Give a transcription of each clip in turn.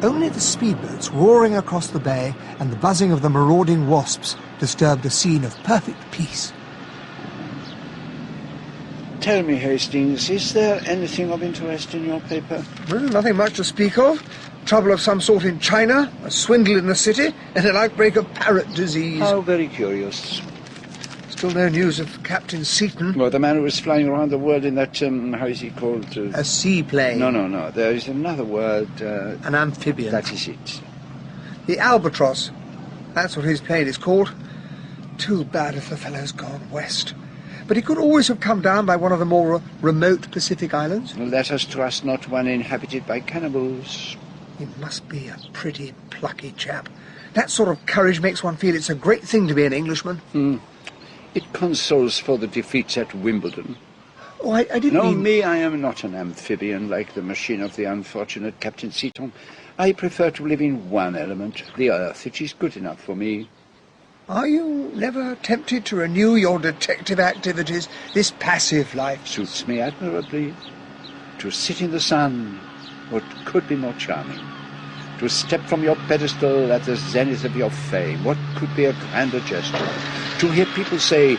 Only the speedboats roaring across the bay and the buzzing of the marauding wasps disturbed a scene of perfect peace. Tell me, Hastings, is there anything of interest in your paper? Well, nothing much to speak of. Trouble of some sort in China, a swindle in the city, and an outbreak of parrot disease. How very curious. Still no news of Captain Seaton. Well, the man who was flying around the world in that, how is he called? A seaplane. No. There is another word. An amphibian. That is it. The Albatross. That's what his plane is called. Too bad if the fellow's gone west. But he could always have come down by one of the more remote Pacific islands. Let us trust not one inhabited by cannibals. He must be a pretty plucky chap. That sort of courage makes one feel it's a great thing to be an Englishman. It consoles for the defeats at Wimbledon. Oh, I didn't No, mean... me, I am not an amphibian like the machine of the unfortunate Captain Seaton. I prefer to live in one element, the earth. It is good enough for me. Are you never tempted to renew your detective activities, this passive life? Suits me admirably. To sit in the sun, what could be more charming? To step from your pedestal at the zenith of your fame, what could be a grander gesture? To hear people say,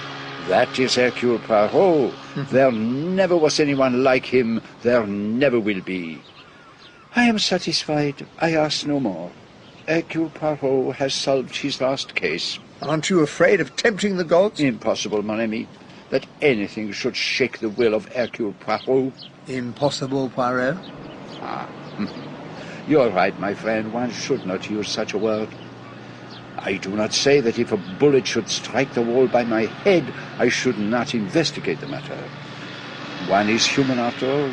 that is Hercule Poirot. There never was anyone like him. There never will be. I am satisfied. I ask no more. Hercule Poirot has solved his last case. Aren't you afraid of tempting the gods? Impossible, mon ami, that anything should shake the will of Hercule Poirot. Impossible, Poirot. You're right, my friend. One should not use such a word. I do not say that if a bullet should strike the wall by my head, I should not investigate the matter. One is human after all.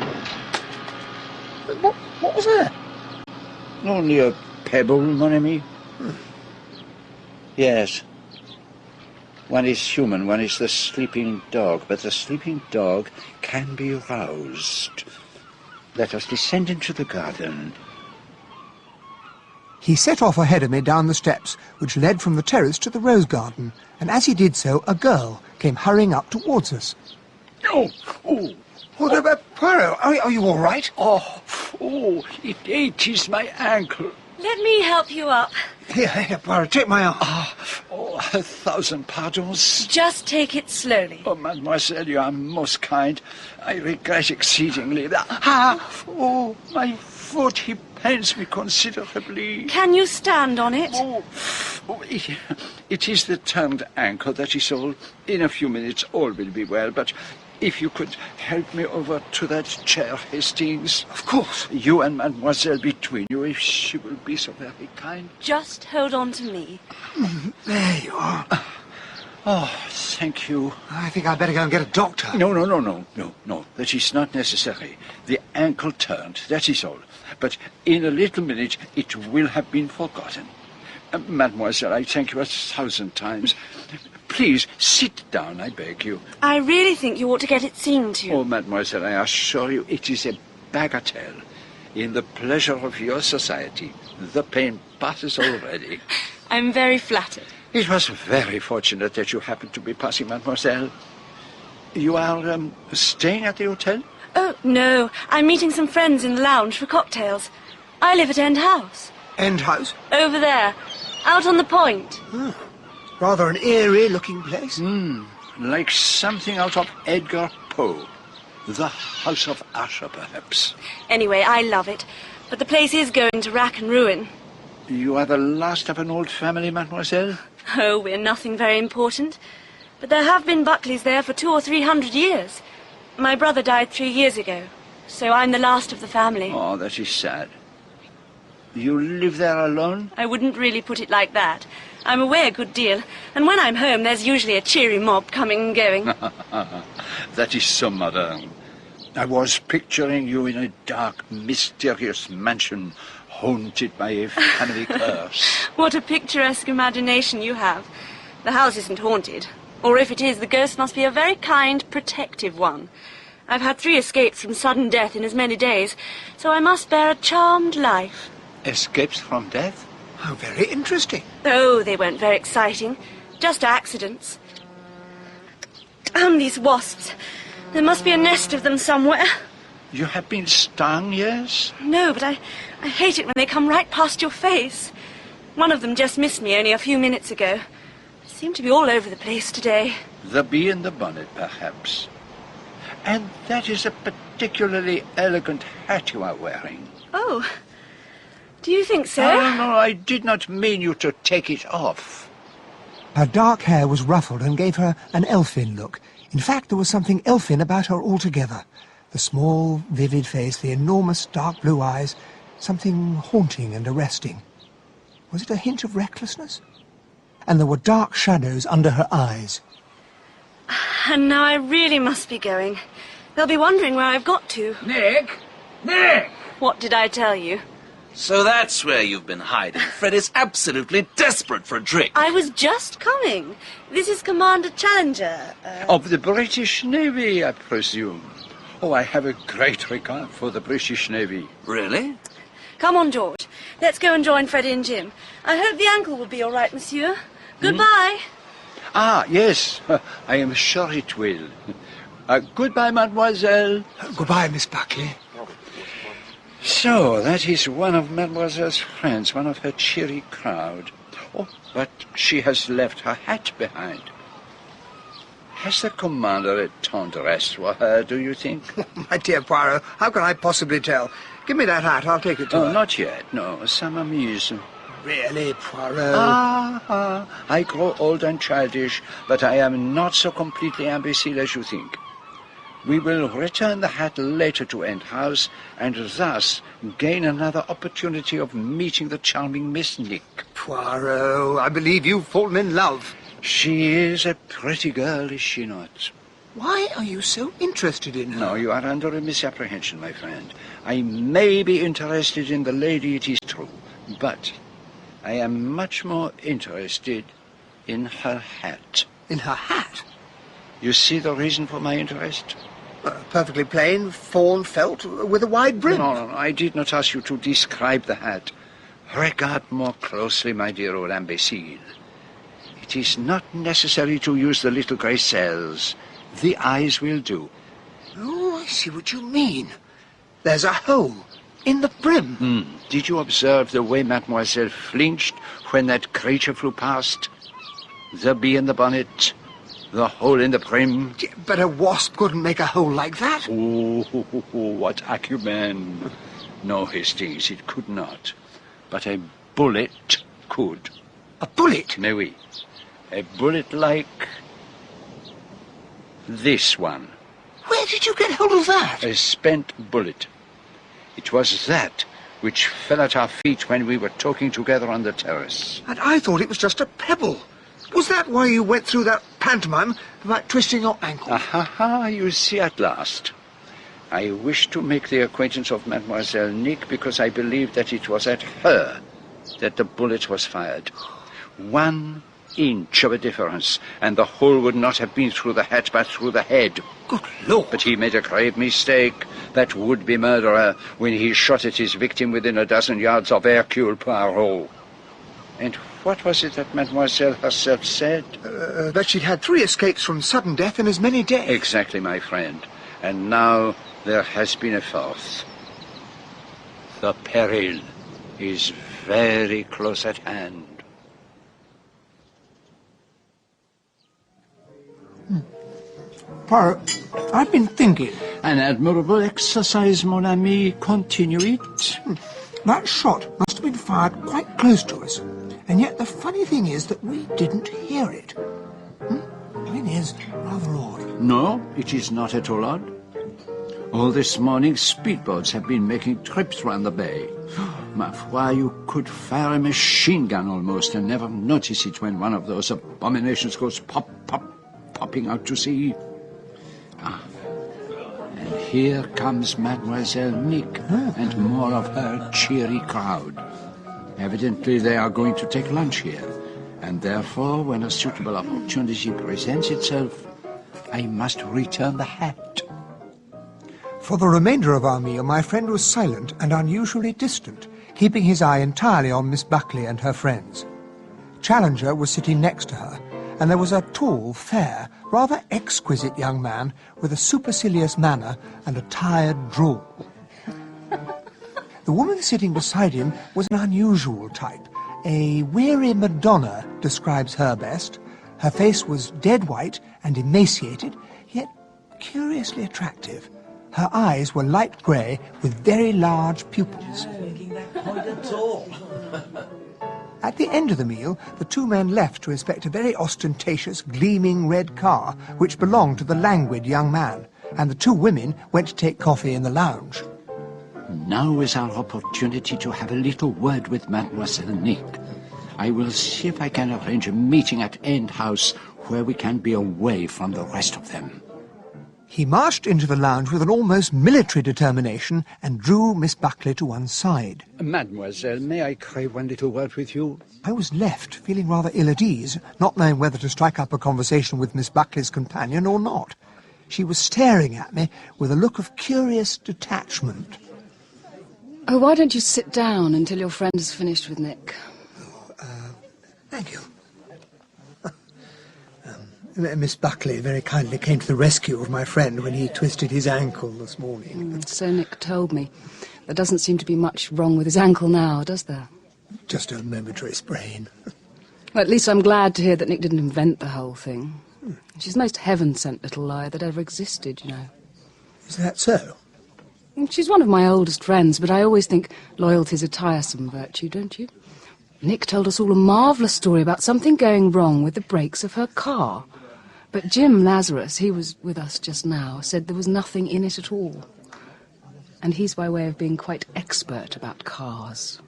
What was that? Only a pebble, mon ami. Yes. One is human, one is the sleeping dog, but the sleeping dog can be roused. Let us descend into the garden. He set off ahead of me down the steps, which led from the terrace to the rose garden, and as he did so, a girl came hurrying up towards us. Poirot, are you all right? It is my ankle. Let me help you up. Here, Poirot, take my arm. 1,000 pardons. Just take it slowly. Oh, mademoiselle, you are most kind. I regret exceedingly. My foot, he pains me considerably. Can you stand on it? It is the turned ankle, that is all. In a few minutes all will be well, but if you could help me over to that chair, Hastings. Of course. You and mademoiselle between you, if she will be so very kind. Just hold on to me. There you are. Thank you. I think I'd better go and get a doctor. No. That is not necessary. The ankle turned, that is all. But in a little minute it will have been forgotten. Mademoiselle, I thank you 1,000 times. Please, sit down, I beg you. I really think you ought to get it seen to. Oh, mademoiselle, I assure you it is a bagatelle. In the pleasure of your society, the pain passes already. I'm very flattered. It was very fortunate that you happened to be passing, mademoiselle. You are, staying at the hotel? Oh, no. I'm meeting some friends in the lounge for cocktails. I live at End House. End House? Over there. Out on the point. Rather an eerie-looking place. Like something out of Edgar Poe. The House of Usher, perhaps. Anyway, I love it. But the place is going to rack and ruin. You are the last of an old family, mademoiselle? Oh, we're nothing very important. But there have been Buckleys there for 200 or 300 years. My brother died 3 years ago, so I'm the last of the family. Oh, that is sad. You live there alone? I wouldn't really put it like that. I'm away a good deal, and when I'm home, there's usually a cheery mob coming and going. That is so modern. I was picturing you in a dark, mysterious mansion haunted by a family curse. What a picturesque imagination you have. The house isn't haunted. Or if it is, the ghost must be a very kind, protective one. I've had 3 escapes from sudden death in as many days, so I must bear a charmed life. Escapes from death? How very interesting. Oh, they weren't very exciting. Just accidents. Damn these wasps. There must be a nest of them somewhere. You have been stung, yes? No, but I hate it when they come right past your face. One of them just missed me only a few minutes ago. They seem to be all over the place today. The bee in the bonnet, perhaps. And that is a particularly elegant hat you are wearing. Oh, do you think so? No, I did not mean you to take it off. Her dark hair was ruffled and gave her an elfin look. In fact, there was something elfin about her altogether. The small, vivid face, the enormous dark blue eyes, something haunting and arresting. Was it a hint of recklessness? And there were dark shadows under her eyes. And now I really must be going. They'll be wondering where I've got to. Nick! Nick! What did I tell you? So that's where you've been hiding. Fred is absolutely desperate for a drink. I was just coming. This is Commander Challenger. Of the British Navy, I presume. Oh, I have a great regard for the British Navy. Really? Come on, George. Let's go and join Freddie and Jim. I hope the ankle will be all right, monsieur. Goodbye. Ah, yes. I am sure it will. Goodbye, mademoiselle. Goodbye, Miss Buckley. So, that is one of mademoiselle's friends, one of her cheery crowd. Oh, but she has left her hat behind. Has the commander a tendresse for her, do you think? My dear Poirot, how can I possibly tell? Give me that hat, I'll take it to her. Oh, not yet, no. Some amuse. Really, Poirot? I grow old and childish, but I am not so completely imbecile as you think. We will return the hat later to End House, and thus gain another opportunity of meeting the charming Miss Nick. Poirot, I believe you've fallen in love. She is a pretty girl, is she not? Why are you so interested in her? No, you are under a misapprehension, my friend. I may be interested in the lady, it is true, but I am much more interested in her hat. In her hat? You see the reason for my interest? Perfectly plain, fawn felt, with a wide brim. No, I did not ask you to describe the hat. Regard more closely, my dear old imbecile. It is not necessary to use the little grey cells. The eyes will do. Oh, I see what you mean. There's a hole in the brim. Did you observe the way mademoiselle flinched when that creature flew past? The bee in the bonnet, the hole in the brim. But a wasp couldn't make a hole like that. Oh, what acumen. No, Hastings, it could not. But a bullet could. A bullet? Mais oui. A bullet like this one. Where did you get hold of that? A spent bullet. It was that which fell at our feet when we were talking together on the terrace. And I thought it was just a pebble. Was that why you went through that pantomime about twisting your ankle? You see at last. I wish to make the acquaintance of Mademoiselle Nick because I believe that it was at her that the bullet was fired. 1 inch of a difference, and the hole would not have been through the hat, but through the head. Good Lord. But he made a grave mistake, that would-be murderer, when he shot at his victim within a dozen yards of Hercule Poirot. And what was it that Mademoiselle herself said? That she'd had 3 escapes from sudden death in as many days. Exactly, my friend. And now there has been a 4th. The peril is very close at hand. Poirot, I've been thinking. An admirable exercise, mon ami. Continue it. That shot must have been fired quite close to us. And yet the funny thing is that we didn't hear it. It is rather odd. No, it is not at all odd. All this morning, speedboats have been making trips round the bay. Ma foi, you could fire a machine gun almost and never notice it when one of those abominations goes pop, pop, popping out to sea. And here comes Mademoiselle Nick and more of her cheery crowd. Evidently they are going to take lunch here, and therefore, when a suitable opportunity presents itself, I must return the hat. For the remainder of our meal, my friend was silent and unusually distant, keeping his eye entirely on Miss Buckley and her friends. Challenger was sitting next to her, and there was a tall, fair, rather exquisite young man with a supercilious manner and a tired drawl. The woman sitting beside him was an unusual type. A weary Madonna describes her best. Her face was dead white and emaciated, yet curiously attractive. Her eyes were light grey with very large pupils. At the end of the meal, the two men left to inspect a very ostentatious, gleaming red car which belonged to the languid young man, and the two women went to take coffee in the lounge. Now is our opportunity to have a little word with Mademoiselle Nick. I will see if I can arrange a meeting at End House where we can be away from the rest of them. He marched into the lounge with an almost military determination and drew Miss Buckley to one side. Mademoiselle, may I crave one little word with you? I was left feeling rather ill at ease, not knowing whether to strike up a conversation with Miss Buckley's companion or not. She was staring at me with a look of curious detachment. Oh, why don't you sit down until your friend has finished with Nick? Thank you. Miss Buckley very kindly came to the rescue of my friend when he twisted his ankle this morning. So Nick told me. There doesn't seem to be much wrong with his ankle now, does there? Just a momentary sprain. Well, at least I'm glad to hear that Nick didn't invent the whole thing. She's the most heaven-sent little lie that ever existed, you know. Is that so? She's one of my oldest friends, but I always think loyalty's a tiresome virtue, don't you? Nick told us all a marvellous story about something going wrong with the brakes of her car. But Jim Lazarus, he was with us just now, said there was nothing in it at all. And he's by way of being quite expert about cars.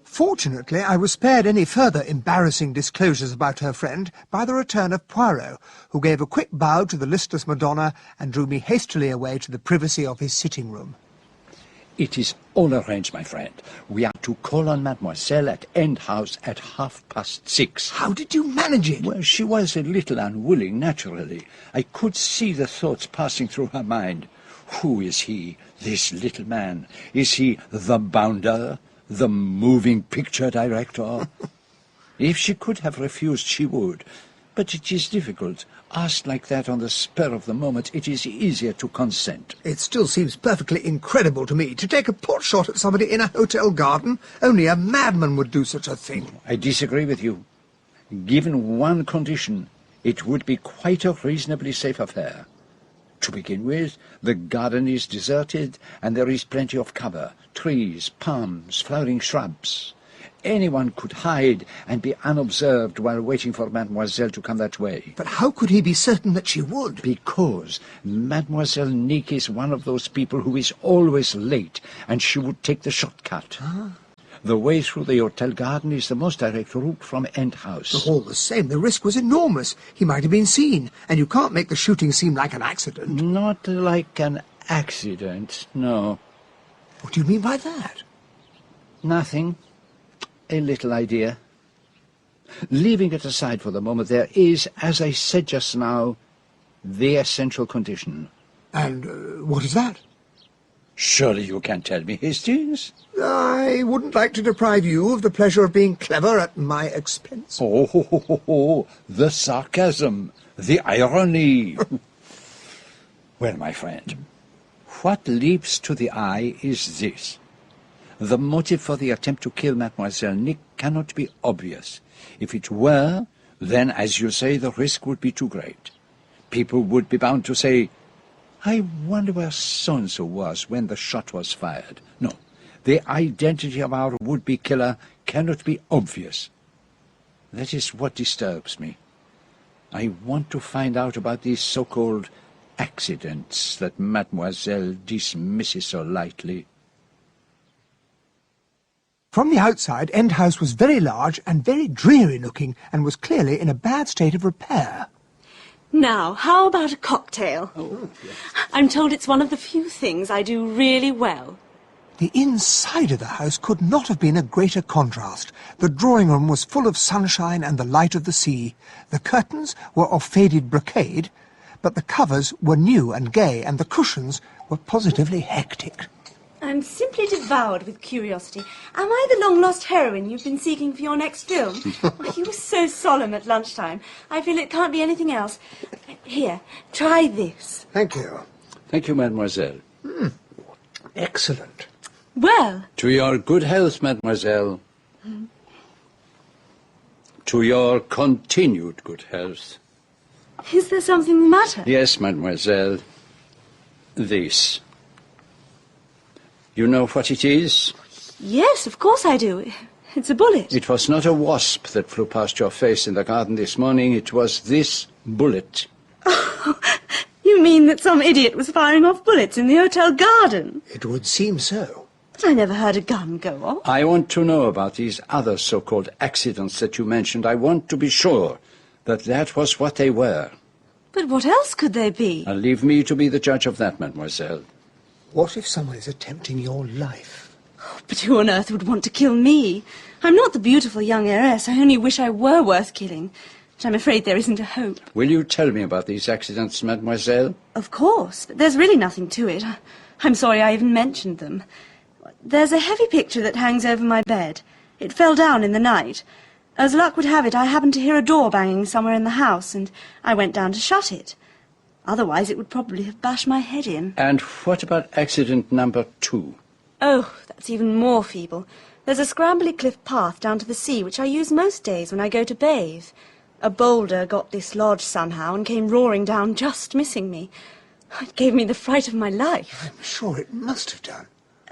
Fortunately, I was spared any further embarrassing disclosures about her friend by the return of Poirot, who gave a quick bow to the listless Madonna and drew me hastily away to the privacy of his sitting room. It is all arranged, my friend. We are to call on Mademoiselle at End House at 6:30. How did you manage it? Well, she was a little unwilling, naturally. I could see the thoughts passing through her mind. Who is he, this little man? Is he the bounder, the moving picture director? If she could have refused, she would. But it is difficult. Asked like that on the spur of the moment, it is easier to consent. It still seems perfectly incredible to me to take a pot shot at somebody in a hotel garden. Only a madman would do such a thing. I disagree with you. Given one condition, it would be quite a reasonably safe affair. To begin with, the garden is deserted and there is plenty of cover. Trees, palms, flowering shrubs. Anyone could hide and be unobserved while waiting for Mademoiselle to come that way. But how could he be certain that she would? Because Mademoiselle Nick is one of those people who is always late, and she would take the shortcut. The way through the hotel garden is the most direct route from End House. But all the same, the risk was enormous. He might have been seen, and you can't make the shooting seem like an accident. Not like an accident, no. What do you mean by that? Nothing. A little idea. Leaving it aside for the moment, there is, as I said just now, the essential condition. And what is that? Surely you can tell me, Hastings? I wouldn't like to deprive you of the pleasure of being clever at my expense. Oh, the sarcasm, the irony. Well, my friend, what leaps to the eye is this. The motive for the attempt to kill Mademoiselle Nick cannot be obvious. If it were, then, as you say, the risk would be too great. People would be bound to say, I wonder where so-and-so was when the shot was fired. No, the identity of our would-be killer cannot be obvious. That is what disturbs me. I want to find out about these so-called accidents that Mademoiselle dismisses so lightly. From the outside, End House was very large and very dreary-looking, and was clearly in a bad state of repair. Now, how about a cocktail? Oh, yes. I'm told it's one of the few things I do really well. The inside of the house could not have been a greater contrast. The drawing-room was full of sunshine and the light of the sea. The curtains were of faded brocade, but the covers were new and gay, and the cushions were positively hectic. I'm simply devoured with curiosity. Am I the long-lost heroine you've been seeking for your next film? Oh, you were so solemn at lunchtime. I feel it can't be anything else. Here, try this. Thank you. Thank you, mademoiselle. Excellent. Well... To your good health, mademoiselle. To your continued good health. Is there something the matter? Yes, mademoiselle. This. You know what it is? Yes, of course I do. It's a bullet. It was not a wasp that flew past your face in the garden this morning. It was this bullet. You mean that some idiot was firing off bullets in the hotel garden? It would seem so. But I never heard a gun go off. I want to know about these other so-called accidents that you mentioned. I want to be sure that that was what they were. But what else could they be? Now leave me to be the judge of that, mademoiselle. What if someone is attempting your life? But who on earth would want to kill me? I'm not the beautiful young heiress. I only wish I were worth killing. But I'm afraid there isn't a hope. Will you tell me about these accidents, mademoiselle? Of course, but there's really nothing to it. I'm sorry I even mentioned them. There's a heavy picture that hangs over my bed. It fell down in the night. As luck would have it, I happened to hear a door banging somewhere in the house, and I went down to shut it. Otherwise, it would probably have bashed my head in. And what about accident number 2? Oh, that's even more feeble. There's a scrambly cliff path down to the sea, which I use most days when I go to bathe. A boulder got dislodged somehow and came roaring down, just missing me. It gave me the fright of my life. I'm sure it must have done.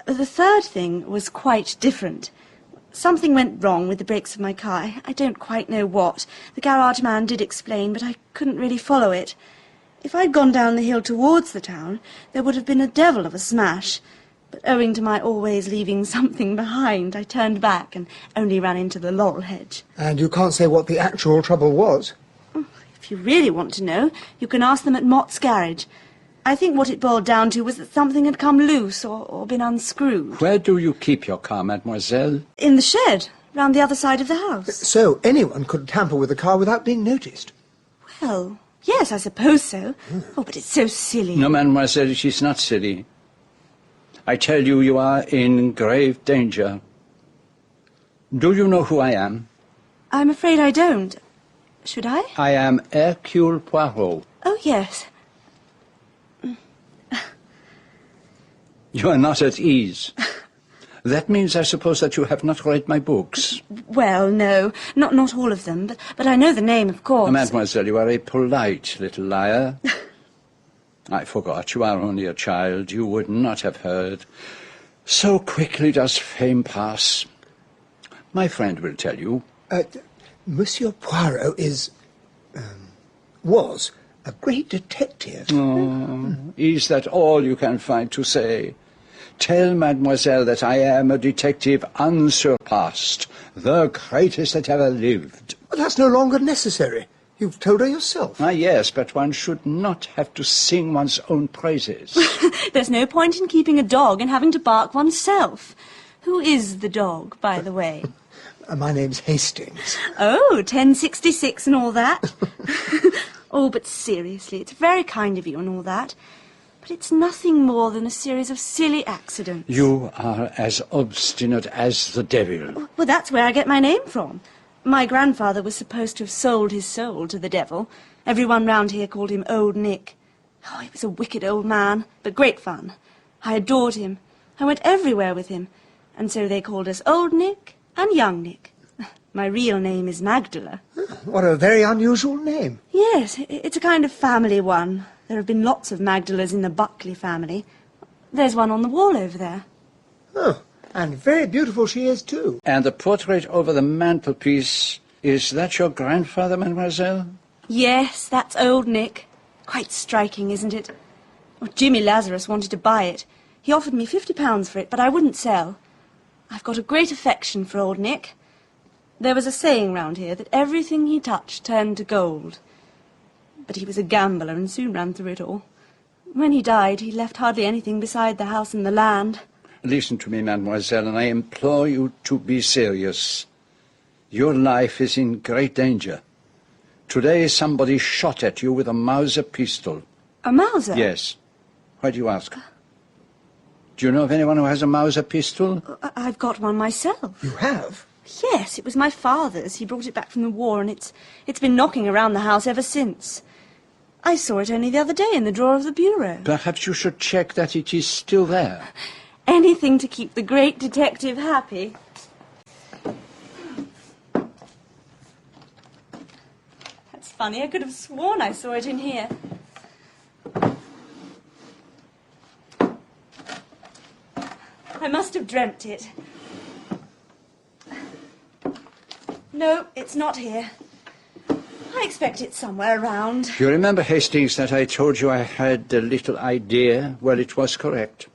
The third thing was quite different. Something went wrong with the brakes of my car. I don't quite know what. The garage man did explain, but I couldn't really follow it. If I'd gone down the hill towards the town, there would have been a devil of a smash. But owing to my always leaving something behind, I turned back and only ran into the laurel hedge. And you can't say what the actual trouble was? If you really want to know, you can ask them at Mott's garage. I think what it boiled down to was that something had come loose or been unscrewed. Where do you keep your car, mademoiselle? In the shed, round the other side of the house. So anyone could tamper with a car without being noticed? Well, yes, I suppose so. Oh, but it's so silly. No, mademoiselle, it is not silly. I tell you, you are in grave danger. Do you know who I am? I'm afraid I don't. Should I? I am Hercule Poirot. Oh, yes. You are not at ease. That means, I suppose, that you have not read my books. Well, no, not all of them, but I know the name, of course. Mademoiselle, you are a polite little liar. I forgot, you are only a child. You would not have heard. So quickly does fame pass. My friend will tell you. Monsieur Poirot was a great detective. Oh, is that all you can find to say? Tell mademoiselle that I am a detective unsurpassed, the greatest that ever lived. Well, that's no longer necessary. You've told her yourself. Ah, yes, but one should not have to sing one's own praises. There's no point in keeping a dog and having to bark oneself. Who is the dog, by the way? My name's Hastings. Oh, 1066 and all that. Oh, but seriously, it's very kind of you and all that. But it's nothing more than a series of silly accidents. You are as obstinate as the devil. Well, that's where I get my name from. My grandfather was supposed to have sold his soul to the devil. Everyone round here called him Old Nick. Oh, he was a wicked old man, but great fun. I adored him. I went everywhere with him. And so they called us Old Nick and Young Nick. My real name is Magdala. What a very unusual name. Yes, it's a kind of family one. There have been lots of Magdalas in the Buckley family. There's one on the wall over there. Oh, and very beautiful she is, too. And the portrait over the mantelpiece, is that your grandfather, mademoiselle? Yes, that's Old Nick. Quite striking, isn't it? Oh, Jimmy Lazarus wanted to buy it. He offered me £50 for it, but I wouldn't sell. I've got a great affection for Old Nick. There was a saying round here that everything he touched turned to gold. But he was a gambler and soon ran through it all. When he died, he left hardly anything beside the house and the land. Listen to me, mademoiselle, and I implore you to be serious. Your life is in great danger. Today somebody shot at you with a Mauser pistol. A Mauser? Yes. Why do you ask? Do you know of anyone who has a Mauser pistol? I've got one myself. You have? Yes, it was my father's. He brought it back from the war, and it's been knocking around the house ever since. I saw it only the other day in the drawer of the bureau. Perhaps you should check that it is still there. Anything to keep the great detective happy. That's funny. I could have sworn I saw it in here. I must have dreamt it. No, it's not here. I expect it's somewhere around. You remember, Hastings, that I told you I had a little idea? Well, it was correct.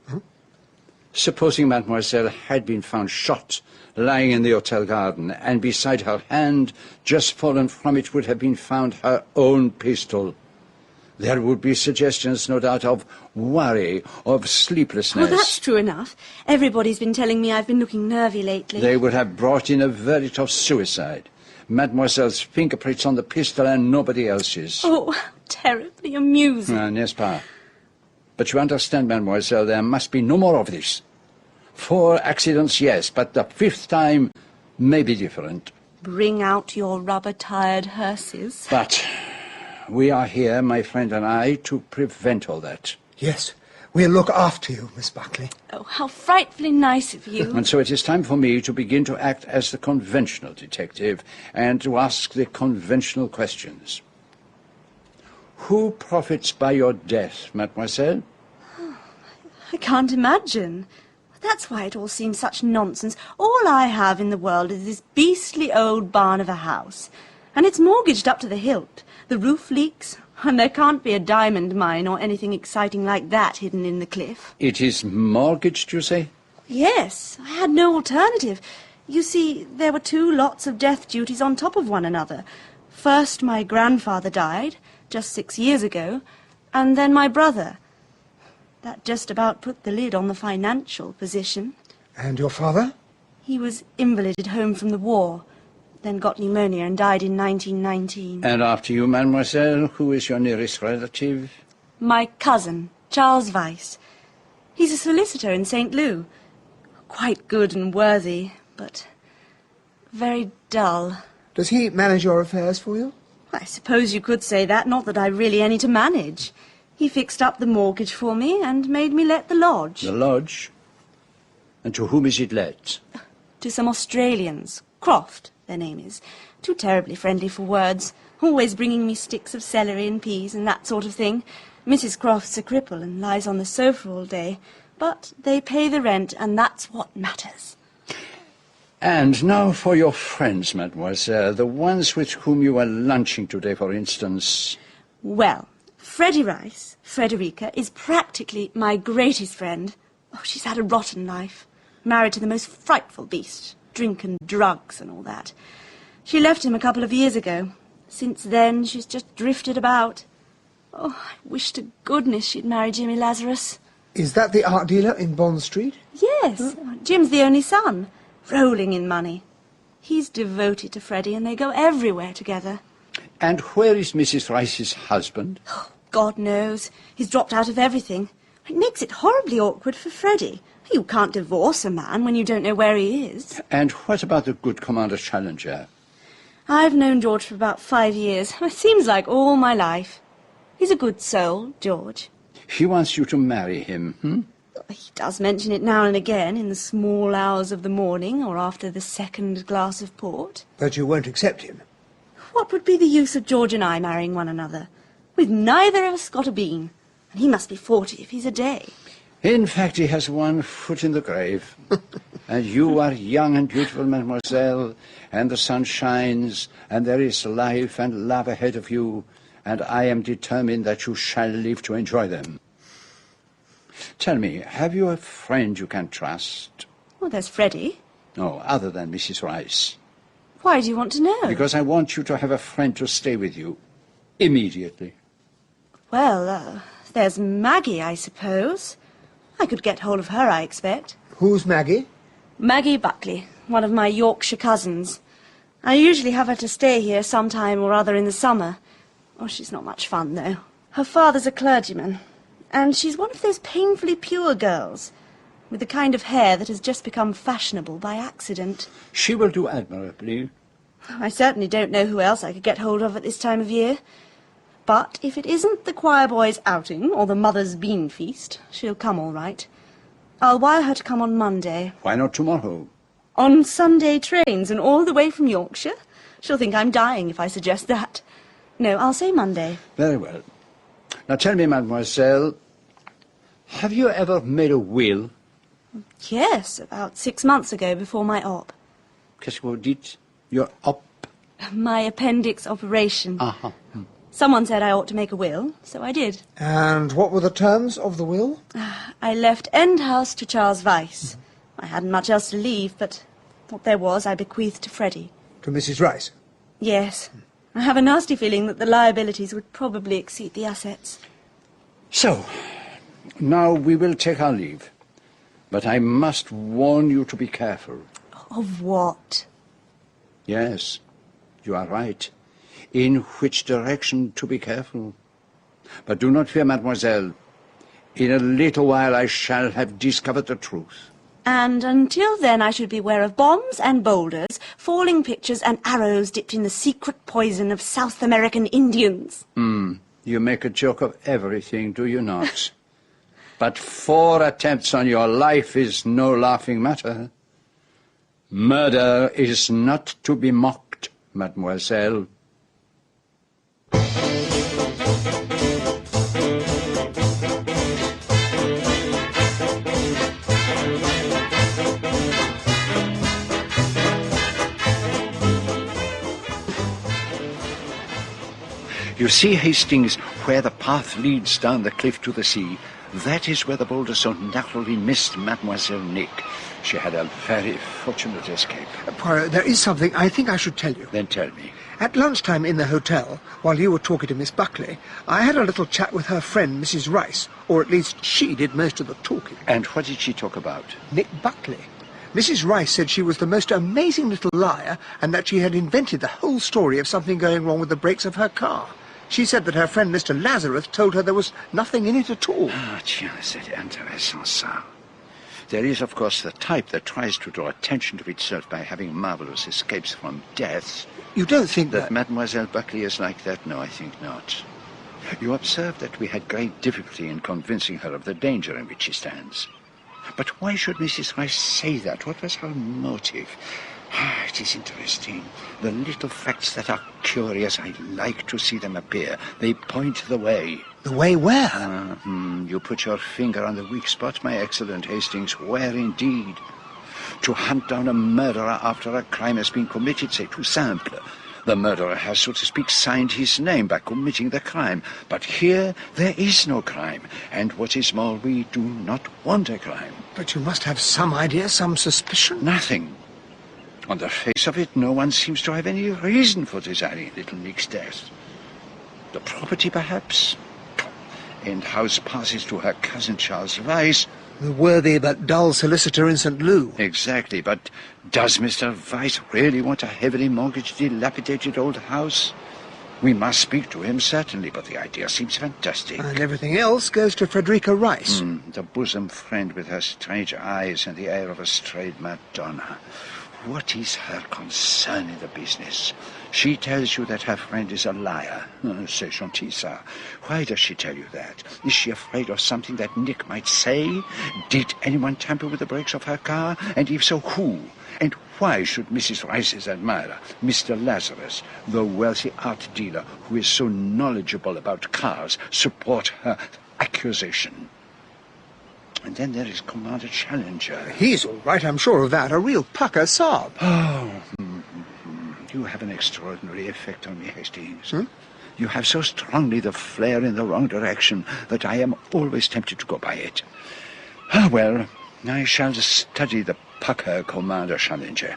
Supposing Mademoiselle had been found shot, lying in the hotel garden, and beside her hand, just fallen from it, would have been found her own pistol. There would be suggestions, no doubt, of worry, of sleeplessness. Oh, that's true enough. Everybody's been telling me I've been looking nervy lately. They would have brought in a verdict of suicide. Mademoiselle's fingerprints on the pistol and nobody else's. Oh, terribly amusing. N'est-ce pas? But you understand, mademoiselle, there must be no more of this. 4 accidents, yes, but the 5th time may be different. Bring out your rubber-tired hearses. But we are here, my friend and I, to prevent all that. Yes, we'll look after you, Miss Buckley. Oh, how frightfully nice of you. And so it is time for me to begin to act as the conventional detective and to ask the conventional questions. Who profits by your death, mademoiselle? I can't imagine. That's why it all seems such nonsense. All I have in the world is this beastly old barn of a house. And it's mortgaged up to the hilt. The roof leaks, and there can't be a diamond mine or anything exciting like that hidden in the cliff. It is mortgaged, you say? Yes, I had no alternative. You see, there were 2 lots of death duties on top of one another. First, my grandfather died, just 6 years ago, and then my brother. That just about put the lid on the financial position. And your father? He was invalided home from the war, then got pneumonia and died in 1919. And after you, mademoiselle, who is your nearest relative? My cousin, Charles Weiss. He's a solicitor in St. Lou. Quite good and worthy, but very dull. Does he manage your affairs for you? I suppose you could say that, not that I've really any to manage. He fixed up the mortgage for me and made me let the lodge. The lodge? And to whom is it let? To some Australians. Croft, their name is. Too terribly friendly for words. Always bringing me sticks of celery and peas and that sort of thing. Mrs. Croft's a cripple and lies on the sofa all day. But they pay the rent, and that's what matters. And now for your friends, mademoiselle, the ones with whom you were lunching today, for instance. Well, Freddie Rice, Frederica, is practically my greatest friend. Oh, she's had a rotten life. Married to the most frightful beast. Drink and drugs and all that. She left him a couple of years ago. Since then, she's just drifted about. Oh, I wish to goodness she'd marry Jimmy Lazarus. Is that the art dealer in Bond Street? Yes, Jim's the only son. Rolling in money. He's devoted to Freddie, and they go everywhere together. And where is Mrs. Rice's husband? Oh, God knows. He's dropped out of everything. It makes it horribly awkward for Freddie. You can't divorce a man when you don't know where he is. And what about the good Commander Challenger? I've known George for about 5 years. It seems like all my life. He's a good soul, George. He wants you to marry him, He does mention it now and again in the small hours of the morning or after the second glass of port. But you won't accept him. What would be the use of George and I marrying one another? We've neither of us got a bean. And he must be 40 if he's a day. In fact, he has 1 foot in the grave. And you are young and beautiful, mademoiselle, and the sun shines, and there is life and love ahead of you, and I am determined that you shall live to enjoy them. Tell me, have you a friend you can trust? Well, there's Freddie. No, other than Mrs. Rice. Why do you want to know? Because I want you to have a friend to stay with you. Immediately. Well, there's Maggie, I suppose. I could get hold of her, I expect. Who's Maggie? Maggie Buckley, one of my Yorkshire cousins. I usually have her to stay here sometime or other in the summer. Oh, she's not much fun, though. Her father's a clergyman, and she's one of those painfully pure girls. with the kind of hair that has just become fashionable by accident. She will do admirably. I certainly don't know who else I could get hold of at this time of year. But if it isn't the choir boys' outing or the mother's bean feast, she'll come all right. I'll wire her to come on Monday. Why not tomorrow? On Sunday trains and all the way from Yorkshire? She'll think I'm dying if I suggest that. No, I'll say Monday. Very well. Now tell me, mademoiselle, have you ever made a will? Yes, about 6 months ago before my op. Qu'est-ce que vous dites? Your op? My appendix operation. Uh-huh. Someone said I ought to make a will, so I did. And what were the terms of the will? I left End House to Charles Vyse. I hadn't much else to leave, but what there was I bequeathed to Freddie. To Mrs. Rice? Yes. I have a nasty feeling that the liabilities would probably exceed the assets. So, now we will take our leave. But I must warn you to be careful. Of what? Yes, you are right. In which direction to be careful. But do not fear, mademoiselle. In a little while I shall have discovered the truth. And until then I should beware of bombs and boulders, falling pictures and arrows dipped in the secret poison of South American Indians. You make a joke of everything, do you not? But 4 attempts on your life is no laughing matter. Murder is not to be mocked, mademoiselle. You see, Hastings, where the path leads down the cliff to the sea, that is where the boulder so narrowly missed Mademoiselle Nick. She had a very fortunate escape. Poirot, there is something I think I should tell you. Then tell me. At lunchtime in the hotel, while you were talking to Miss Buckley, I had a little chat with her friend, Mrs. Rice, or at least she did most of the talking. And what did she talk about? Nick Buckley. Mrs. Rice said she was the most amazing little liar and that she had invented the whole story of something going wrong with the brakes of her car. She said that her friend Mr. Lazarus told her there was nothing in it at all. Ah, tiens, c'est intéressant, ça. There is, of course, the type that tries to draw attention to itself by having marvelous escapes from death. You don't think That Mademoiselle Buckley is like that? No, I think not. You observe that we had great difficulty in convincing her of the danger in which she stands. But why should Mrs. Rice say that? What was her motive? It is interesting. The little facts that are curious, I like to see them appear. They point the way. The way where? You put your finger on the weak spot, my excellent Hastings. Where indeed? To hunt down a murderer after a crime has been committed, c'est tout simple. The murderer has, so to speak, signed his name by committing the crime. But here there is no crime. And what is more, we do not want a crime. But you must have some idea, some suspicion. Nothing. On the face of it, no one seems to have any reason for desiring little Nick's death. The property, perhaps? And house passes to her cousin Charles Vyse. The worthy but dull solicitor in St. Lou. Exactly, but does Mr. Vyse really want a heavily mortgaged, dilapidated old house? We must speak to him, certainly, but the idea seems fantastic. And everything else goes to Frederica Rice. The bosom friend with her strange eyes and the air of a strayed Madonna. What is her concern in the business? She tells you that her friend is a liar. C'est gentil, ça. Why does she tell you that? Is she afraid of something that Nick might say? Did anyone tamper with the brakes of her car? And if so, who? And why should Mrs. Rice's admirer, Mr. Lazarus, the wealthy art dealer who is so knowledgeable about cars, support her accusation? And then there is Commander Challenger. He's all right, I'm sure of that. A real pucker sob. You have an extraordinary effect on me, Hastings. You have so strongly the flare in the wrong direction that I am always tempted to go by it. Well, I shall study the pucker, Commander Challenger.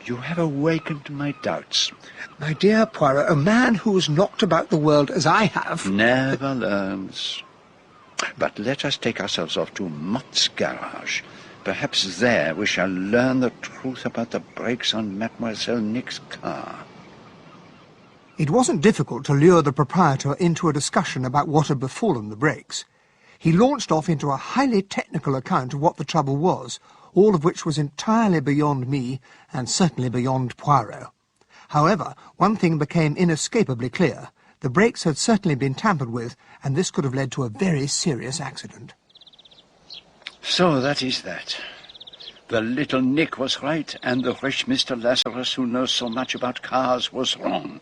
You have awakened my doubts. My dear Poirot, a man who's knocked about the world as I have... Never learns. But let us take ourselves off to Mott's garage. Perhaps there we shall learn the truth about the brakes on Mademoiselle Nick's car. It wasn't difficult to lure the proprietor into a discussion about what had befallen the brakes. He launched off into a highly technical account of what the trouble was, all of which was entirely beyond me and certainly beyond Poirot. However, one thing became inescapably clear. The brakes had certainly been tampered with, and this could have led to a very serious accident. So that is that. The little Nick was right, and the rich Mr. Lazarus, who knows so much about cars, was wrong.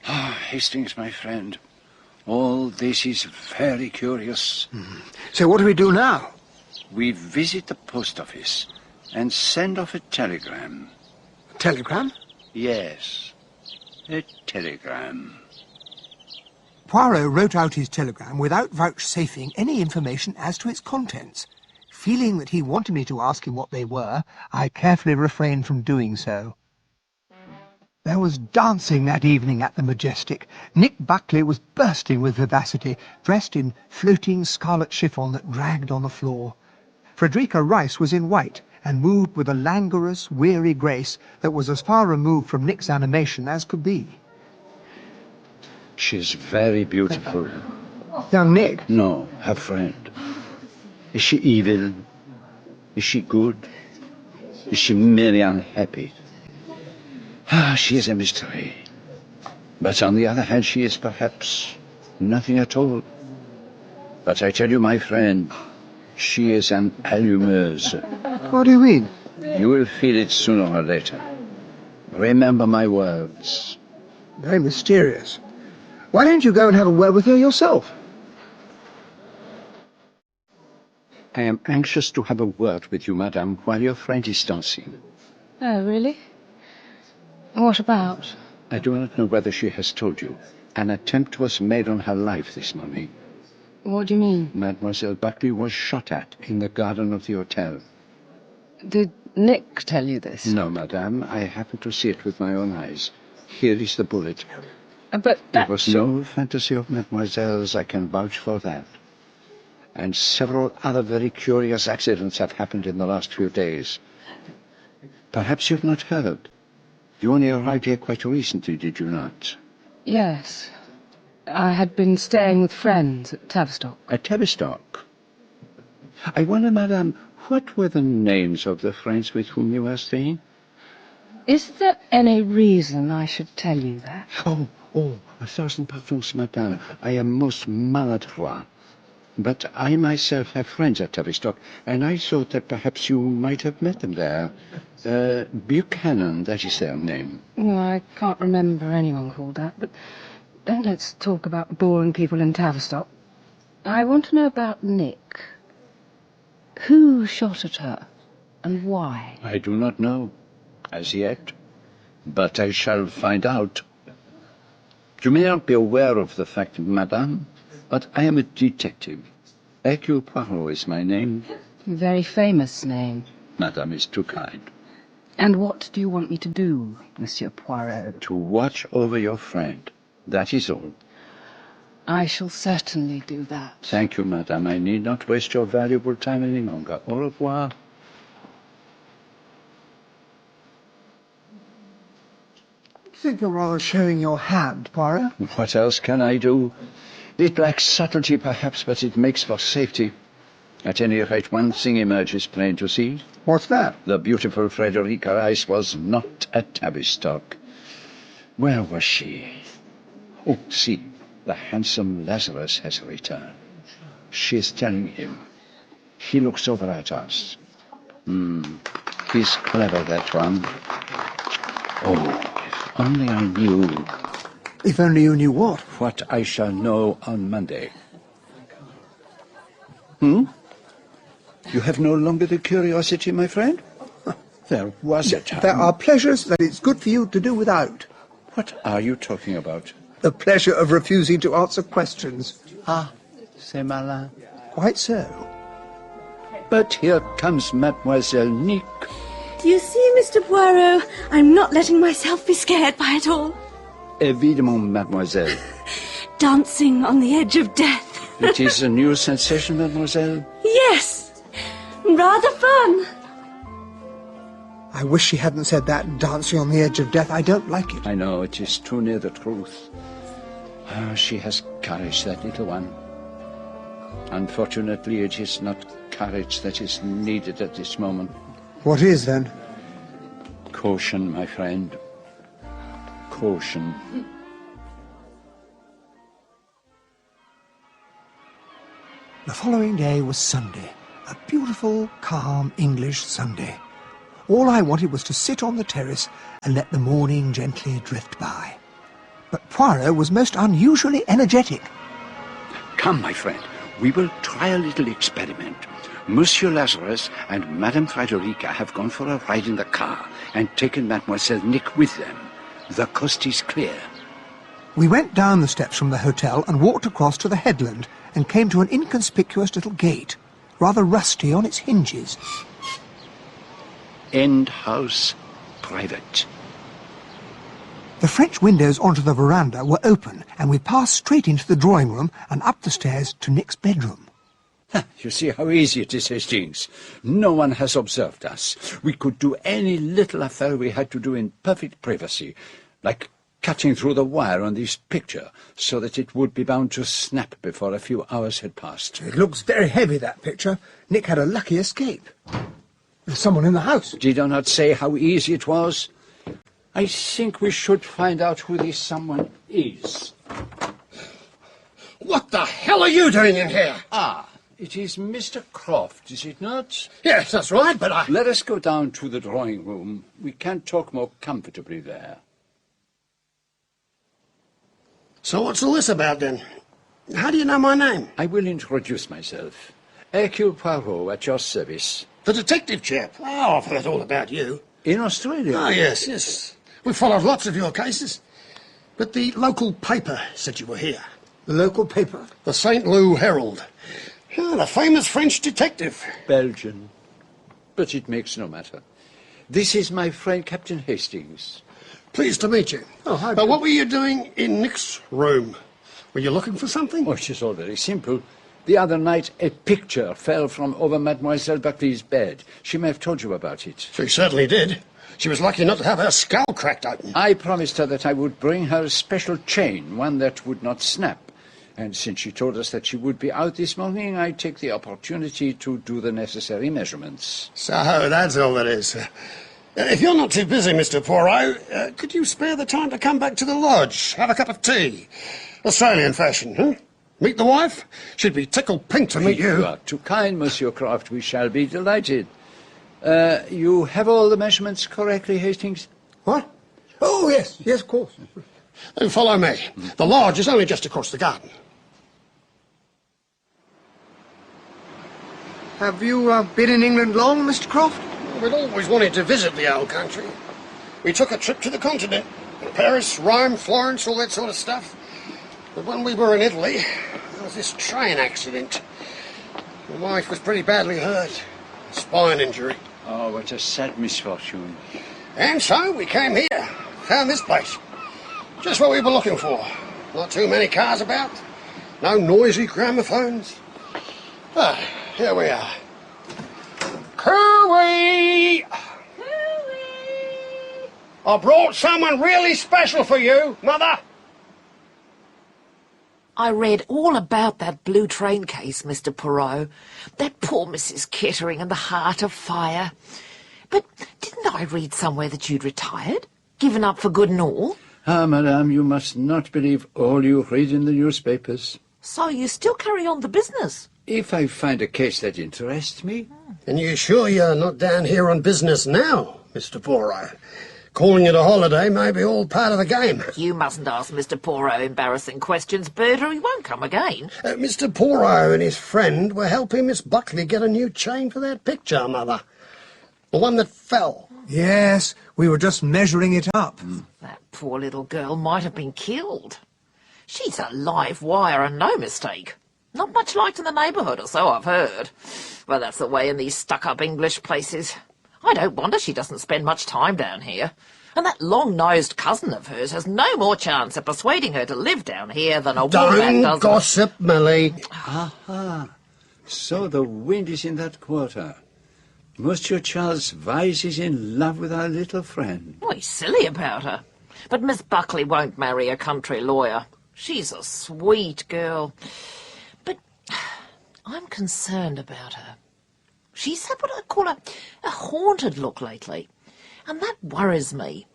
Ah, Hastings, my friend, all this is very curious. So what do we do now? We visit the post office and send off a telegram. A telegram? Yes, a telegram. Poirot wrote out his telegram without vouchsafing any information as to its contents. Feeling that he wanted me to ask him what they were, I carefully refrained from doing so. There was dancing that evening at the Majestic. Nick Buckley was bursting with vivacity, dressed in floating scarlet chiffon that dragged on the floor. Frederica Rice was in white, and moved with a languorous, weary grace that was as far removed from Nick's animation as could be. She's very beautiful. Young Nick? No, her friend. Is she evil? Is she good? Is she merely unhappy? She is a mystery. But on the other hand, she is perhaps nothing at all. But I tell you, my friend, she is an allumeuse. What do you mean? You will feel it sooner or later. Remember my words. Very mysterious. Why don't you go and have a word with her yourself? I am anxious to have a word with you, madame, while your friend is dancing. Oh, really? What about? I do not know whether she has told you. An attempt was made on her life this morning. What do you mean? Mademoiselle Buckley was shot at in the garden of the hotel. Did Nick tell you this? No, madame. I happened to see it with my own eyes. Here is the bullet. But It was no fantasy of mademoiselle's, I can vouch for that. And several other very curious accidents have happened in the last few days. Perhaps you've not heard. You only arrived here quite recently, did you not? Yes. I had been staying with friends at Tavistock. At Tavistock? I wonder, madame, what were the names of the friends with whom you were staying? Is there any reason I should tell you that? Oh, 1,000 pardons, madame. I am most maladroit. But I myself have friends at Tavistock, and I thought that perhaps you might have met them there. Buchanan, that is their name. Well, I can't remember anyone called that, but don't let's talk about boring people in Tavistock. I want to know about Nick. Who shot at her, and why? I do not know, as yet, but I shall find out. You may not be aware of the fact, madame, but I am a detective. Hercule Poirot is my name. Very famous name. Madame is too kind. And what do you want me to do, Monsieur Poirot? To watch over your friend. That is all. I shall certainly do that. Thank you, madame. I need not waste your valuable time any longer. Au revoir. I think you're rather showing your hand, Poirot. What else can I do? It lacks subtlety, perhaps, but it makes for safety. At any rate, one thing emerges plain to see. What's that? The beautiful Frederica Rice was not at Tavistock. Where was she? Oh, see, the handsome Lazarus has returned. She is telling him. He looks over at us. He's clever, that one. Oh, if only I knew. If only you knew what? What I shall know on Monday. You have no longer the curiosity, my friend? There was a time. There are pleasures that it's good for you to do without. What are you talking about? The pleasure of refusing to answer questions. Ah, c'est malin. Quite so. But here comes Mademoiselle Nick. You see, Mr. Poirot, I'm not letting myself be scared by it all. Évidemment, mademoiselle. Dancing on the edge of death. It is a new sensation, mademoiselle? Yes. Rather fun. I wish she hadn't said that, dancing on the edge of death. I don't like it. I know, it is too near the truth. She has courage, that little one. Unfortunately, it is not courage that is needed at this moment. What is, then? Caution, my friend. Caution. The following day was Sunday, a beautiful, calm English Sunday. All I wanted was to sit on the terrace and let the morning gently drift by. But Poirot was most unusually energetic. Come, my friend, we will try a little experiment. Monsieur Lazarus and Madame Frederica have gone for a ride in the car and taken Mademoiselle Nick with them. The coast is clear. We went down the steps from the hotel and walked across to the headland and came to an inconspicuous little gate, rather rusty on its hinges. End house private. The French windows onto the veranda were open, and we passed straight into the drawing room and up the stairs to Nick's bedroom. You see how easy it is, Hastings. No one has observed us. We could do any little affair we had to do in perfect privacy, like cutting through the wire on this picture so that it would be bound to snap before a few hours had passed. It looks very heavy, that picture. Nick had a lucky escape. There's someone in the house. Did I not say how easy it was? I think we should find out who this someone is. What the hell are you doing in here? Ah, it is Mr. Croft, is it not? Yes, that's right, but Let us go down to the drawing room. We can talk more comfortably there. So what's all this about, then? How do you know my name? I will introduce myself. Hercule Poirot, at your service. The detective chap. Oh, I've heard all about you. In Australia? Oh, yes. We've followed lots of your cases. But the local paper said you were here. The local paper? The St. Louis Herald. Oh, the famous French detective. Belgian. But it makes no matter. This is my friend Captain Hastings. Pleased to meet you. Oh, hi. What were you doing in Nick's room? Were you looking for something? Oh, it is all very simple. The other night, a picture fell from over Mademoiselle Buckley's bed. She may have told you about it. She certainly did. She was lucky not to have her skull cracked open. I promised her that I would bring her a special chain, one that would not snap. And since she told us that she would be out this morning, I take the opportunity to do the necessary measurements. So, that's all that is. If you're not too busy, Mr. Poirot, could you spare the time to come back to the lodge? Have a cup of tea. Australian fashion, huh? Meet the wife? She'd be tickled pink to meet you. You are too kind, Monsieur Croft. We shall be delighted. You have all the measurements correctly, Hastings? What? Oh, yes, of course. Then follow me. The lodge is only just across the garden. Have you been in England long, Mr. Croft? We'd always wanted to visit the old country. We took a trip to the continent. Paris, Rome, Florence, all that sort of stuff. But when we were in Italy, there was this train accident. My wife was pretty badly hurt. Spine injury. Oh, what a sad misfortune. And so we came here. Found this place. Just what we were looking for. Not too many cars about. No noisy gramophones. Ah, here we are. Cooey! I brought someone really special for you, Mother. I read all about that blue train case, Mr. Perot. That poor Mrs. Kettering and the Heart of Fire. But didn't I read somewhere that you'd retired? Given up for good and all? Ah, madame, you must not believe all you read in the newspapers. So you still carry on the business? If I find a case that interests me. And you're sure you're not down here on business now, Mr. Poirot? Calling it a holiday may be all part of the game. You mustn't ask Mr. Poirot embarrassing questions, Bert, or he won't come again. Mr. Poirot and his friend were helping Miss Buckley get a new chain for that picture, Mother. The one that fell. Yes, we were just measuring it up. That poor little girl might have been killed. She's a live wire and no mistake. Not much liked in the neighbourhood, or so I've heard. Well, that's the way in these stuck-up English places. I don't wonder she doesn't spend much time down here. And that long-nosed cousin of hers has no more chance of persuading her to live down here than a woman does. Don't gossip, Millie. Aha. So the wind is in that quarter. Monsieur Charles Vyse is in love with our little friend. Oh, he's silly about her. But Miss Buckley won't marry a country lawyer. She's a sweet girl. But I'm concerned about her. She's had what I call a haunted look lately, and that worries me.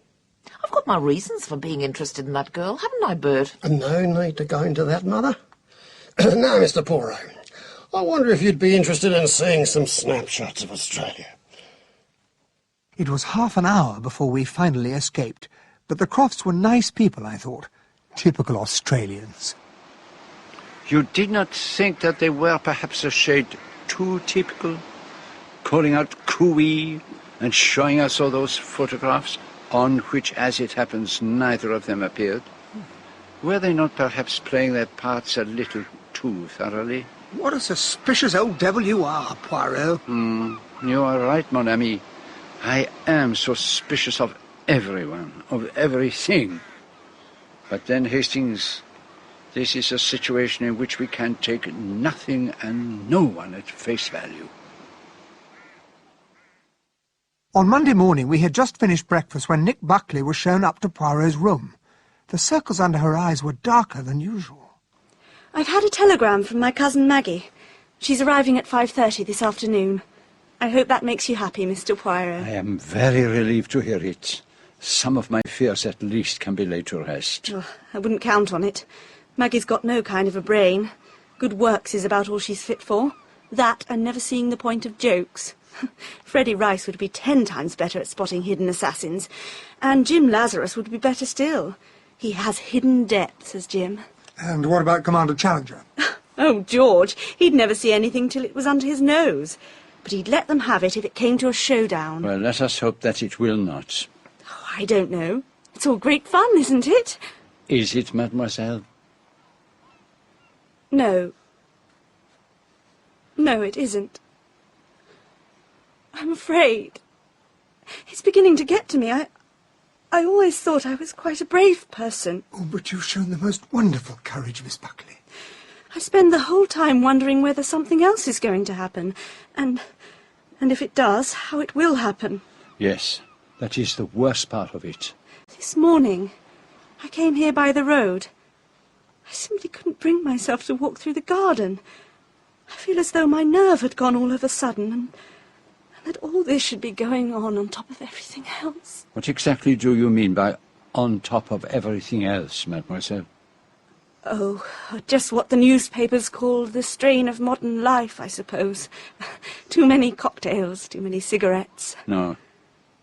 I've got my reasons for being interested in that girl, haven't I, Bert? No need to go into that, Mother. Now, Mr. Poirot, I wonder if you'd be interested in seeing some snapshots of Australia. It was half an hour before we finally escaped, but the Crofts were nice people, I thought. Typical Australians. You did not think that they were perhaps a shade too typical? Calling out cooey and showing us all those photographs on which, as it happens, neither of them appeared? Were they not perhaps playing their parts a little too thoroughly? What a suspicious old devil you are, Poirot. You are right, mon ami. I am suspicious of everyone, of everything. But then, Hastings, this is a situation in which we can take nothing and no one at face value. On Monday morning, we had just finished breakfast when Nick Buckley was shown up to Poirot's room. The circles under her eyes were darker than usual. I've had a telegram from my cousin Maggie. She's arriving at 5:30 this afternoon. I hope that makes you happy, Mr. Poirot. I am very relieved to hear it. Some of my fears at least can be laid to rest. Oh, I wouldn't count on it. Maggie's got no kind of a brain. Good works is about all she's fit for. That and never seeing the point of jokes. Freddie Rice would be 10 times better at spotting hidden assassins. And Jim Lazarus would be better still. He has hidden depths, as Jim. And what about Commander Challenger? Oh, George, he'd never see anything till it was under his nose. But he'd let them have it if it came to a showdown. Well, let us hope that it will not. Oh, I don't know. It's all great fun, isn't it? Is it, mademoiselle? No. No, it isn't. I'm afraid. It's beginning to get to me. I always thought I was quite a brave person. Oh, but you've shown the most wonderful courage, Miss Buckley. I spend the whole time wondering whether something else is going to happen, and if it does, how it will happen. Yes, that is the worst part of it. This morning, I came here by the road. I simply couldn't bring myself to walk through the garden. I feel as though my nerve had gone all of a sudden, and that all this should be going on top of everything else. What exactly do you mean by on top of everything else, mademoiselle? Oh, just what the newspapers call the strain of modern life, I suppose. Too many cocktails, too many cigarettes. No,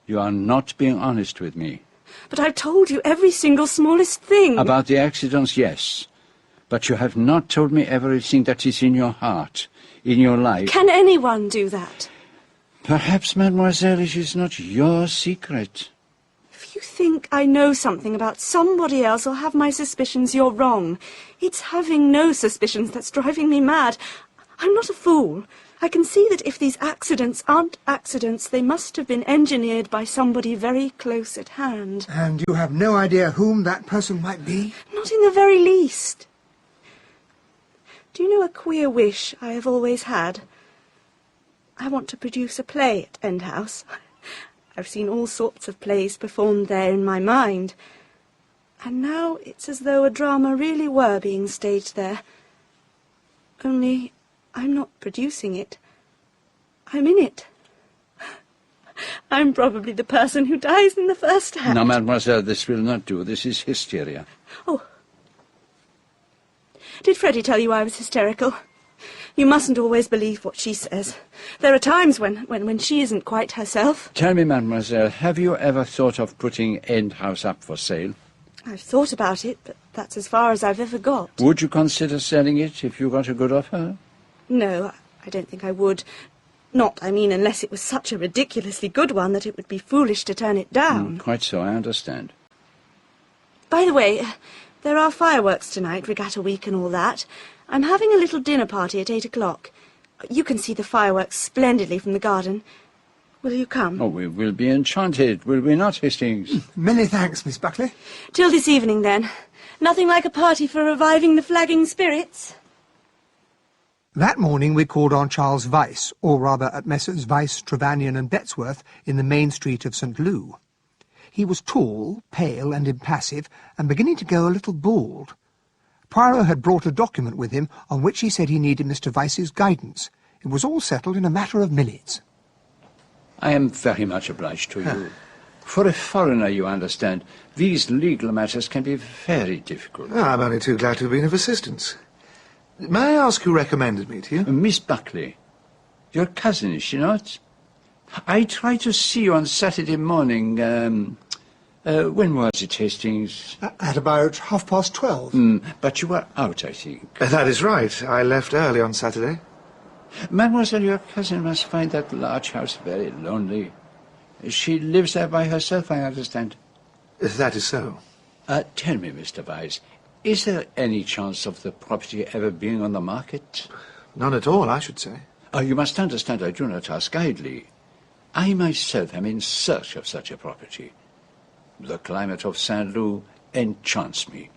you are not being honest with me. But I've told you every single smallest thing. About the accidents, yes. But you have not told me everything that is in your heart, in your life. Can anyone do that? Perhaps, mademoiselle, it is not your secret. If you think I know something about somebody else or have my suspicions, you're wrong. It's having no suspicions that's driving me mad. I'm not a fool. I can see that if these accidents aren't accidents, they must have been engineered by somebody very close at hand. And you have no idea whom that person might be? Not in the very least. Do you know a queer wish I have always had? I want to produce a play at End House. I've seen all sorts of plays performed there in my mind. And now it's as though a drama really were being staged there. Only I'm not producing it. I'm in it. I'm probably the person who dies in the first act. No, mademoiselle, this will not do. This is hysteria. Oh. Did Freddie tell you I was hysterical? You mustn't always believe what she says. There are times when she isn't quite herself. Tell me, mademoiselle, have you ever thought of putting End House up for sale? I've thought about it, but that's as far as I've ever got. Would you consider selling it if you got a good offer? No, I don't think I would. Not, I mean, unless it was such a ridiculously good one that it would be foolish to turn it down. Quite so, I understand. By the way, there are fireworks tonight, Regatta Week and all that. I'm having a little dinner party at 8 o'clock. You can see the fireworks splendidly from the garden. Will you come? Oh, we will be enchanted, will we not, Hastings? Many thanks, Miss Buckley. Till this evening, then. Nothing like a party for reviving the flagging spirits. That morning we called on Charles Vyse, or rather at Messrs. Vyse, Trevanion and Bettesworth in the main street of St. Lou. He was tall, pale and impassive, and beginning to go a little bald. Poirot had brought a document with him on which he said he needed Mr. Weiss's guidance. It was all settled in a matter of minutes. I am very much obliged to you. For a foreigner, you understand, these legal matters can be very difficult. I'm only too glad to have been of assistance. May I ask who recommended me to you? Miss Buckley. Your cousin, is she not? I tried to see you on Saturday morning. When was it, Hastings? At about 12:30. But you were out, I think. That is right. I left early on Saturday. Mademoiselle, your cousin must find that large house very lonely. She lives there by herself, I understand. That is so. Tell me, Mr. Weiss, is there any chance of the property ever being on the market? None at all, I should say. You must understand I do not ask idly. I myself am in search of such a property. The climate of Saint-Loup enchants me.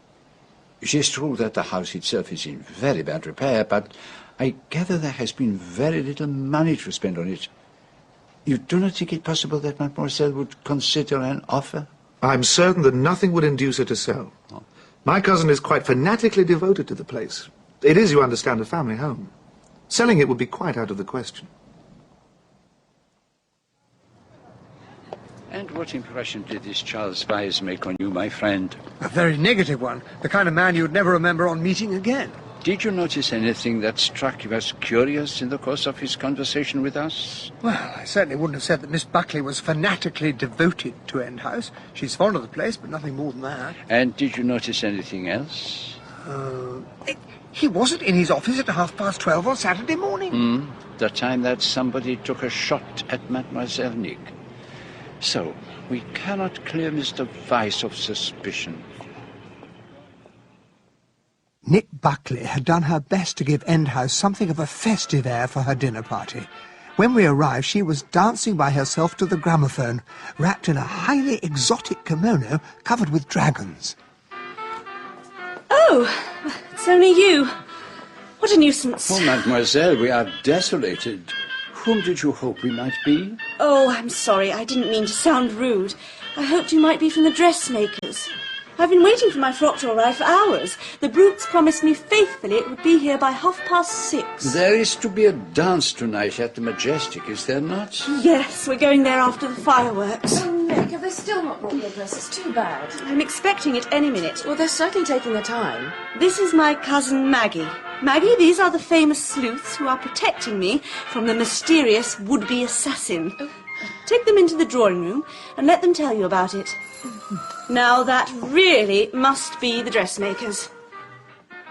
It is true that the house itself is in very bad repair, but I gather there has been very little money to spend on it. You do not think it possible that Mademoiselle would consider an offer? I'm certain that nothing would induce her to sell. Oh. My cousin is quite fanatically devoted to the place. It is, you understand, a family home. Selling it would be quite out of the question. And what impression did this Charles Weiss make on you, my friend? A very negative one. The kind of man you'd never remember on meeting again. Did you notice anything that struck you as curious in the course of his conversation with us? Well, I certainly wouldn't have said that Miss Buckley was fanatically devoted to End House. She's fond of the place, but nothing more than that. And did you notice anything else? He wasn't in his office at 12:30 on Saturday morning. The time that somebody took a shot at Mademoiselle Nick. So, we cannot clear Mr. Weiss of suspicion. Nick Buckley had done her best to give End House something of a festive air for her dinner party. When we arrived, she was dancing by herself to the gramophone, wrapped in a highly exotic kimono covered with dragons. Oh, it's only you. What a nuisance. Oh, mademoiselle, we are desolated. Whom did you hope we might be? Oh, I'm sorry. I didn't mean to sound rude. I hoped you might be from the dressmakers. I've been waiting for my frock to arrive for hours. The brutes promised me faithfully it would be here by 6:30. There is to be a dance tonight at the Majestic, is there not? Yes, we're going there after the fireworks. Oh, Nick, have they still not brought your dress? It's too bad. I'm expecting it any minute. Well, they're certainly taking their time. This is my cousin Maggie. Maggie, these are the famous sleuths who are protecting me from the mysterious would-be assassin. Take them into the drawing room and let them tell you about it. Now, that really must be the dressmakers.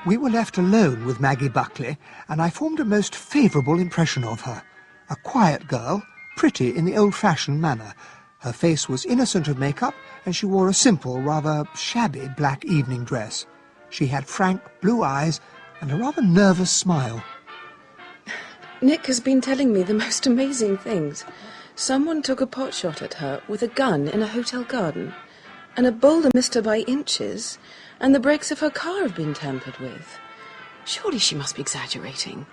We were left alone with Maggie Buckley, and I formed a most favourable impression of her. A quiet girl, pretty in the old-fashioned manner. Her face was innocent of makeup, and she wore a simple, rather shabby black evening dress. She had frank blue eyes and a rather nervous smile. Nick has been telling me the most amazing things. Someone took a pot shot at her with a gun in a hotel garden, and a boulder missed her by inches, and the brakes of her car have been tampered with. Surely she must be exaggerating.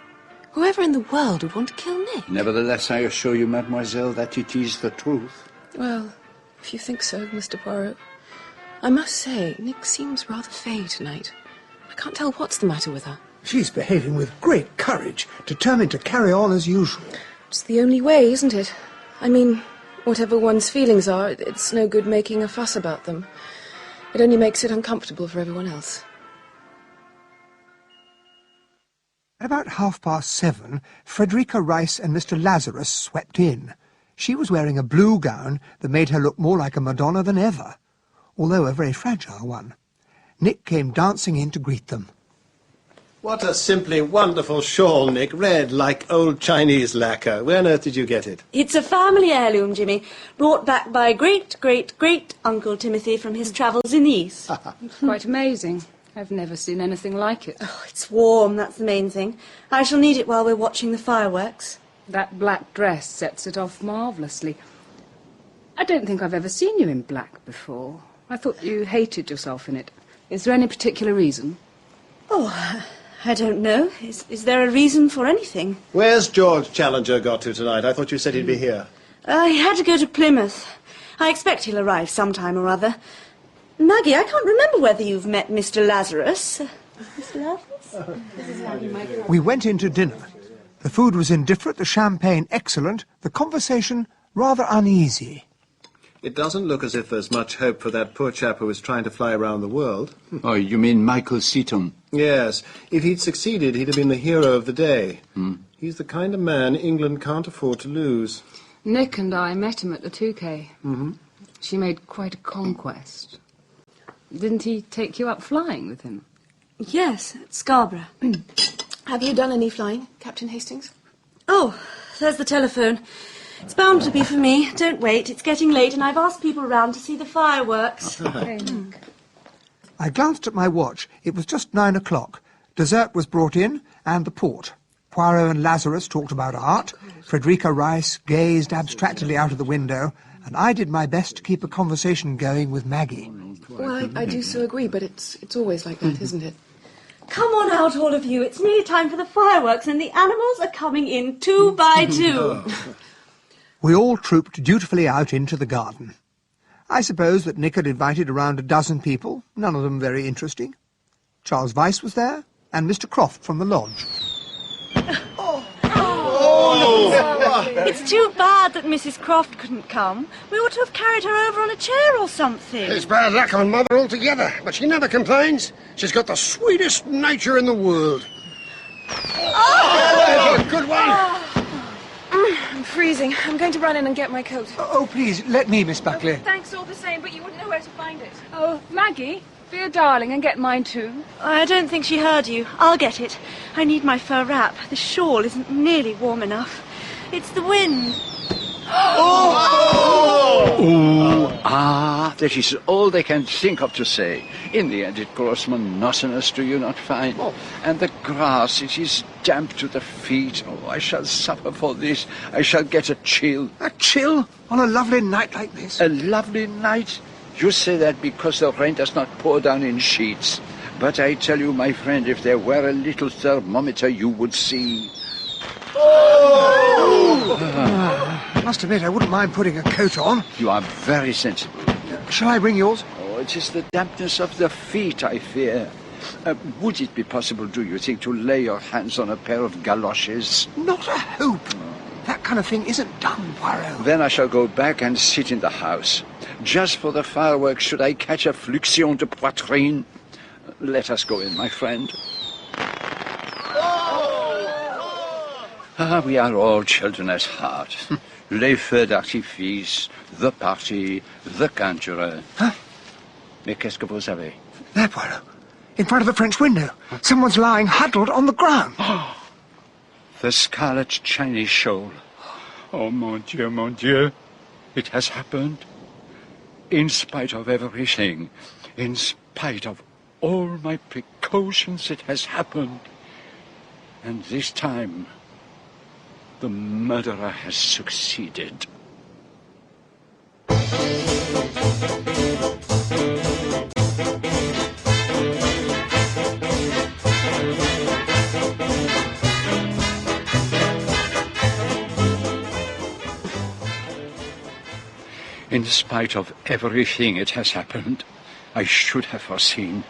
Whoever in the world would want to kill Nick? Nevertheless, I assure you, mademoiselle, that it is the truth. Well, if you think so, Mr. Poirot. I must say, Nick seems rather fey tonight. I can't tell what's the matter with her. She's behaving with great courage, determined to carry on as usual. It's the only way, isn't it? I mean, whatever one's feelings are, it's no good making a fuss about them. It only makes it uncomfortable for everyone else. At about 7:30, Frederica Rice and Mr. Lazarus swept in. She was wearing a blue gown that made her look more like a Madonna than ever, although a very fragile one. Nick came dancing in to greet them. What a simply wonderful shawl, Nick. Red, like old Chinese lacquer. Where on earth did you get it? It's a family heirloom, Jimmy, brought back by great-great-great-Uncle Timothy from his travels in the East. It's quite amazing. I've never seen anything like it. Oh, it's warm, that's the main thing. I shall need it while we're watching the fireworks. That black dress sets it off marvellously. I don't think I've ever seen you in black before. I thought you hated yourself in it. Is there any particular reason? Oh, I don't know. Is there a reason for anything? Where's George Challenger got to tonight? I thought you said he'd be here. He had to go to Plymouth. I expect he'll arrive sometime or other. Maggie, I can't remember whether you've met Mr. Lazarus. We went in to dinner. The food was indifferent, the champagne excellent, the conversation rather uneasy. It doesn't look as if there's much hope for that poor chap who was trying to fly around the world. Oh, you mean Michael Seaton? Yes. If he'd succeeded, he'd have been the hero of the day. He's the kind of man England can't afford to lose. Nick and I met him at the Touquet. She made quite a conquest. Didn't he take you up flying with him? Yes, at Scarborough. Have you done any flying, Captain Hastings? Oh, there's the telephone. It's bound to be for me. Don't wait. It's getting late, and I've asked people round to see the fireworks. I glanced at my watch. It was just 9 o'clock. Dessert was brought in, and the port. Poirot and Lazarus talked about art. Frederica Rice gazed abstractedly out of the window, and I did my best to keep a conversation going with Maggie. Well, I do so agree, but it's always like that, isn't it? Come on out, all of you. It's nearly time for the fireworks, and the animals are coming in 2 by 2. We all trooped dutifully out into the garden. I suppose that Nick had invited around a dozen people, none of them very interesting. Charles Vyse was there, and Mr. Croft from the lodge. It's too bad that Mrs. Croft couldn't come. We ought to have carried her over on a chair or something. It's bad luck on Mother altogether, but she never complains. She's got the sweetest nature in the world. There's a good one. I'm freezing. I'm going to run in and get my coat. Oh, please, let me, Miss Buckley. Thanks all the same, but you wouldn't know where to find it. Oh, Maggie, be a darling and get mine too. I don't think she heard you. I'll get it. I need my fur wrap. The shawl isn't nearly warm enough. It's the wind. That is all they can think of to say. In the end, it grows monotonous, do you not find? And the grass, it is damp to the feet. Oh, I shall suffer for this. I shall get a chill. A chill on a lovely night like this? A lovely night? You say that because the rain does not pour down in sheets. But I tell you, my friend, if there were a little thermometer, you would see... I must admit, I wouldn't mind putting a coat on. You are very sensible. Shall I bring yours? Oh, it is the dampness of the feet, I fear. Would it be possible, do you think, to lay your hands on a pair of galoshes? Not a hope. That kind of thing isn't done, Poirot. Then I shall go back and sit in the house. Just for the fireworks, should I catch a fluxion de poitrine? Let us go in, my friend. We are all children at heart. Les feux d'artifice, the party, the conjurer. Huh? Mais qu'est-ce que vous avez? There, Poirot. In front of the French window. Someone's lying huddled on the ground. The scarlet Chinese shawl. Oh, mon Dieu, it has happened. In spite of everything, in spite of all my precautions, it has happened. And this time, the murderer has succeeded. In spite of everything it has happened, I should have foreseen.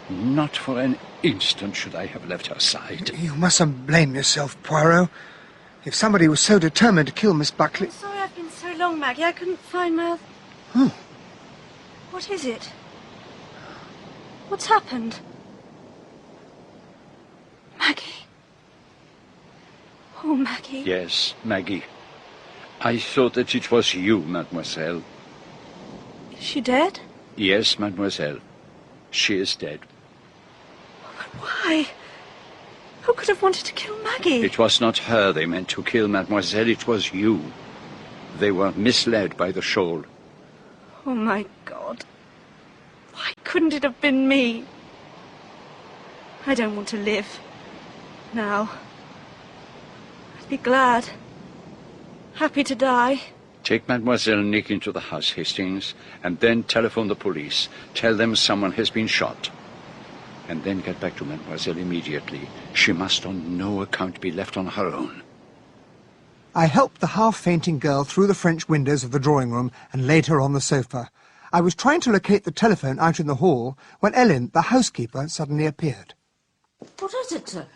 Not for an instant should I have left her side. You mustn't blame yourself, Poirot. If somebody was so determined to kill Miss Buckley... I'm sorry I've been so long, Maggie. I couldn't find my... What is it? What's happened? Maggie? Oh, Maggie. Yes, Maggie. I thought that it was you, mademoiselle. Is she dead? Yes, mademoiselle. She is dead. But why? Who could have wanted to kill Maggie? It was not her they meant to kill, mademoiselle. It was you. They were misled by the shawl. Oh, my God. Why couldn't it have been me? I don't want to live. Now. I'd be glad. Happy to die. Take Mademoiselle Nick into the house, Hastings, and then telephone the police. Tell them someone has been shot. And then get back to Mademoiselle immediately. She must on no account be left on her own. I helped the half-fainting girl through the French windows of the drawing-room and laid her on the sofa. I was trying to locate the telephone out in the hall when Ellen, the housekeeper, suddenly appeared. What is it, sir?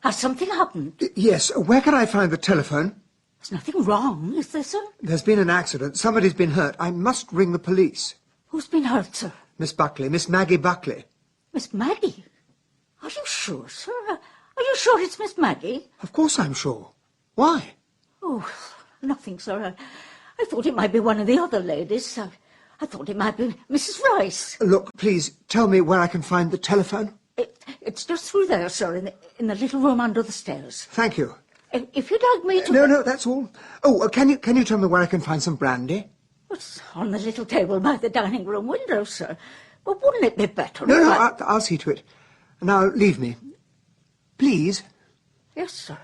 Has something happened? Yes, where can I find the telephone? There's nothing wrong, is there, sir? There's been an accident. Somebody's been hurt. I must ring the police. Who's been hurt, sir? Miss Buckley, Miss Maggie Buckley. Miss Maggie? Are you sure, sir? Are you sure it's Miss Maggie? Of course I'm sure. Why? Oh, nothing, sir. I thought it might be one of the other ladies. I thought it might be Mrs. Rice. Look, please, tell me where I can find the telephone. It's just through there, sir, in the little room under the stairs. Thank you. If you'd like me to... No, that's all. Oh, can you tell me where I can find some brandy? It's on the little table by the dining room window, sir. But wouldn't it be better? No, I'll see to it. Now, leave me. Please. Yes, sir.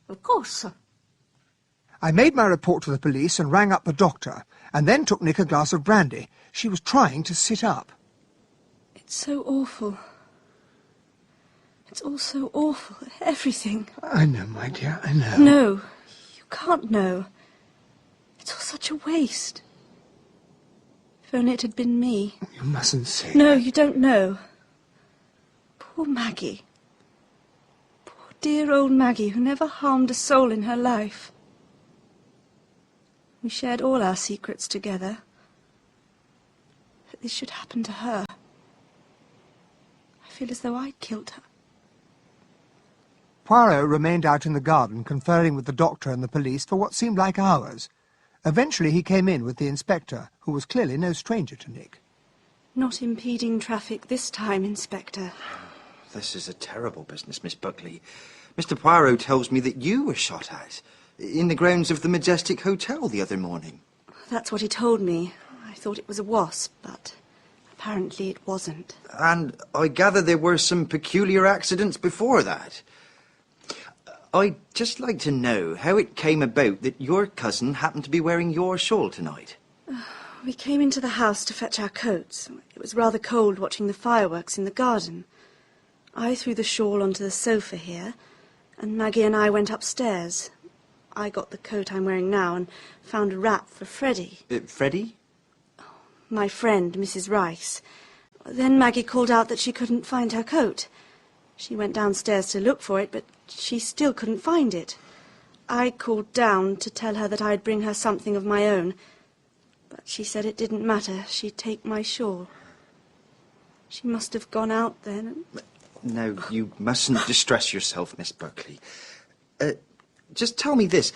Of course, sir. I made my report to the police and rang up the doctor, and then took Nick a glass of brandy. She was trying to sit up. It's so awful. It's all so awful. Everything. I know, my dear, I know. No, you can't know. It's all such a waste. If only it had been me. You mustn't say No, that. you don't know. Poor Maggie. Poor dear old Maggie, who never harmed a soul in her life. We shared all our secrets together. That this should happen to her. I feel as though I'd killed her. Poirot remained out in the garden, conferring with the doctor and the police for what seemed like hours. Eventually he came in with the inspector, who was clearly no stranger to Nick. Not impeding traffic this time, Inspector. This is a terrible business, Miss Buckley. Mr. Poirot tells me that you were shot at in the grounds of the Majestic Hotel the other morning. That's what he told me. I thought it was a wasp, but apparently it wasn't. And I gather there were some peculiar accidents before that. I'd just like to know how it came about that your cousin happened to be wearing your shawl tonight. We came into the house to fetch our coats. It was rather cold watching the fireworks in the garden. I threw the shawl onto the sofa here, and Maggie and I went upstairs. I got the coat I'm wearing now and found a wrap for Freddie. Freddie? My friend, Mrs. Rice. Then Maggie called out that she couldn't find her coat. She went downstairs to look for it, but she still couldn't find it. I called down to tell her that I'd bring her something of my own, but she said it didn't matter. She'd take my shawl. She must have gone out then. No, you mustn't distress yourself, Miss Buckley. Just tell me this.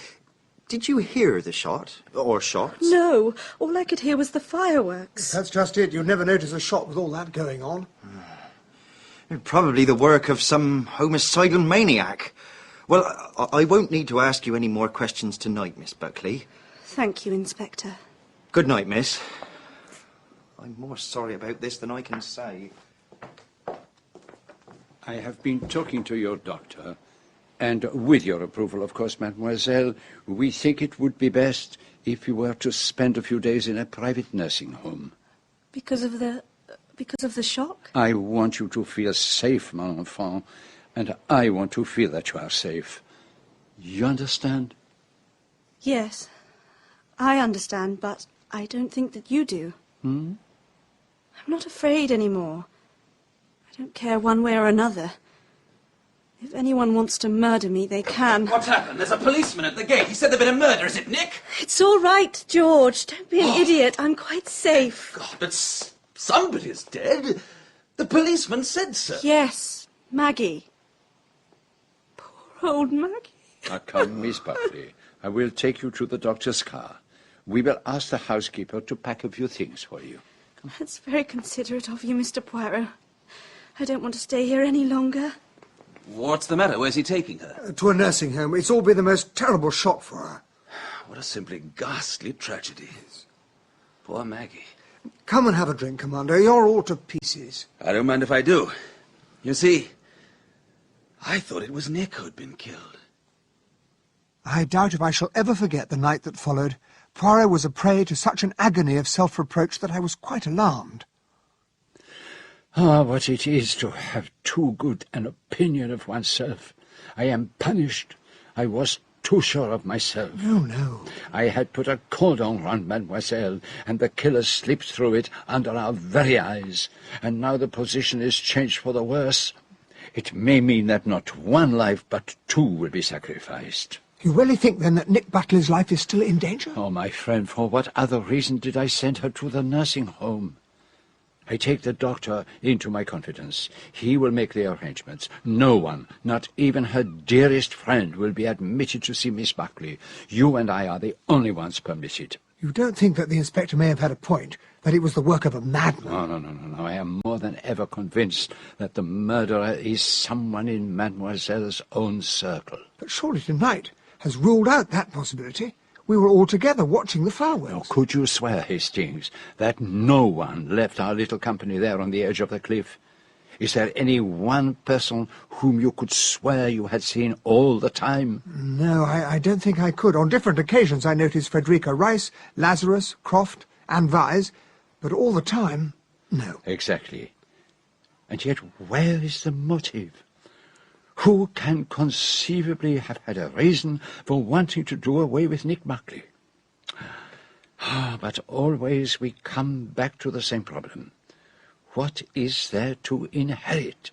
Did you hear the shot? Or shots? No. All I could hear was the fireworks. That's just it. You'd never notice a shot with all that going on. Probably the work of some homicidal maniac. Well, I won't need to ask you any more questions tonight, Miss Buckley. Thank you, Inspector. Good night, miss. I'm more sorry about this than I can say. I have been talking to your doctor, and with your approval, of course, mademoiselle, we think it would be best if you were to spend a few days in a private nursing home. Because of the shock? I want you to feel safe, mon enfant, and I want to feel that you are safe. You understand? Yes, I understand, but I don't think that you do. I'm not afraid anymore. I don't care one way or another. If anyone wants to murder me, they can. What happened? There's a policeman at the gate. He said there'd been a murder. Is it Nick? It's all right, George. Don't be an idiot. I'm quite safe. God, but somebody's dead. The policeman said so. Yes, Maggie. Poor old Maggie. Now come, Miss Buckley. I will take you to the doctor's car. We will ask the housekeeper to pack a few things for you. Come. That's very considerate of you, Mr. Poirot. I don't want to stay here any longer. What's the matter? Where's he taking her? To a nursing home. It's all been the most terrible shock for her. What a simply ghastly tragedy. Poor Maggie. Come and have a drink, Commander. You're all to pieces. I don't mind if I do. You see, I thought it was Nick who'd been killed. I doubt if I shall ever forget the night that followed. Poirot was a prey to such an agony of self-reproach that I was quite alarmed. Ah, what it is to have too good an opinion of oneself. I am punished. I was too sure of myself. No. I had put a cordon round mademoiselle, and the killer slipped through it under our very eyes. And now the position is changed for the worse. It may mean that not one life, but two will be sacrificed. You really think, then, that Nick Buckley's life is still in danger? Oh, my friend, for what other reason did I send her to the nursing home? I take the doctor into my confidence. He will make the arrangements. No one, not even her dearest friend, will be admitted to see Miss Buckley. You and I are the only ones permitted. You don't think that the inspector may have had a point, that it was the work of a madman? No. I am more than ever convinced that the murderer is someone in Mademoiselle's own circle. But surely tonight has ruled out that possibility. We were all together watching the fireworks. Now, could you swear, Hastings, that no one left our little company there on the edge of the cliff? Is there any one person whom you could swear you had seen all the time? No, I don't think I could. On different occasions I noticed Frederica Rice, Lazarus, Croft, and Vyse, but all the time, no. Exactly. And yet, where is the motive? Who can conceivably have had a reason for wanting to do away with Nick Buckley? But always we come back to the same problem. What is there to inherit?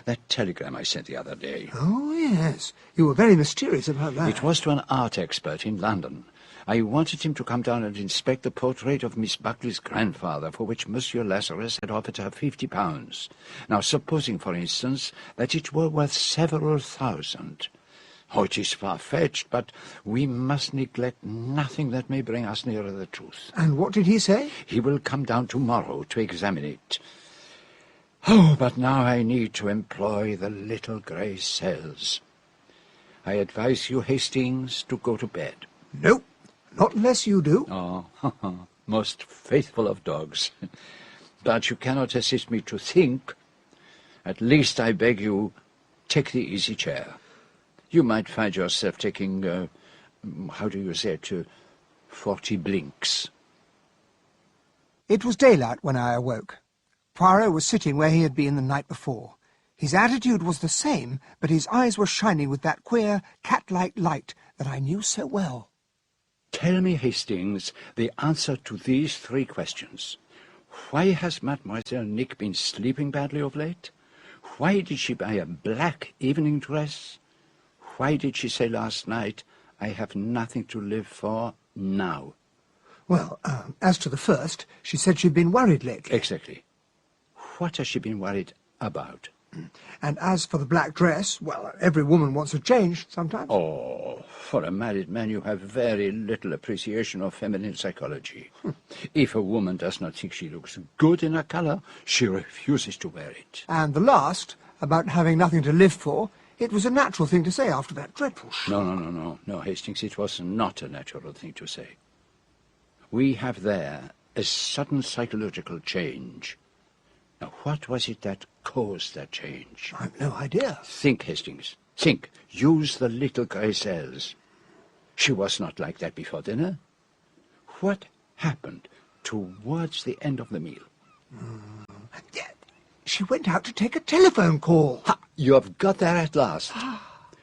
That telegram I sent the other day. Oh, yes. You were very mysterious about that. It was to an art expert in London. I wanted him to come down and inspect the portrait of Miss Buckley's grandfather, for which Monsieur Lazarus had offered her £50. Now, supposing, for instance, that it were worth several thousand. Oh, it is far-fetched, but we must neglect nothing that may bring us nearer the truth. And what did he say? He will come down tomorrow to examine it. Oh, but now I need to employ the little grey cells. I advise you, Hastings, to go to bed. Nope, not unless you do. Oh, most faithful of dogs. But you cannot assist me to think. At least I beg you, take the easy chair. You might find yourself taking, 40 blinks. It was daylight when I awoke. Poirot was sitting where he had been the night before. His attitude was the same, but his eyes were shining with that queer, cat-like light that I knew so well. Tell me, Hastings, the answer to these three questions. Why has Mademoiselle Nick been sleeping badly of late? Why did she buy a black evening dress? Why did she say last night, I have nothing to live for now? Well, as to the first, she said she'd been worried lately. Exactly. What has she been worried about? And as for the black dress, well, every woman wants a change sometimes. Oh, for a married man you have very little appreciation of feminine psychology. If a woman does not think she looks good in a colour, she refuses to wear it. And the last, about having nothing to live for, it was a natural thing to say after that dreadful shock. No, Hastings, it was not a natural thing to say. We have there a sudden psychological change. Now, what was it that caused that change? I've no idea. Think, Hastings. Think. Use the little grey cells. She was not like that before dinner. What happened towards the end of the meal? She went out to take a telephone call. Ha! You have got there at last.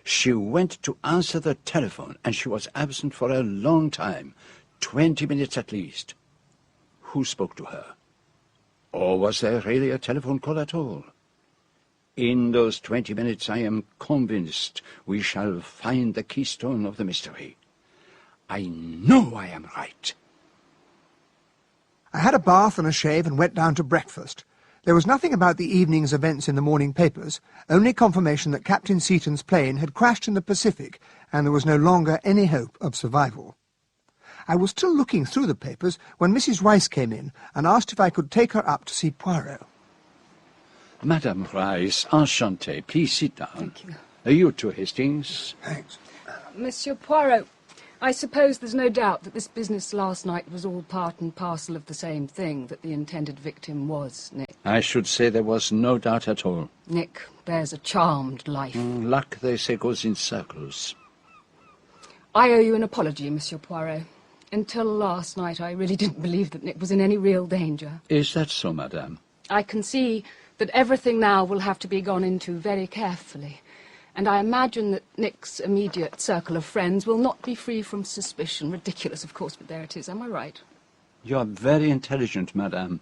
She went to answer the telephone, and she was absent for a long time, 20 minutes at least. Who spoke to her? Or was there really a telephone call at all? In those 20 minutes, I am convinced we shall find the keystone of the mystery. I know I am right. I had a bath and a shave and went down to breakfast. There was nothing about the evening's events in the morning papers, only confirmation that Captain Seaton's plane had crashed in the Pacific and there was no longer any hope of survival. I was still looking through the papers when Mrs. Rice came in and asked if I could take her up to see Poirot. Madame Rice, enchanté. Please sit down. Thank you. You too, Hastings. Thanks. Monsieur Poirot, I suppose there's no doubt that this business last night was all part and parcel of the same thing, that the intended victim was Nick. I should say there was no doubt at all. Nick bears a charmed life. Luck, they say, goes in circles. I owe you an apology, Monsieur Poirot. Until last night, I really didn't believe that Nick was in any real danger. Is that so, madame? I can see that everything now will have to be gone into very carefully. And I imagine that Nick's immediate circle of friends will not be free from suspicion. Ridiculous, of course, but there it is. Am I right? You are very intelligent, madame.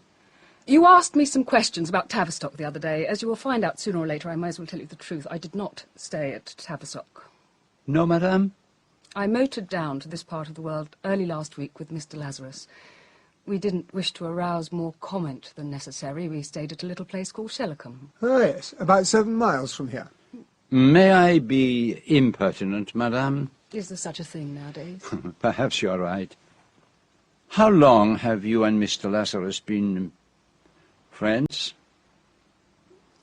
You asked me some questions about Tavistock the other day. As you will find out sooner or later, I may as well tell you the truth. I did not stay at Tavistock. No, madame? I motored down to this part of the world early last week with Mr. Lazarus. We didn't wish to arouse more comment than necessary. We stayed at a little place called Shellicombe. Oh, yes, about 7 miles from here. May I be impertinent, madame? Is there such a thing nowadays? Perhaps you are right. How long have you and Mr. Lazarus been friends?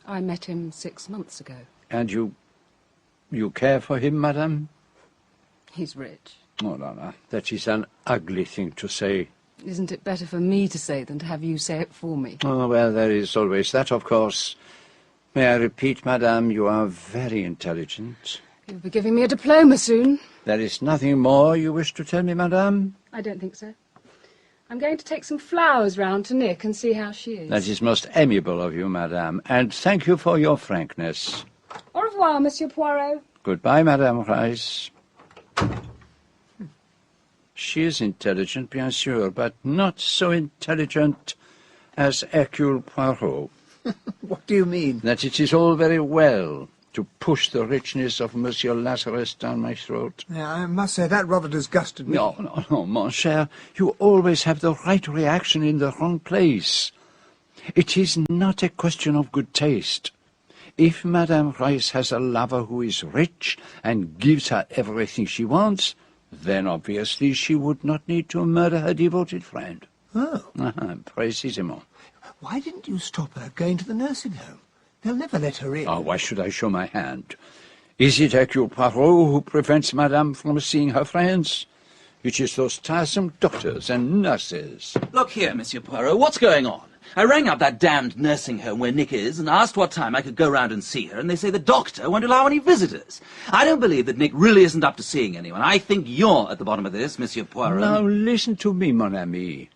I met him 6 months ago. And you care for him, madame? He's rich. Oh, no, that is an ugly thing to say. Isn't it better for me to say than to have you say it for me? Oh, well, there is always that, of course. May I repeat, madame, you are very intelligent. You'll be giving me a diploma soon. There is nothing more you wish to tell me, madame? I don't think so. I'm going to take some flowers round to Nick and see how she is. That is most amiable of you, madame, and thank you for your frankness. Au revoir, Monsieur Poirot. Goodbye, Madame Rice. She is intelligent, bien sûr, but not so intelligent as Hercule Poirot. What do you mean? That it is all very well to push the richness of Monsieur Lazarus down my throat. Yeah, I must say that rather disgusted me. No, mon cher. You always have the right reaction in the wrong place. It is not a question of good taste. If Madame Rice has a lover who is rich and gives her everything she wants, then obviously she would not need to murder her devoted friend. Oh. Precisement. Why didn't you stop her going to the nursing home? They'll never let her in. Oh, why should I show my hand? Is it Hercule Poirot who prevents Madame from seeing her friends? It is those tiresome doctors and nurses. Look here, Monsieur Poirot, what's going on? I rang up that damned nursing home where Nick is and asked what time I could go round and see her, and they say the doctor won't allow any visitors. I don't believe that Nick really isn't up to seeing anyone. I think you're at the bottom of this, Monsieur Poirot. Now, listen to me, mon ami.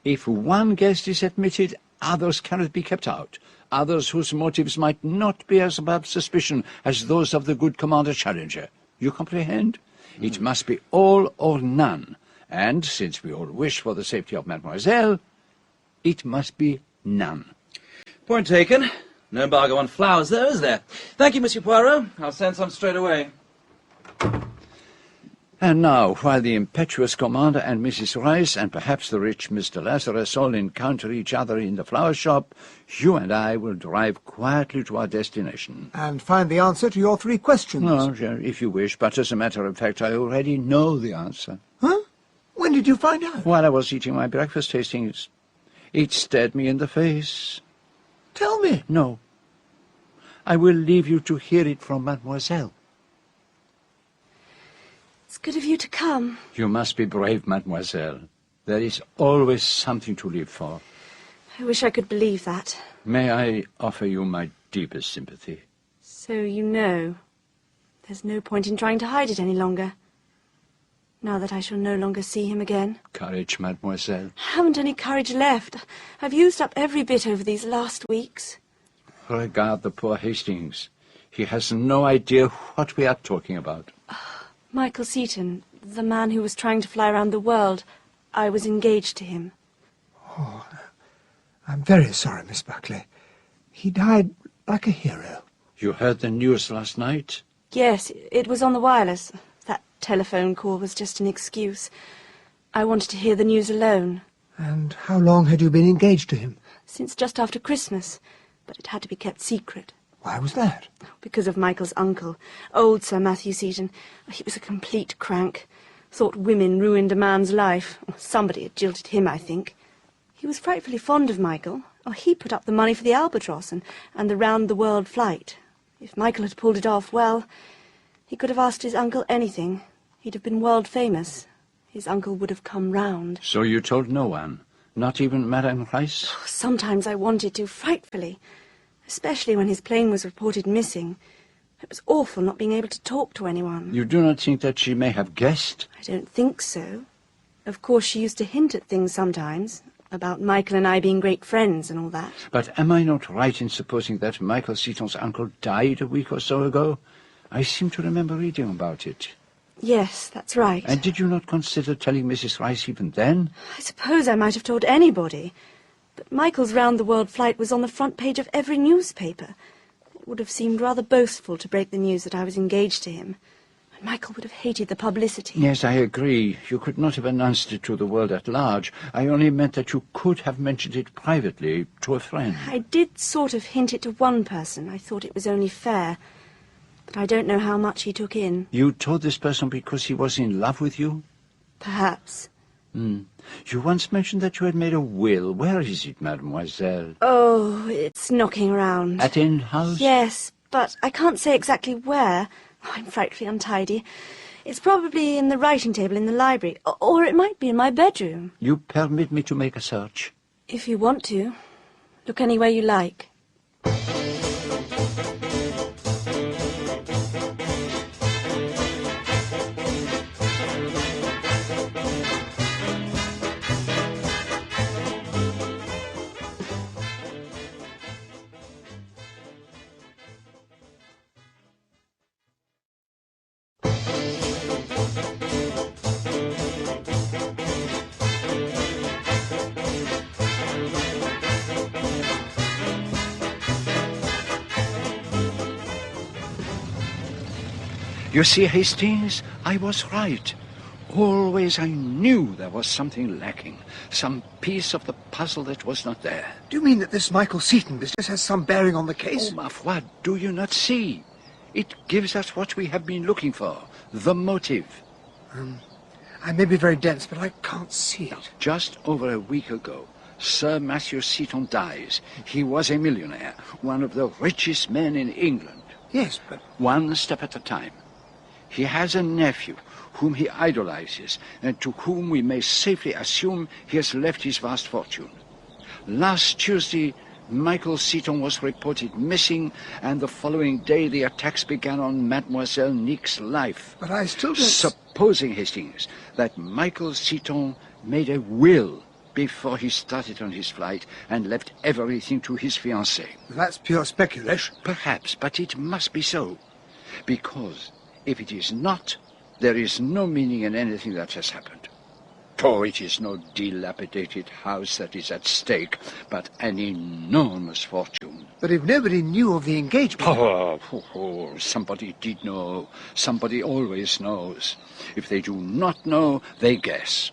If one guest is admitted, others cannot be kept out. Others whose motives might not be as above suspicion as those of the good Commander Challenger. You comprehend? It must be all or none. And, since we all wish for the safety of Mademoiselle, it must be none. Point taken. No embargo on flowers, though, is there? Thank you, Monsieur Poirot. I'll send some straight away. And now, while the impetuous Commander and Mrs. Rice and perhaps the rich Mr. Lazarus all encounter each other in the flower shop, you and I will drive quietly to our destination. And find the answer to your 3 questions. No, if you wish, but as a matter of fact, I already know the answer. Huh? When did you find out? While I was eating my breakfast, Hastings. It stared me in the face. Tell me. No. I will leave you to hear it from Mademoiselle. It's good of you to come. You must be brave, Mademoiselle. There is always something to live for. I wish I could believe that. May I offer you my deepest sympathy? So you know. There's no point in trying to hide it any longer. Now that I shall no longer see him again. Courage, Mademoiselle. I haven't any courage left. I've used up every bit over these last weeks. Regard the poor Hastings. He has no idea what we are talking about. Michael Seaton, the man who was trying to fly around the world, I was engaged to him. Oh, I'm very sorry, Miss Buckley. He died like a hero. You heard the news last night? Yes, it was on the wireless. That telephone call was just an excuse. I wanted to hear the news alone. And how long had you been engaged to him? Since just after Christmas, but it had to be kept secret. Why was that? Because of Michael's uncle, old Sir Matthew Seaton. He was a complete crank. Thought women ruined a man's life. Somebody had jilted him, I think. He was frightfully fond of Michael. He put up the money for the Albatross and the round-the-world flight. If Michael had pulled it off, well, he could have asked his uncle anything. He'd have been world famous. His uncle would have come round. So you told no one? Not even Madame Rice? Sometimes I wanted to, frightfully. Especially when his plane was reported missing. It was awful not being able to talk to anyone. You do not think that she may have guessed? I don't think so. Of course, she used to hint at things sometimes, about Michael and I being great friends and all that. But am I not right in supposing that Michael Seaton's uncle died a week or so ago? I seem to remember reading about it. Yes, that's right. And did you not consider telling Mrs. Rice even then? I suppose I might have told anybody. But Michael's round-the-world flight was on the front page of every newspaper. It would have seemed rather boastful to break the news that I was engaged to him. And Michael would have hated the publicity. Yes, I agree. You could not have announced it to the world at large. I only meant that you could have mentioned it privately to a friend. I did sort of hint it to one person. I thought it was only fair. But I don't know how much he took in. You told this person because he was in love with you? Perhaps. You once mentioned that you had made a will. Where is it, mademoiselle? Oh, it's knocking around. At End House? Yes, but I can't say exactly where. Oh, I'm frightfully untidy. It's probably in the writing table in the library, or it might be in my bedroom. You permit me to make a search? If you want to. Look anywhere you like. You see, Hastings, I was right. Always I knew there was something lacking, some piece of the puzzle that was not there. Do you mean that this Michael Seaton business has some bearing on the case? Oh, ma foi, do you not see? It gives us what we have been looking for, the motive. I may be very dense, but I can't see it. Just over a week ago, Sir Matthew Seaton dies. He was a millionaire, one of the richest men in England. Yes, but... One step at a time. He has a nephew whom he idolizes and to whom we may safely assume he has left his vast fortune. Last Tuesday, Michael Seaton was reported missing, and the following day the attacks began on Mademoiselle Nick's life. But I still don't... Supposing, Hastings, that Michael Seaton made a will before he started on his flight and left everything to his fiancée. That's pure speculation. Perhaps, but it must be so. Because if it is not, there is no meaning in anything that has happened. Oh, it is no dilapidated house that is at stake, but an enormous fortune. But if nobody knew of the engagement... Somebody did know. Somebody always knows. If they do not know, they guess.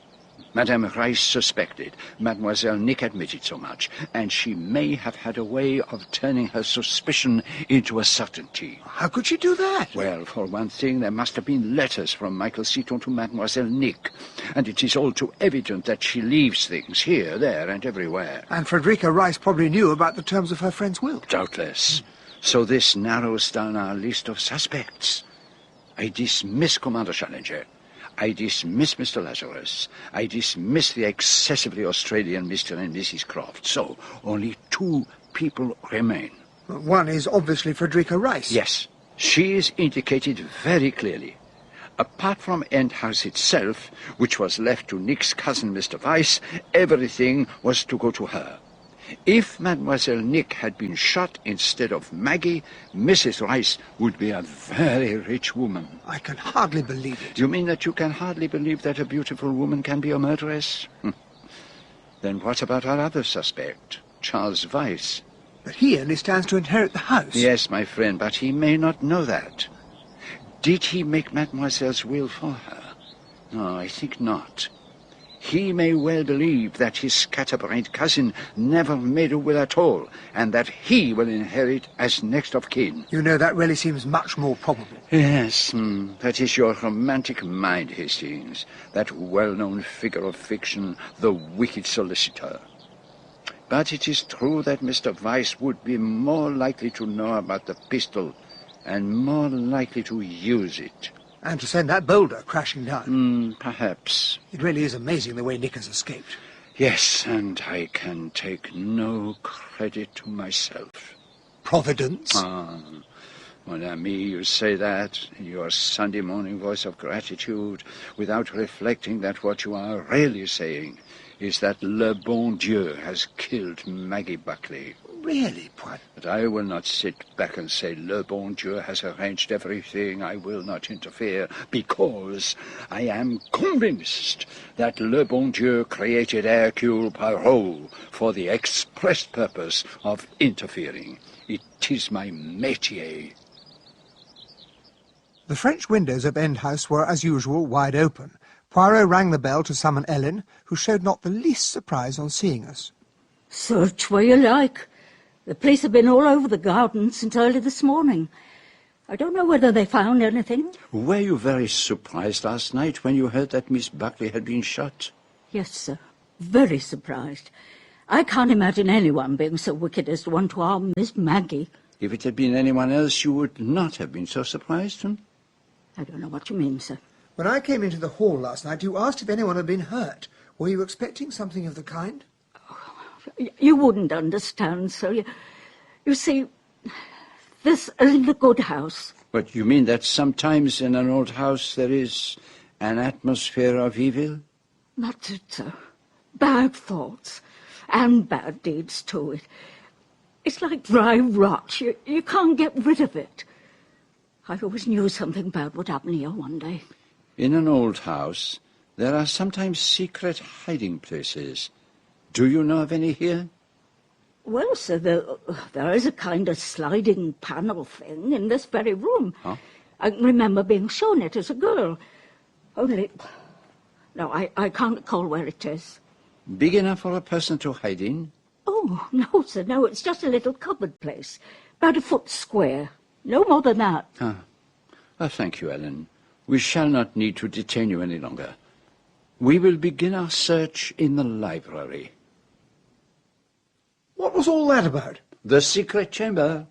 Madame Rice suspected. Mademoiselle Nick admitted so much, and she may have had a way of turning her suspicion into a certainty. How could she do that? Well, for one thing, there must have been letters from Michael Seaton to Mademoiselle Nick, and it is all too evident that she leaves things here, there, and everywhere. And Frederica Rice probably knew about the terms of her friend's will. Doubtless. So this narrows down our list of suspects. I dismiss Commander Challenger. I dismiss Mr. Lazarus. I dismiss the excessively Australian Mr. and Mrs. Croft. So, only two people remain. One is obviously Frederica Rice. Yes. She is indicated very clearly. Apart from End House itself, which was left to Nick's cousin, Mr. Weiss, everything was to go to her. If Mademoiselle Nick had been shot instead of Maggie, Mrs. Rice would be a very rich woman. I can hardly believe it. You mean that you can hardly believe that a beautiful woman can be a murderess? Then what about our other suspect, Charles Weiss? But he only stands to inherit the house. Yes, my friend, but he may not know that. Did he make Mademoiselle's will for her? No, I think not. He may well believe that his scatterbrained cousin never made a will at all, and that he will inherit as next of kin. You know, that really seems much more probable. Yes, that is your romantic mind, Hastings, that well-known figure of fiction, the wicked solicitor. But it is true that Mr. Weiss would be more likely to know about the pistol and more likely to use it. And to send that boulder crashing down. Perhaps. It really is amazing the way Nick has escaped. Yes, and I can take no credit to myself. Providence? Mon ami, you say that in your Sunday morning voice of gratitude without reflecting that what you are really saying is that le bon Dieu has killed Maggie Buckley. really, Poirot. But I will not sit back and say, Le bon Dieu has arranged everything. I will not interfere, because I am convinced that Le bon Dieu created Hercule Poirot for the express purpose of interfering. It is my métier. The French windows of End House were, as usual, wide open. Poirot rang the bell to summon Ellen, who showed not the least surprise on seeing us. Search where you like. The police have been all over the garden since early this morning. I don't know whether they found anything. Were you very surprised last night when you heard that Miss Buckley had been shot? Yes, sir. Very surprised. I can't imagine anyone being so wicked as to want to harm Miss Maggie. If it had been anyone else, you would not have been so surprised, I don't know what you mean, sir. When I came into the hall last night, you asked if anyone had been hurt. Were you expecting something of the kind? You wouldn't understand, sir. You see, this isn't a good house. But you mean that sometimes in an old house there is an atmosphere of evil? That's it, sir. Bad thoughts. And bad deeds, too. It's like dry rot. You can't get rid of it. I always knew something bad would happen here one day. In an old house, there are sometimes secret hiding places. Do you know of any here? Well, sir, there is a kind of sliding panel thing in this very room. Huh? I can remember being shown it as a girl. Only... No, I can't recall where it is. Big enough for a person to hide in? Oh, no, sir, no. It's just a little cupboard place. About a foot square. No more than that. Thank you, Ellen. We shall not need to detain you any longer. We will begin our search in the library. What was all that about? The secret chamber.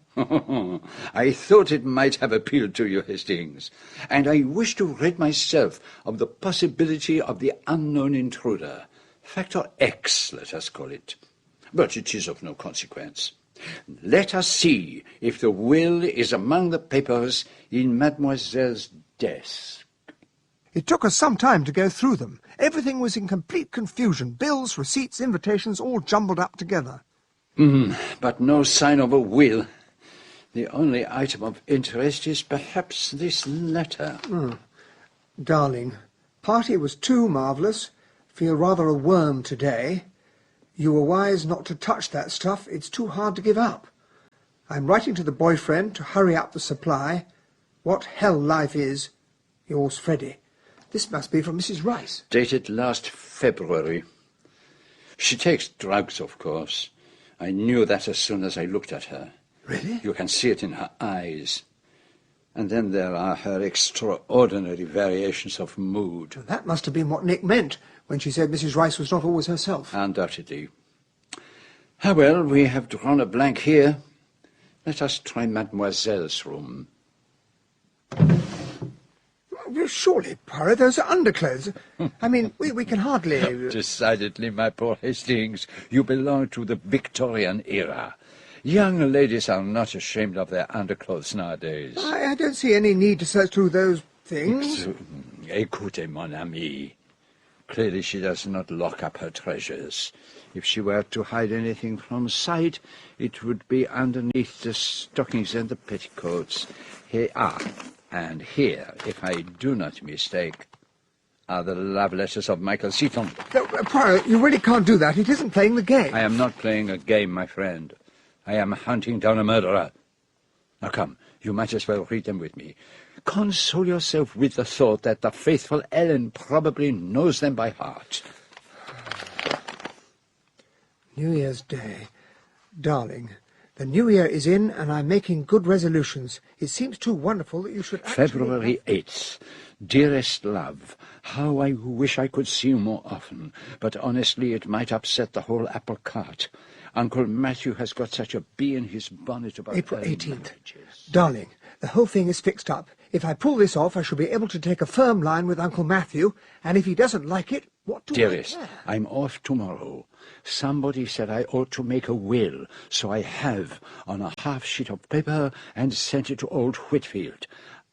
I thought it might have appealed to you, Hastings, and I wish to rid myself of the possibility of the unknown intruder. Factor X, let us call it. But it is of no consequence. Let us see if the will is among the papers in Mademoiselle's desk. It took us some time to go through them. Everything was in complete confusion. Bills, receipts, invitations, all jumbled up together. But no sign of a will. The only item of interest is perhaps this letter. Darling, party was too marvellous. Feel rather a worm today. You were wise not to touch that stuff. It's too hard to give up. I'm writing to the boyfriend to hurry up the supply. What hell life is. Yours, Freddie. This must be from Mrs. Rice. Dated last February. She takes drugs, of course. I knew that as soon as I looked at her. Really? You can see it in her eyes. And then there are her extraordinary variations of mood. That must have been what Nick meant when she said Mrs. Rice was not always herself. Undoubtedly. Well, we have drawn a blank here. Let us try Mademoiselle's room. Surely, Poirot, those are underclothes. I mean, we can hardly... Decidedly, my poor Hastings, you belong to the Victorian era. Young ladies are not ashamed of their underclothes nowadays. I don't see any need to search through those things. Écoutez, mon ami. Clearly she does not lock up her treasures. If she were to hide anything from sight, it would be underneath the stockings and the petticoats. Here are, and here, if I do not mistake, are the love letters of Michael Seaton. No, Poirot, you really can't do that. It isn't playing the game. I am not playing a game, my friend. I am hunting down a murderer. Now come, you might as well read them with me. Console yourself with the thought that the faithful Ellen probably knows them by heart. New Year's Day. Darling, the New Year is in, and I'm making good resolutions. It seems too wonderful that you should actually... February 8th. Dearest love, how I wish I could see you more often, but honestly it might upset the whole apple cart. Uncle Matthew has got such a bee in his bonnet about April 18th. Darling, the whole thing is fixed up. If I pull this off, I shall be able to take a firm line with Uncle Matthew, and if he doesn't like it, what do Dearest, I care? I'm off tomorrow. Somebody said I ought to make a will, so I have, on a half sheet of paper, and sent it to old Whitfield.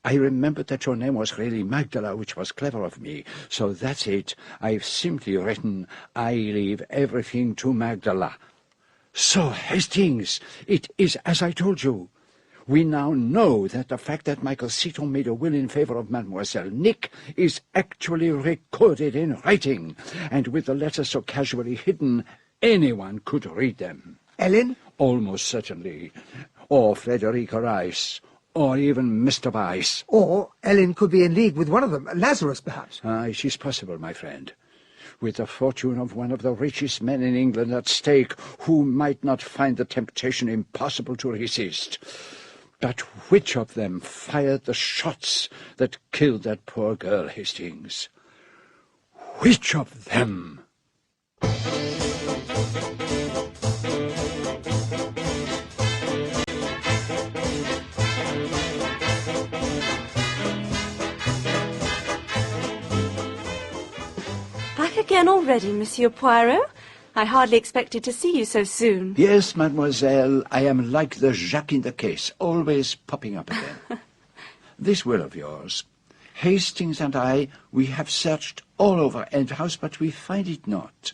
I remembered that your name was really Magdala, which was clever of me, so that's it. I've simply written, I leave everything to Magdala. So, Hastings, it is as I told you. We now know that the fact that Michael Seton made a will in favor of Mademoiselle Nick is actually recorded in writing, and with the letters so casually hidden, anyone could read them. Ellen? Almost certainly. Or Frederica Rice. Or even Mr. Weiss. Or Ellen could be in league with one of them, Lazarus, perhaps. It is possible, my friend. With the fortune of one of the richest men in England at stake, who might not find the temptation impossible to resist. But which of them fired the shots that killed that poor girl, Hastings? Which of them? Back again already, Monsieur Poirot? I hardly expected to see you so soon. Yes, mademoiselle, I am like the Jacques in the case, always popping up again. This will of yours. Hastings and I, we have searched all over End House, but we find it not.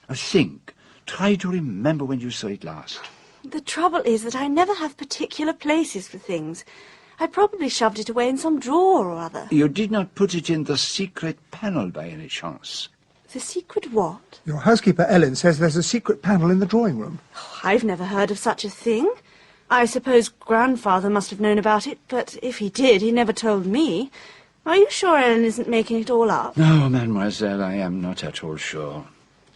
Think. Try to remember when you saw it last. The trouble is that I never have particular places for things. I probably shoved it away in some drawer or other. You did not put it in the secret panel by any chance? The secret what? Your housekeeper, Ellen, says there's a secret panel in the drawing room. Oh, I've never heard of such a thing. I suppose Grandfather must have known about it, but if he did, he never told me. Are you sure Ellen isn't making it all up? No, mademoiselle, I am not at all sure.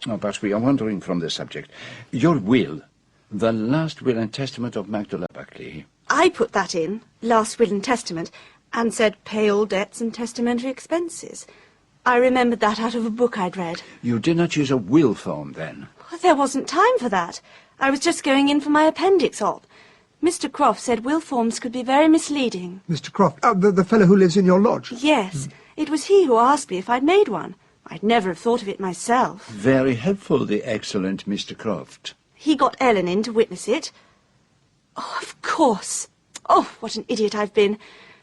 Oh, but we are wandering from the subject. Your will, the last will and testament of Magdalene Buckley. I put that in, last will and testament, and said pay all debts and testamentary expenses. I remembered that out of a book I'd read. You did not use a will form, then? There wasn't time for that. I was just going in for my appendix op. Mr. Croft said will forms could be very misleading. Mr. Croft, the fellow who lives in your lodge? Yes. It was he who asked me if I'd made one. I'd never have thought of it myself. Very helpful, the excellent Mr. Croft. He got Ellen in to witness it. Oh, of course. Oh, what an idiot I've been,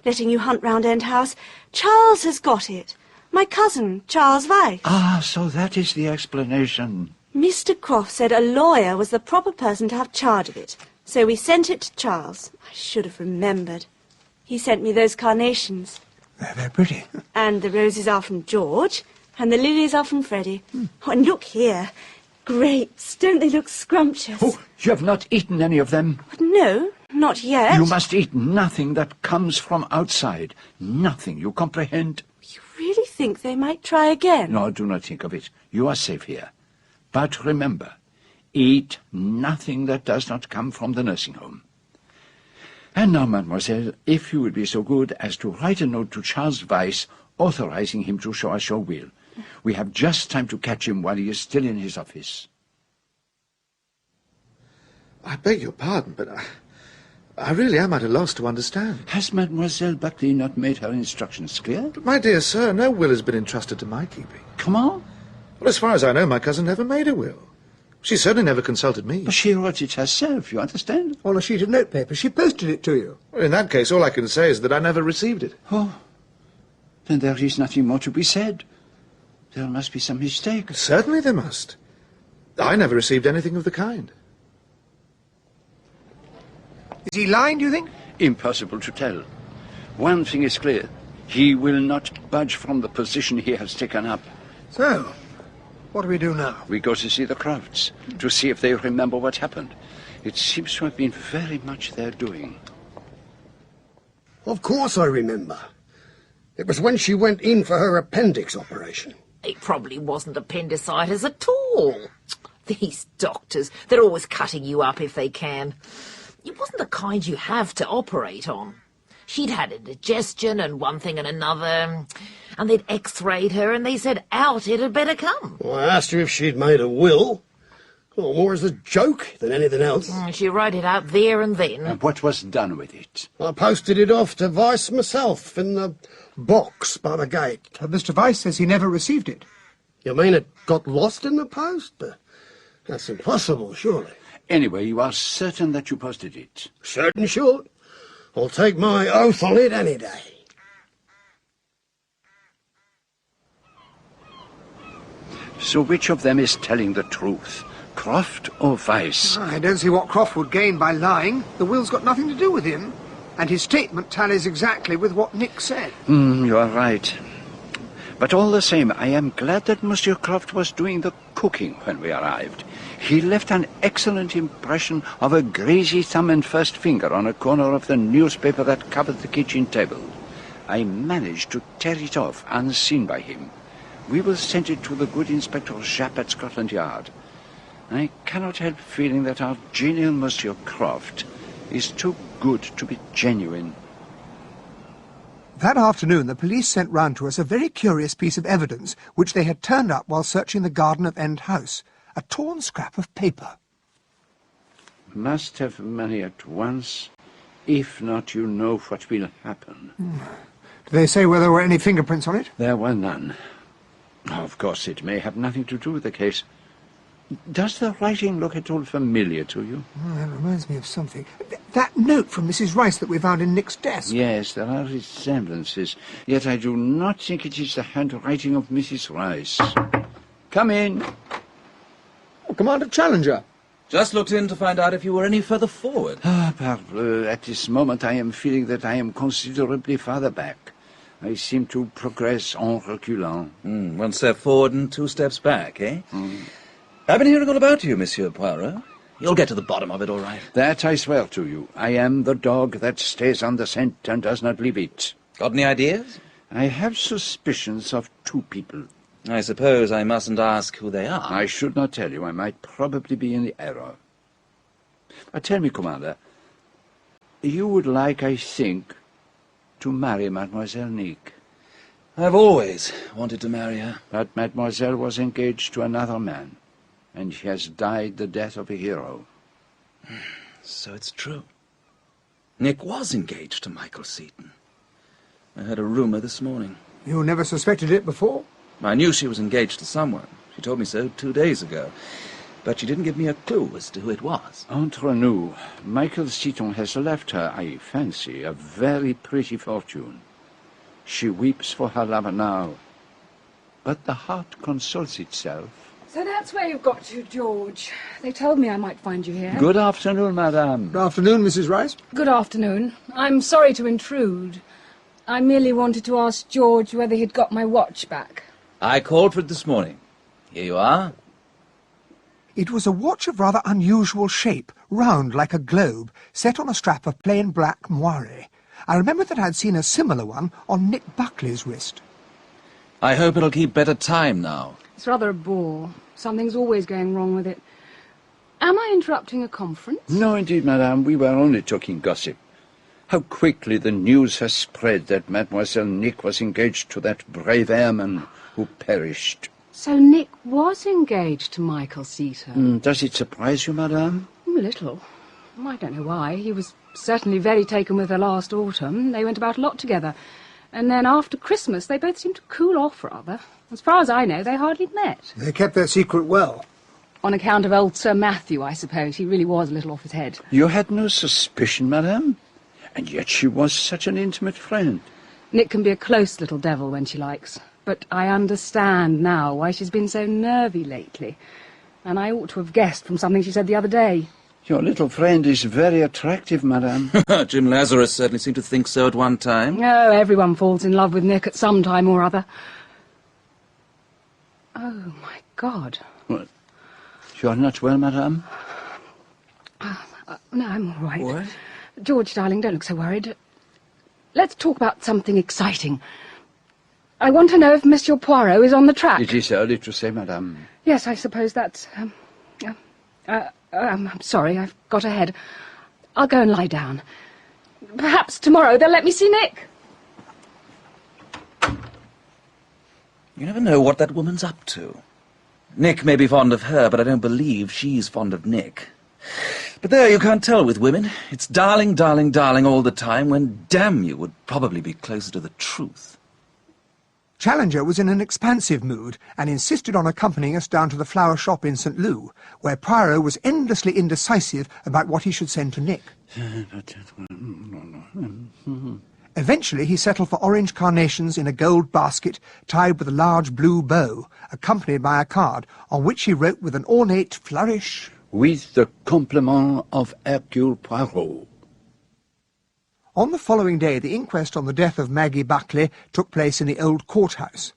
letting you hunt round End House. Charles has got it. My cousin, Charles Weiss. Ah, so that is the explanation. Mr. Croft said a lawyer was the proper person to have charge of it. So we sent it to Charles. I should have remembered. He sent me those carnations. They're very pretty. And the roses are from George, and the lilies are from Freddie. Oh, and look here. Grapes. Don't they look scrumptious? Oh, you have not eaten any of them? No, not yet. You must eat nothing that comes from outside. Nothing, you comprehend? You really think they might try again? No, do not think of it. You are safe here. But remember, eat nothing that does not come from the nursing home. And now, mademoiselle, if you would be so good as to write a note to Charles Weiss authorizing him to show us your will. We have just time to catch him while he is still in his office. I beg your pardon, but I really am at a loss to understand. Has Mademoiselle Buckley not made her instructions clear? But, my dear sir, no will has been entrusted to my keeping. Come on. Well, as far as I know, my cousin never made a will. She certainly never consulted me. But she wrote it herself, you understand? On a sheet of notepaper. She posted it to you. Well, in that case, all I can say is that I never received it. Oh, then there is nothing more to be said. There must be some mistake. Certainly there must. I never received anything of the kind. Is he lying, do you think? Impossible to tell. One thing is clear. He will not budge from the position he has taken up. So, what do we do now? We go to see the Crofts, to see if they remember what happened. It seems to have been very much their doing. Of course I remember. It was when she went in for her appendix operation. It probably wasn't appendicitis at all. These doctors, they're always cutting you up if they can. It wasn't the kind you have to operate on. She'd had indigestion and one thing and another, and they'd x-rayed her and they said out it had better come. Well, I asked her if she'd made a will. Well, more as a joke than anything else. She wrote it out there and then. And what was done with it? I posted it off to Weiss myself in the box by the gate. Mr. Weiss says he never received it. You mean it got lost in the post? That's impossible, surely. Anyway, you are certain that you posted it? Certain, sure. I'll take my oath on it any day. So which of them is telling the truth? Croft or Weiss? I don't see what Croft would gain by lying. The will's got nothing to do with him. And his statement tallies exactly with what Nick said. You are right. But all the same, I am glad that Monsieur Croft was doing the cooking when we arrived. He left an excellent impression of a greasy thumb and first finger on a corner of the newspaper that covered the kitchen table. I managed to tear it off unseen by him. We will send it to the good Inspector Japp at Scotland Yard. I cannot help feeling that our genial Monsieur Croft is too good to be genuine. That afternoon, the police sent round to us a very curious piece of evidence which they had turned up while searching the garden of End House. A torn scrap of paper. Must have money at once. If not, you know what will happen. Do they say whether there were any fingerprints on it? There were none. Of course, it may have nothing to do with the case. Does the writing look at all familiar to you? That reminds me of something. That note from Mrs. Rice that we found in Nick's desk. Yes, there are resemblances. Yet I do not think it is the handwriting of Mrs. Rice. Come in. Oh, Commander Challenger. Just looked in to find out if you were any further forward. Parbleu, at this moment I am feeling that I am considerably farther back. I seem to progress en reculant. 1 step forward and 2 steps back, eh? I've been hearing all about you, Monsieur Poirot. You'll get to the bottom of it, all right. That I swear to you. I am the dog that stays on the scent and does not leave it. Got any ideas? I have suspicions of 2 people. I suppose I mustn't ask who they are. I should not tell you. I might probably be in the error. Tell me, Commander, you would like, I think, to marry Mademoiselle Nick. I've always wanted to marry her. But Mademoiselle was engaged to another man, and she has died the death of a hero. So it's true. Nick was engaged to Michael Seaton. I heard a rumour this morning. You never suspected it before? I knew she was engaged to someone. She told me so 2 days ago. But she didn't give me a clue as to who it was. Entre nous, Michael Seaton has left her, I fancy, a very pretty fortune. She weeps for her lover now. But the heart consoles itself. So that's where you've got to, George. They told me I might find you here. Good afternoon, madame. Good afternoon, Mrs. Rice. Good afternoon. I'm sorry to intrude. I merely wanted to ask George whether he'd got my watch back. I called for it this morning. Here you are. It was a watch of rather unusual shape, round like a globe, set on a strap of plain black moire. I remember that I'd seen a similar one on Nick Buckley's wrist. I hope it'll keep better time now. It's rather a bore. Something's always going wrong with it. Am I interrupting a conference? No, indeed, madame. We were only talking gossip. How quickly the news has spread that Mademoiselle Nick was engaged to that brave airman who perished. So Nick was engaged to Michael Seaton? Does it surprise you, madame? A little. I don't know why. He was certainly very taken with her last autumn. They went about a lot together. And then after Christmas, they both seemed to cool off rather. As far as I know, they hardly met. They kept their secret well. On account of old Sir Matthew, I suppose. He really was a little off his head. You had no suspicion, madame? And yet she was such an intimate friend. Nick can be a close little devil when she likes. But I understand now why she's been so nervy lately. And I ought to have guessed from something she said the other day. Your little friend is very attractive, madame. Jim Lazarus certainly seemed to think so at one time. Oh, everyone falls in love with Nick at some time or other. Oh, my God. What? You are not well, madame? No, I'm all right. What? George, darling, don't look so worried. Let's talk about something exciting. I want to know if Monsieur Poirot is on the track. It is early to say, madame. Yes, I suppose that's... I'm sorry, I've got ahead. I'll go and lie down. Perhaps tomorrow they'll let me see Nick. You never know what that woman's up to. Nick may be fond of her, but I don't believe she's fond of Nick. But there, you can't tell with women. It's darling, darling, darling all the time, when, damn you, would probably be closer to the truth. Challenger was in an expansive mood and insisted on accompanying us down to the flower shop in St. Lou, where Poirot was endlessly indecisive about what he should send to Nick. Eventually he settled for orange carnations in a gold basket tied with a large blue bow, accompanied by a card on which he wrote with an ornate flourish, "With the compliment of Hercule Poirot." On the following day, the inquest on the death of Maggie Buckley took place in the old courthouse.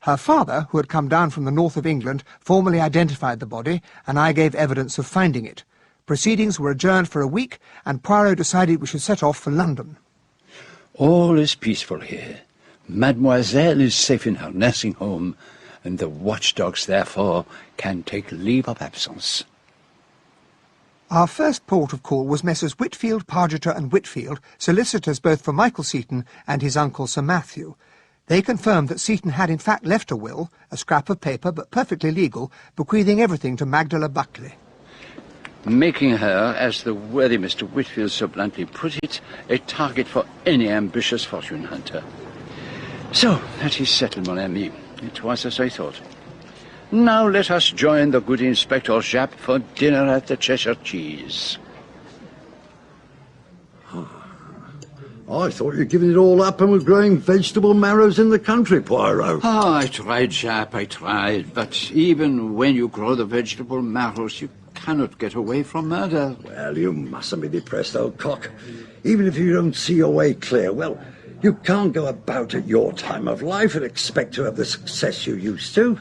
Her father, who had come down from the north of England, formally identified the body, and I gave evidence of finding it. Proceedings were adjourned for a week, and Poirot decided we should set off for London. All is peaceful here. Mademoiselle is safe in her nursing home, and the watchdogs, therefore, can take leave of absence. Our first port of call was Messrs. Whitfield, Pargeter and Whitfield, solicitors both for Michael Seaton and his uncle Sir Matthew. They confirmed that Seaton had in fact left a will, a scrap of paper, but perfectly legal, bequeathing everything to Magdala Buckley. Making her, as the worthy Mr. Whitfield so bluntly put it, a target for any ambitious fortune hunter. So, that is settled, mon ami. It was as I thought. Now let us join the good Inspector Japp for dinner at the Cheshire Cheese. I thought you'd given it all up and were growing vegetable marrows in the country, Poirot. Oh, I tried, Japp, I tried. But even when you grow the vegetable marrows, you cannot get away from murder. Well, you mustn't be depressed, old cock. Even if you don't see your way clear, well, you can't go about at your time of life and expect to have the success you used to.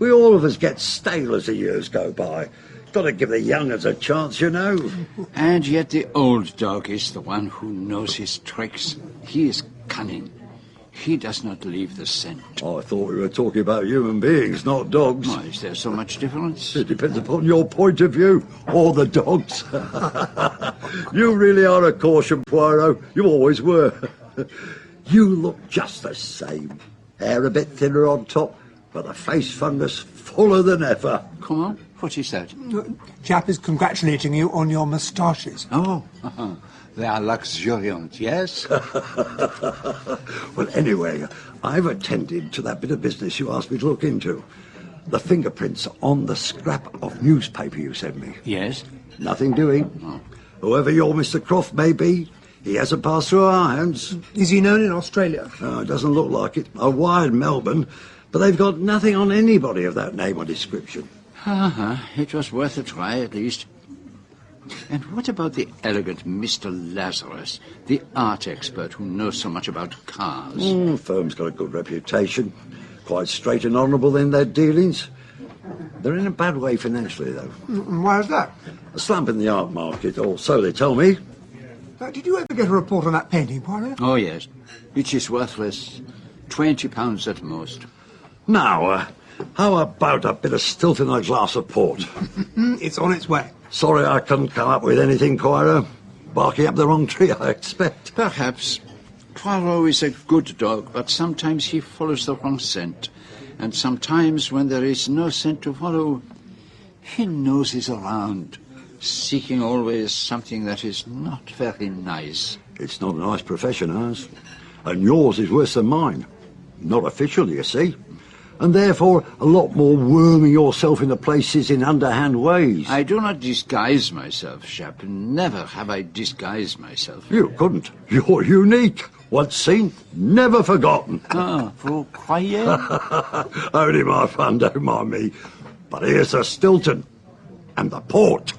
We all of us get stale as the years go by. Got to give the young us a chance, you know. And yet the old dog is the one who knows his tricks. He is cunning. He does not leave the scent. I thought we were talking about human beings, not dogs. Why, is there so much difference? It depends upon your point of view, or the dog's. You really are a caution, Poirot. You always were. You look just the same. Hair a bit thinner on top, but a face fungus fuller than ever. Come on, what is that? Japp is congratulating you on your moustaches. Oh, they are luxuriant, yes? Well, anyway, I've attended to that bit of business you asked me to look into. The fingerprints on the scrap of newspaper you sent me. Yes? Nothing doing. Oh. Whoever your Mr. Croft may be, he hasn't passed through our hands. Is he known in Australia? It doesn't look like it. I wired Melbourne, but they've got nothing on anybody of that name or description. It was worth a try, at least. And what about the elegant Mr. Lazarus, the art expert who knows so much about cars? The firm's got a good reputation. Quite straight and honourable in their dealings. They're in a bad way financially, though. Why is that? A slump in the art market, or so they tell me. Did you ever get a report on that painting, Poirot? Oh, yes. It is worthless. £20 at most. Now, how about a bit of stilt and a glass of port? It's on its way. Sorry I couldn't come up with anything, Poirot. Barking up the wrong tree, I expect. Perhaps. Poirot is a good dog, but sometimes he follows the wrong scent. And sometimes, when there is no scent to follow, he noses around, seeking always something that is not very nice. It's not a nice profession, ours. And yours is worse than mine. Not official, you see. And therefore a lot more worming yourself into places in underhand ways. I do not disguise myself, Japp. Never have I disguised myself. You couldn't. You're unique. Once seen, never forgotten. Vous croyez? Only my fun, don't mind me. But here's the Stilton and the port.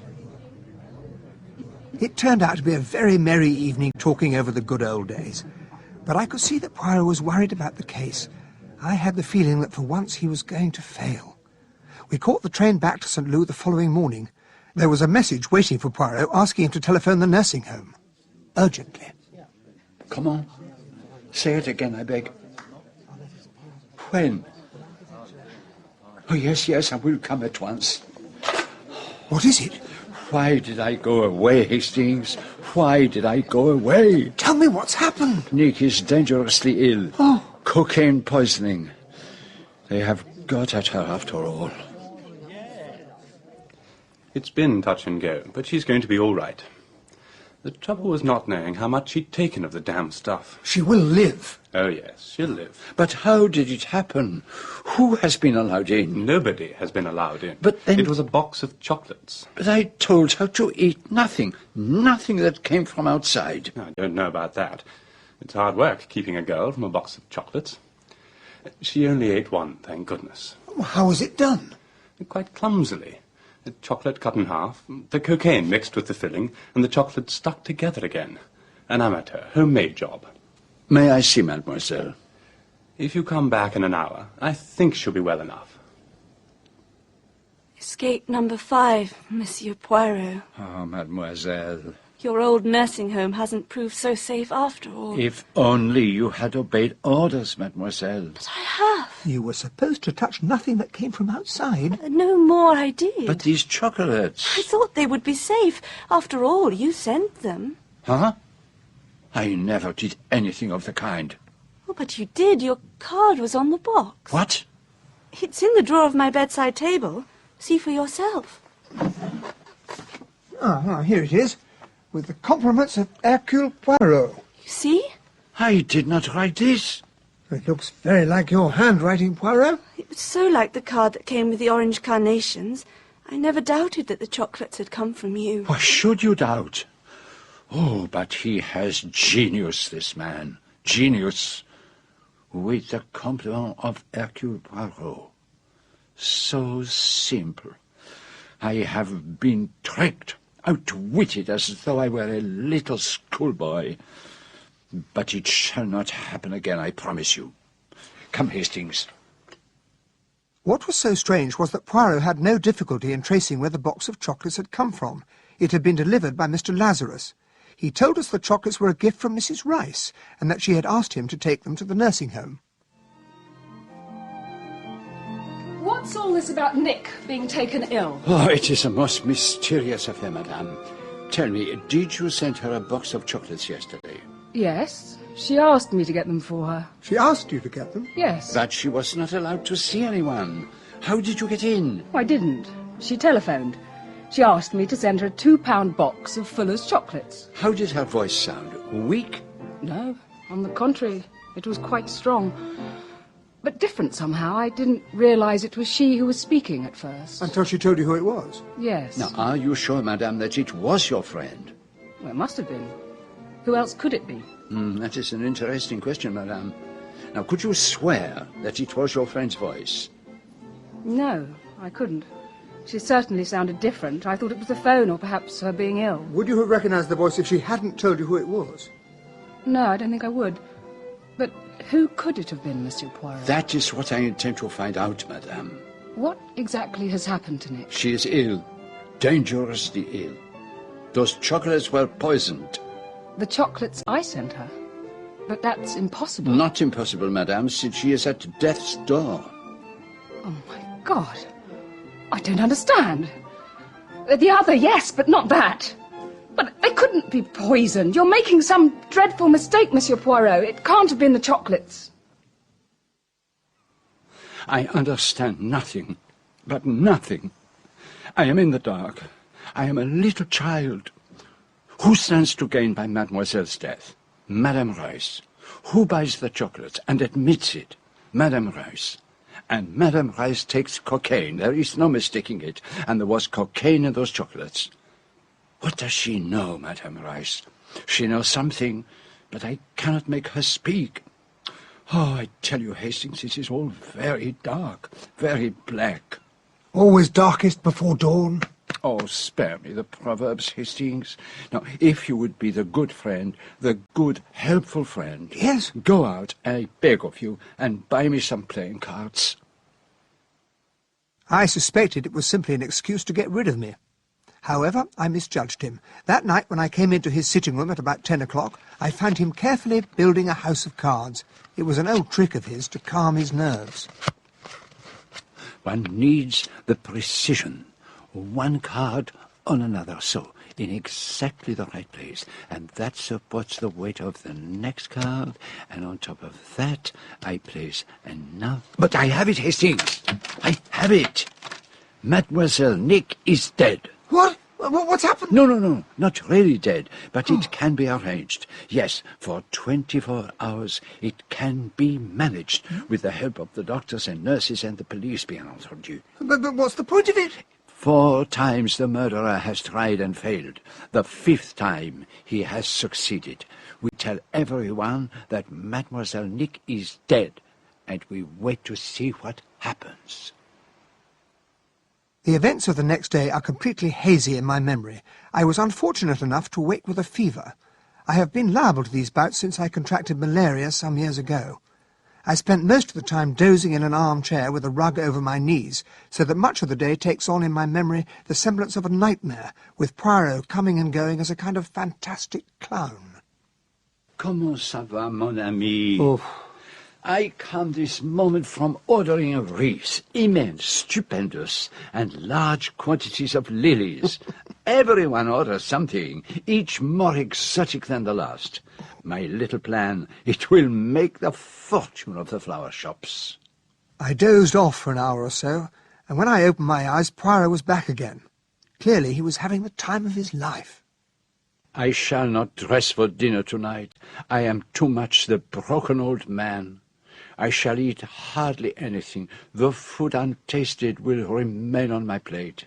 It turned out to be a very merry evening talking over the good old days. But I could see that Poirot was worried about the case. I had the feeling that for once he was going to fail. We caught the train back to St. Louis the following morning. There was a message waiting for Poirot asking him to telephone the nursing home. Urgently. Come on. Say it again, I beg. When? Oh, yes, I will come at once. What is it? Why did I go away, Hastings? Why did I go away? Tell me what's happened. Nick is dangerously ill. Oh. Cocaine poisoning. They have got at her after all. It's been touch and go, but she's going to be all right. The trouble was not knowing how much she'd taken of the damn stuff. She will live. Oh, yes, she'll live. But how did it happen? Who has been allowed in? Nobody has been allowed in. But then... It was a box of chocolates. But I told her to eat nothing. Nothing that came from outside. I don't know about that. It's hard work keeping a girl from a box of chocolates. She only ate one, thank goodness. How was it done? Quite clumsily. The chocolate cut in half, the cocaine mixed with the filling, and the chocolate stuck together again. An amateur, homemade job. May I see Mademoiselle? If you come back in an hour, I think she'll be well enough. Escape number 5, Monsieur Poirot. Oh, Mademoiselle. Your old nursing home hasn't proved so safe after all. If only you had obeyed orders, Mademoiselle. But I have. You were supposed to touch nothing that came from outside. No more I did. But these chocolates... I thought they would be safe. After all, you sent them. Huh? I never did anything of the kind. Oh, but you did. Your card was on the box. What? It's in the drawer of my bedside table. See for yourself. Here it is. With the compliments of Hercule Poirot. You see? I did not write this. It looks very like your handwriting, Poirot. It was so like the card that came with the orange carnations. I never doubted that the chocolates had come from you. Why should you doubt? Oh, but he has genius, this man. Genius. With the compliment of Hercule Poirot. So simple. I have been tricked, outwitted, as though I were a little schoolboy. But it shall not happen again, I promise you. Come, Hastings. What was so strange was that Poirot had no difficulty in tracing where the box of chocolates had come from. It had been delivered by Mr. Lazarus. He told us the chocolates were a gift from Mrs. Rice, and that she had asked him to take them to the nursing home. What's all this about Nick being taken ill? Oh, it is a most mysterious affair, madame. Tell me, did you send her a box of chocolates yesterday? Yes. She asked me to get them for her. She asked you to get them? Yes. But she was not allowed to see anyone. How did you get in? I didn't. She telephoned. She asked me to send her a £2 box of Fuller's chocolates. How did her voice sound? Weak? No, on the contrary. It was quite strong. But different somehow. I didn't realise it was she who was speaking at first. Until she told you who it was? Yes. Now, are you sure, madame, that it was your friend? Well, it must have been. Who else could it be? That is an interesting question, madame. Now, could you swear that it was your friend's voice? No, I couldn't. She certainly sounded different. I thought it was the phone or perhaps her being ill. Would you have recognised the voice if she hadn't told you who it was? No, I don't think I would. But who could it have been, Monsieur Poirot? That is what I intend to find out, madame. What exactly has happened to Nick? She is ill. Dangerously ill. Those chocolates were poisoned. The chocolates I sent her? But that's impossible. Not impossible, madame, since she is at death's door. Oh, my God. I don't understand. The other, yes, but not that. But they couldn't be poisoned. You're making some dreadful mistake, Monsieur Poirot. It can't have been the chocolates. I understand nothing, but nothing. I am in the dark. I am a little child. Who stands to gain by Mademoiselle's death? Madame Rice. Who buys the chocolates and admits it? Madame Rice. And Madame Rice takes cocaine. There is no mistaking it. And there was cocaine in those chocolates. What does she know, Madame Rice? She knows something, but I cannot make her speak. Oh, I tell you, Hastings, it is all very dark, very black. Always darkest before dawn. Oh, spare me the proverbs, Hastings. Now, if you would be the good friend, the good, helpful friend... Yes? Go out, I beg of you, and buy me some playing cards. I suspected it was simply an excuse to get rid of me. However, I misjudged him. That night, when I came into his sitting room at about 10 o'clock, I found him carefully building a house of cards. It was an old trick of his to calm his nerves. One needs the precision. One card on another, so in exactly the right place, and that supports the weight of the next card, and on top of that I place another... But I have it, Hastings! I have it! Mademoiselle Nick is dead. What? What's happened? No, not really dead, but it can be arranged. Yes, for 24 hours it can be managed, with the help of the doctors and nurses and the police, bien entendu. But what's the point of it? 4 times the murderer has tried and failed. The 5th time he has succeeded. We tell everyone that Mademoiselle Nick is dead, and we wait to see what happens. The events of the next day are completely hazy in my memory. I was unfortunate enough to wake with a fever. I have been liable to these bouts since I contracted malaria some years ago. I spent most of the time dozing in an armchair with a rug over my knees, so that much of the day takes on in my memory the semblance of a nightmare, with Poirot coming and going as a kind of fantastic clown. Comment ça va, mon ami? Oh. I come this moment from ordering a wreath, immense, stupendous, and large quantities of lilies. Everyone orders something, each more exotic than the last. My little plan, it will make the fortune of the flower shops. I dozed off for an hour or so, and when I opened my eyes, Poirot was back again. Clearly he was having the time of his life. I shall not dress for dinner tonight. I am too much the broken old man. I shall eat hardly anything. The food untasted will remain on my plate.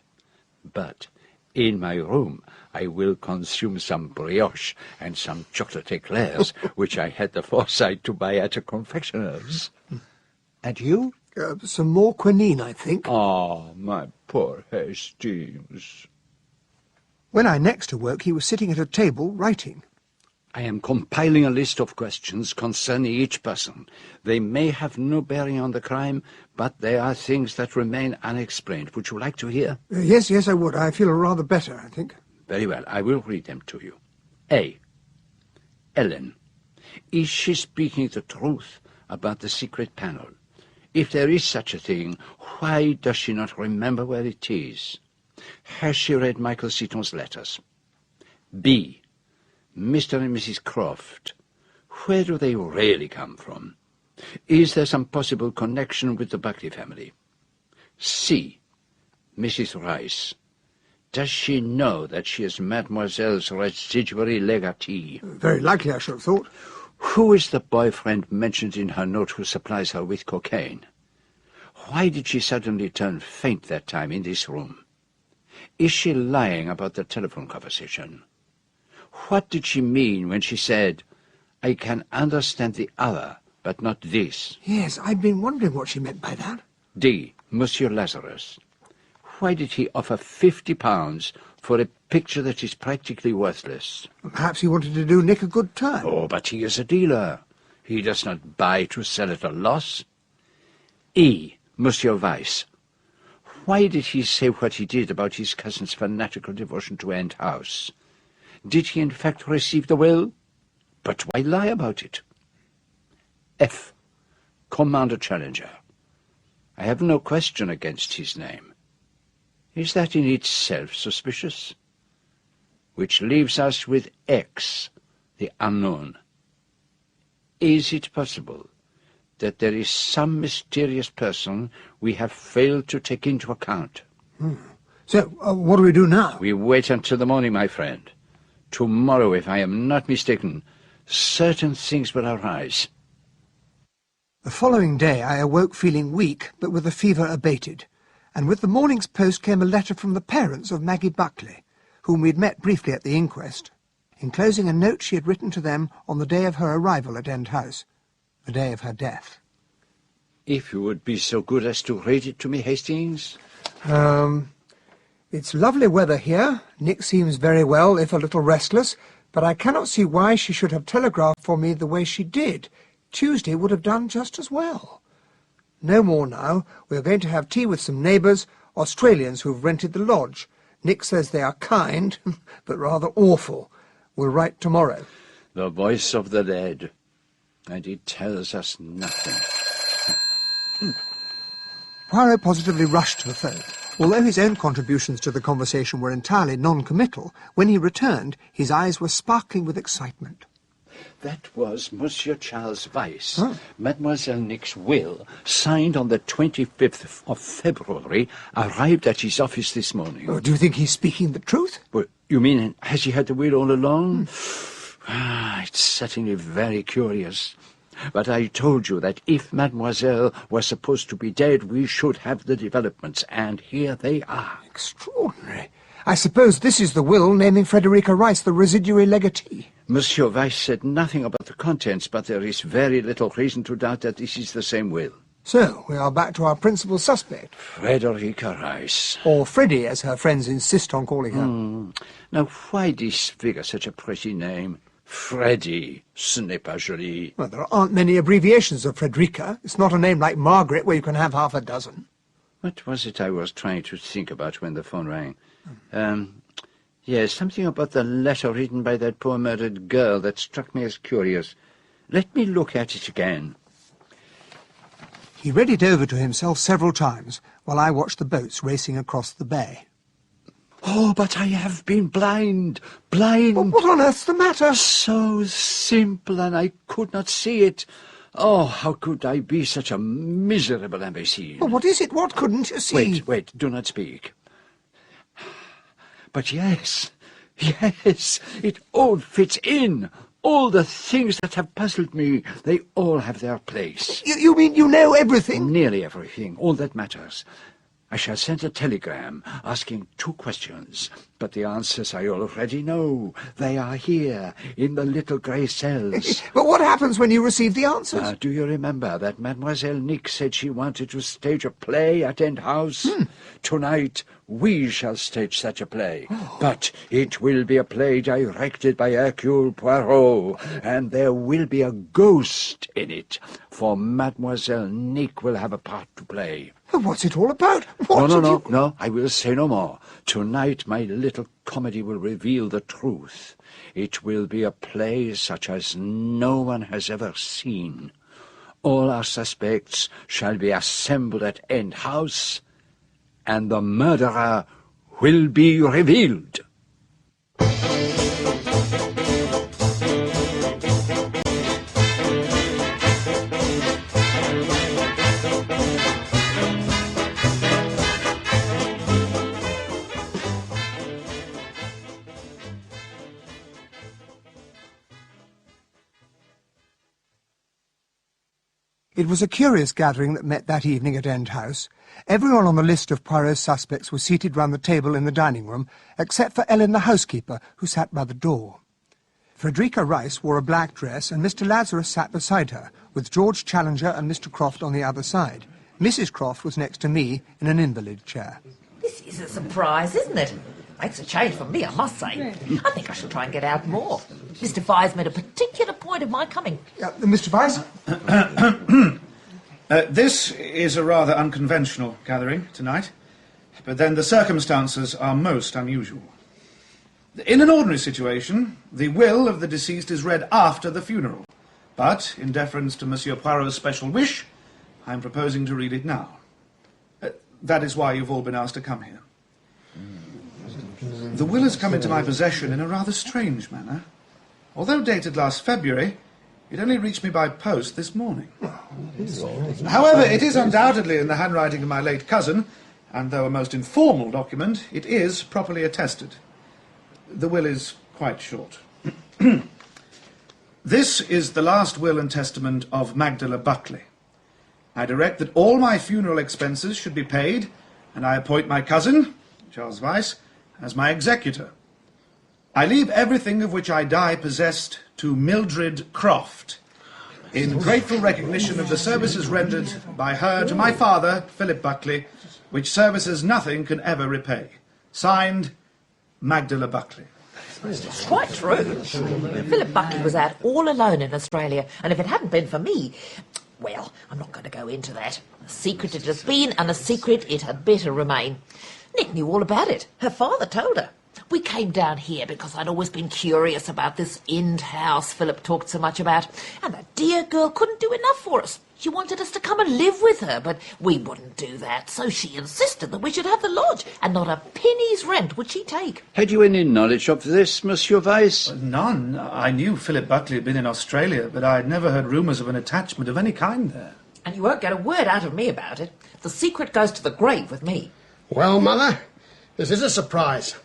But in my room I will consume some brioche and some chocolate eclairs, which I had the foresight to buy at a confectioner's. And you? Some more quinine, I think. Ah, my poor Hastings. When I next awoke, he was sitting at a table, writing. I am compiling a list of questions concerning each person. They may have no bearing on the crime, but they are things that remain unexplained. Would you like to hear? Yes, I would. I feel rather better, I think. Very well, I will read them to you. A. Ellen. Is she speaking the truth about the secret panel? If there is such a thing, why does she not remember where it is? Has she read Michael Seaton's letters? B. Mr. and Mrs. Croft. Where do they really come from? Is there some possible connection with the Buckley family? C. Mrs. Rice. Does she know that she is Mademoiselle's residuary legatee? Very likely, I should have thought. Who is the boyfriend mentioned in her note who supplies her with cocaine? Why did she suddenly turn faint that time in this room? Is she lying about the telephone conversation? What did she mean when she said, I can understand the other, but not this? Yes, I've been wondering what she meant by that. D. Monsieur Lazarus. Why did he offer £50 for a picture that is practically worthless? Perhaps he wanted to do Nick a good turn. Oh, but he is a dealer. He does not buy to sell at a loss. E. Monsieur Weiss. Why did he say what he did about his cousin's fanatical devotion to End House? Did he in fact receive the will? But why lie about it? F. Commander Challenger. I have no question against his name. Is that in itself suspicious? Which leaves us with X, the unknown. Is it possible that there is some mysterious person we have failed to take into account? So, what do we do now? We wait until the morning, my friend. Tomorrow, if I am not mistaken, certain things will arise. The following day I awoke feeling weak, but with the fever abated, and with the morning's post came a letter from the parents of Maggie Buckley, whom we had met briefly at the inquest, enclosing a note she had written to them on the day of her arrival at End House, the day of her death. If you would be so good as to read it to me, Hastings. It's lovely weather here. Nick seems very well, if a little restless, but I cannot see why she should have telegraphed for me the way she did. Tuesday would have done just as well. No more now. We are going to have tea with some neighbours, Australians who've rented the lodge. Nick says they are kind, but rather awful. We'll write tomorrow. The voice of the dead, and it tells us nothing. Poirot positively rushed to the phone. Although his own contributions to the conversation were entirely non-committal, when he returned, his eyes were sparkling with excitement. That was Monsieur Charles Weiss. Huh? Mademoiselle Nick's will, signed on the 25th of February, arrived at his office this morning. Oh, do you think he's speaking the truth? Well, you mean, has he had the will all along? It's certainly very curious. But I told you that if Mademoiselle was supposed to be dead, we should have the developments, and here they are. Extraordinary. I suppose this is the will naming Frederica Rice the residuary legatee. Monsieur Weiss said nothing about the contents, but there is very little reason to doubt that this is the same will. So, we are back to our principal suspect. Frederica Rice. Or Freddie, as her friends insist on calling her. Now, why disfigure such a pretty name? Freddie, ce n'est pas joli. Well, there aren't many abbreviations of Frederica. It's not a name like Margaret, where you can have half a dozen. What was it I was trying to think about when the phone rang? Yes, something about the letter written by that poor murdered girl that struck me as curious. Let me look at it again. He read it over to himself several times, while I watched the boats racing across the bay. Oh, but I have been blind. But what on earth's the matter? So simple, and I could not see it. Oh, how could I be such a miserable imbecile? Well, what is it? What couldn't you see? Wait, do not speak. But yes, it all fits in. All the things that have puzzled me, they all have their place. You mean you know everything? Nearly everything. All that matters. I shall send a telegram asking 2 questions, but the answers I already know. They are here, in the little grey cells. But what happens when you receive the answers? Do you remember that Mademoiselle Nick said she wanted to stage a play at End House? Tonight we shall stage such a play, but it will be a play directed by Hercule Poirot, and there will be a ghost in it, for Mademoiselle Nick will have a part to play. What's it all about? No, I will say no more. Tonight my little comedy will reveal the truth. It will be a play such as no one has ever seen. All our suspects shall be assembled at End House, and the murderer will be revealed. It was a curious gathering that met that evening at End House. Everyone on the list of Poirot's suspects was seated round the table in the dining room, except for Ellen the housekeeper, who sat by the door. Frederica Rice wore a black dress, and Mr. Lazarus sat beside her, with George Challenger and Mr. Croft on the other side. Mrs. Croft was next to me in an invalid chair. This is a surprise, isn't it? Makes a change for me, I must say. I think I shall try and get out more. Mr. Vyse made a particular point of my coming. Mr. Vyse? This is a rather unconventional gathering tonight, but then the circumstances are most unusual. In an ordinary situation, the will of the deceased is read after the funeral, but in deference to Monsieur Poirot's special wish, I am proposing to read it now. That is why you've all been asked to come here. The will has come into my possession in a rather strange manner. Although dated last February, it only reached me by post this morning. However, it is undoubtedly in the handwriting of my late cousin, and though a most informal document, it is properly attested. The will is quite short. This is the last will and testament of Magdala Buckley. I direct that all my funeral expenses should be paid, and I appoint my cousin, Charles Vyse, as my executor. I leave everything of which I die possessed to Mildred Croft, in grateful recognition of the services rendered by her to my father, Philip Buckley, which services nothing can ever repay. Signed, Magdala Buckley. It's quite true. Philip Buckley was out all alone in Australia, and if it hadn't been for me, well, I'm not going to go into that. A secret it has been, and a secret it had better remain. Nick knew all about it. Her father told her. We came down here because I'd always been curious about this End House Philip talked so much about, and that dear girl couldn't do enough for us. She wanted us to come and live with her, but we wouldn't do that, so she insisted that we should have the lodge, and not a penny's rent would she take. Had you any knowledge of this, Monsieur Vyse? None. I knew Philip Buckley had been in Australia, but I had never heard rumours of an attachment of any kind there. And you won't get a word out of me about it. The secret goes to the grave with me. Well, Mother, this is a surprise.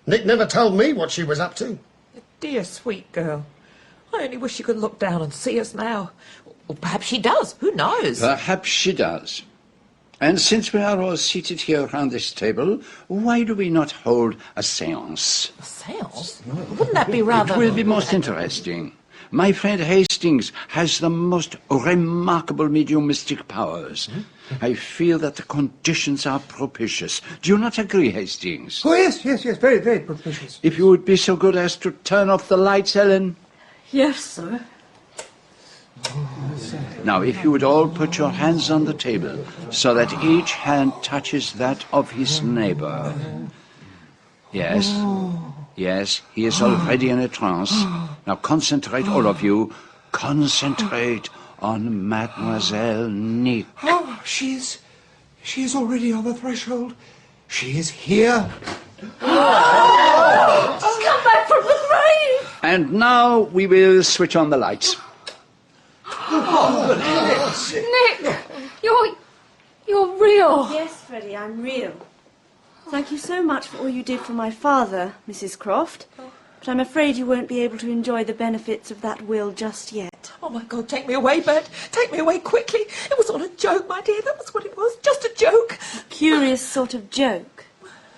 Nick never told me what she was up to. Dear, sweet girl. I only wish you could look down and see us now. Or perhaps she does. Who knows? Perhaps she does. And since we are all seated here around this table, why do we not hold a séance? A séance? Wouldn't that be rather... It will be most interesting. My friend Hastings has the most remarkable mediumistic powers. I feel that the conditions are propitious. Do you not agree, Hastings? Oh, yes, very, very propitious. If you would be so good as to turn off the lights, Ellen. Yes, sir. Now, if you would all put your hands on the table so that each hand touches that of his neighbor. Yes. Yes, he is already in a trance. Now concentrate, all of you. Concentrate on Mademoiselle Nick. Oh, she is already on the threshold. She is here. She's come back from the grave! And now we will switch on the lights. Nick, you're real. Yes, Freddie, I'm real. Thank you so much for all you did for my father, Mrs. Croft. But I'm afraid you won't be able to enjoy the benefits of that will just yet. Oh, my God, take me away, Bert. Take me away quickly. It was all a joke, my dear. That was what it was. Just a joke. Curious sort of joke.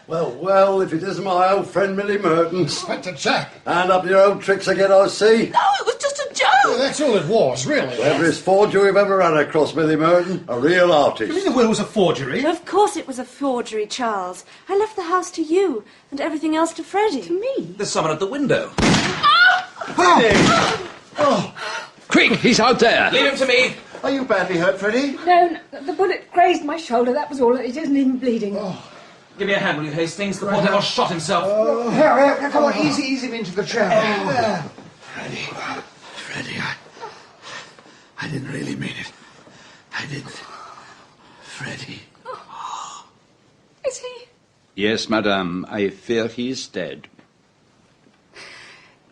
Well, if it isn't my old friend Millie Merton. Inspector Jack. Hand up your old tricks again, I see. No, it was just a joke. Well, that's all it was, really. Cleverest forger we've ever run across, Millie Merton. A real artist. You mean the will was a forgery? Of course it was a forgery, Charles. I left the house to you, and everything else to Freddie. To me? There's someone at the window. Quick, he's out there. Leave him to me. Are you badly hurt, Freddie? No, the bullet grazed my shoulder, that was all. It isn't even bleeding. Give me a hand, will you, Hastings? The poor devil shot himself. Here, come on, ease him into the chair. Freddie, I didn't really mean it. I didn't. Freddie. Is he? Yes, madame, I fear he is dead.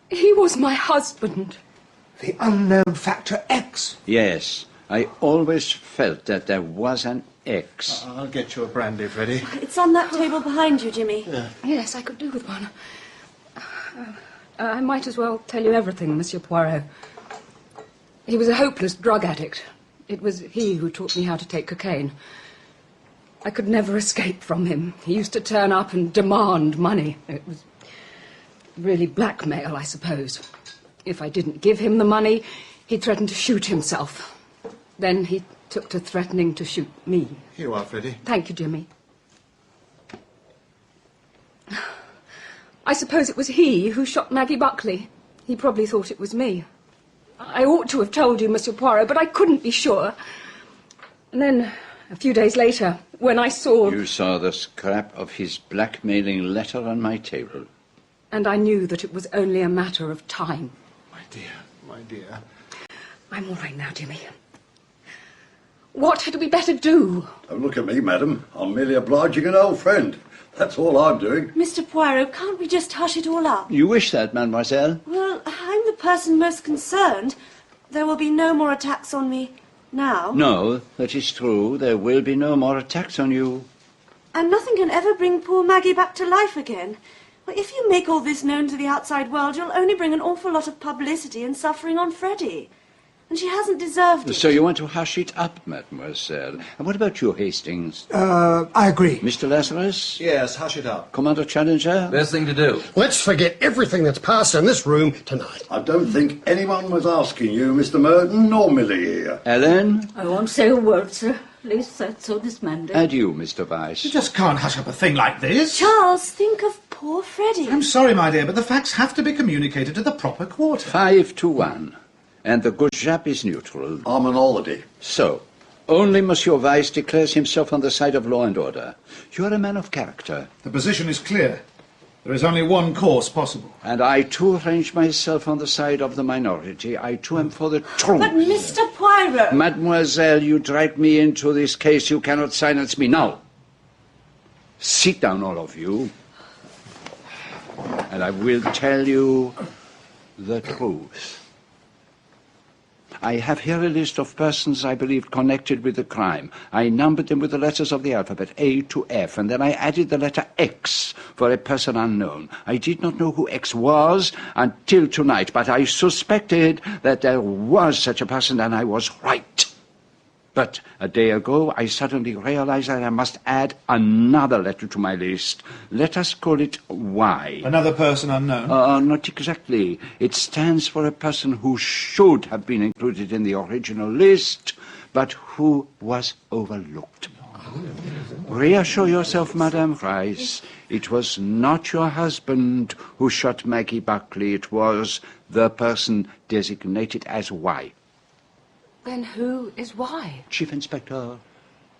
He was my husband. The unknown factor X. Yes, I always felt that there was an X. I'll get you a brandy, Freddie. It's on that table behind you, Jimmy. Yes, I could do with one. I might as well tell you everything, Monsieur Poirot. He was a hopeless drug addict. It was he who taught me how to take cocaine. I could never escape from him. He used to turn up and demand money. It was really blackmail, I suppose. If I didn't give him the money, he threatened to shoot himself. Then he took to threatening to shoot me. Here you are, Freddie. Thank you, Jimmy. I suppose it was he who shot Maggie Buckley. He probably thought it was me. I ought to have told you, Monsieur Poirot, but I couldn't be sure. And then, a few days later, when I saw... You saw the scrap of his blackmailing letter on my table. And I knew that it was only a matter of time. My dear. I'm all right now, Jimmy. What had we better do? Don't look at me, madam. I'm merely obliging an old friend. That's all I'm doing. Mr. Poirot, can't we just hush it all up? You wish that, mademoiselle? Well, I'm the person most concerned. There will be no more attacks on me now. No, that is true. There will be no more attacks on you. And nothing can ever bring poor Maggie back to life again. Well, if you make all this known to the outside world, you'll only bring an awful lot of publicity and suffering on Freddie. And she hasn't deserved it. So you want to hush it up, mademoiselle. And what about you, Hastings? I agree. Mr. Lazarus? Yes, hush it up. Commander Challenger? Best thing to do. Let's forget everything that's passed in this room tonight. I don't think anyone was asking you, Mr. Merton, nor Millie here. Ellen? I won't say a word, sir. Least that's so dismanded. And you, Mr. Vyse? You just can't hush up a thing like this. Charles, think of poor Freddie. I'm sorry, my dear, but the facts have to be communicated to the proper quarter. 5-1. And the good Jap is neutral. I'm on holiday. So, only Monsieur Vyse declares himself on the side of law and order. You're a man of character. The position is clear. There is only one course possible. And I, too, range myself on the side of the minority. I, too, am for the truth. But Mr. Poirot... Mademoiselle, you dragged me into this case. You cannot silence me now. Sit down, all of you. And I will tell you the truth. I have here a list of persons I believed connected with the crime. I numbered them with the letters of the alphabet, A to F, and then I added the letter X for a person unknown. I did not know who X was until tonight, but I suspected that there was such a person, and I was right. But a day ago, I suddenly realized that I must add another letter to my list. Let us call it Y. Another person unknown? Not exactly. It stands for a person who should have been included in the original list, but who was overlooked. Reassure yourself, Madame Rice. It was not your husband who shot Maggie Buckley. It was the person designated as Y. Then who is Y? Chief Inspector.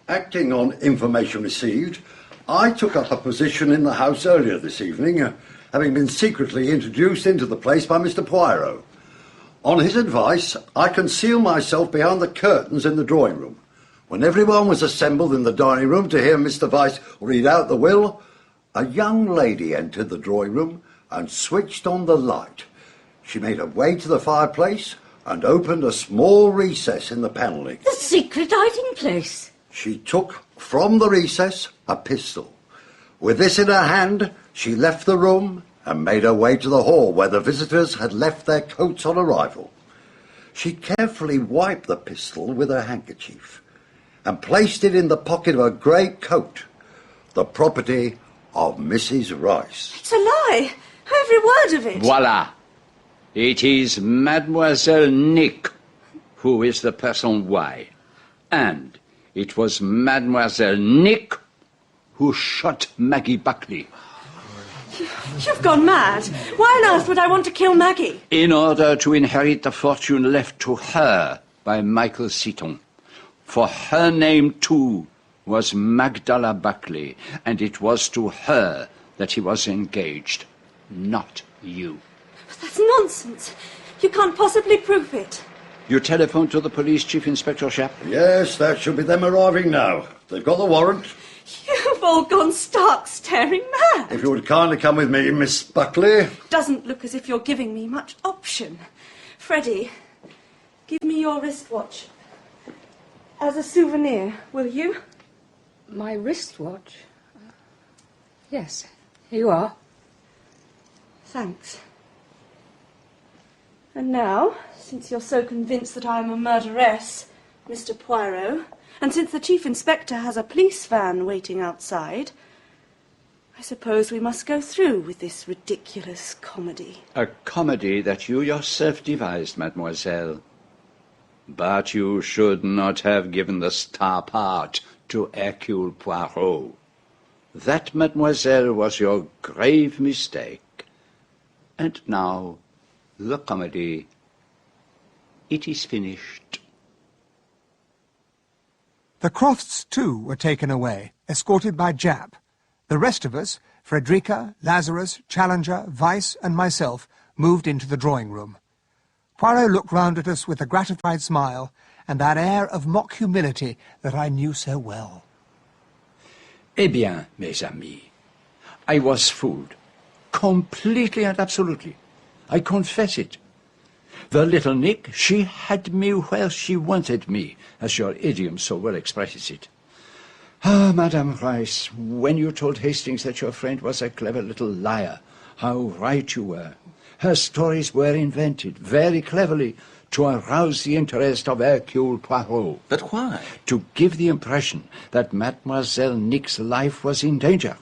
Acting on information received, I took up a position in the house earlier this evening, having been secretly introduced into the place by Mr. Poirot. On his advice, I concealed myself behind the curtains in the drawing room. When everyone was assembled in the dining room to hear Mr. Vyse read out the will, a young lady entered the drawing room and switched on the light. She made her way to the fireplace and opened a small recess in the panelling. The secret hiding place. She took from the recess a pistol. With this in her hand, she left the room and made her way to the hall where the visitors had left their coats on arrival. She carefully wiped the pistol with her handkerchief and placed it in the pocket of her grey coat, the property of Mrs. Rice. It's a lie. Every word of it. Voila. It is Mademoiselle Nick who is the person Y. And it was Mademoiselle Nick who shot Maggie Buckley. You've gone mad. Why on earth would I want to kill Maggie? In order to inherit the fortune left to her by Michael Seaton. For her name, too, was Magdala Buckley, and it was to her that he was engaged, not you. But that's nonsense. You can't possibly prove it. You telephoned to the police, Chief Inspector Sharp? Yes, that should be them arriving now. They've got the warrant. You've all gone stark staring mad. If you would kindly come with me, Miss Buckley. Doesn't look as if you're giving me much option. Freddie, give me your wristwatch. As a souvenir, will you? My wristwatch? Yes, here you are. Thanks. And now, since you're so convinced that I am a murderess, Mr. Poirot, and since the Chief Inspector has a police van waiting outside, I suppose we must go through with this ridiculous comedy. A comedy that you yourself devised, mademoiselle. But you should not have given the star part to Hercule Poirot. That, mademoiselle, was your grave mistake. And now, the comedy. It is finished. The Crofts, too, were taken away, escorted by Jap. The rest of us, Frederica, Lazarus, Challenger, Vyse, and myself, moved into the drawing room. Poirot looked round at us with a gratified smile and that air of mock humility that I knew so well. Eh bien, mes amis, I was fooled. Completely and absolutely. I confess it. The little Nick, she had me where she wanted me, as your idiom so well expresses it. Ah, Madame Rice, when you told Hastings that your friend was a clever little liar, how right you were. Her stories were invented, very cleverly, to arouse the interest of Hercule Poirot. But why? To give the impression that Mademoiselle Nick's life was in danger.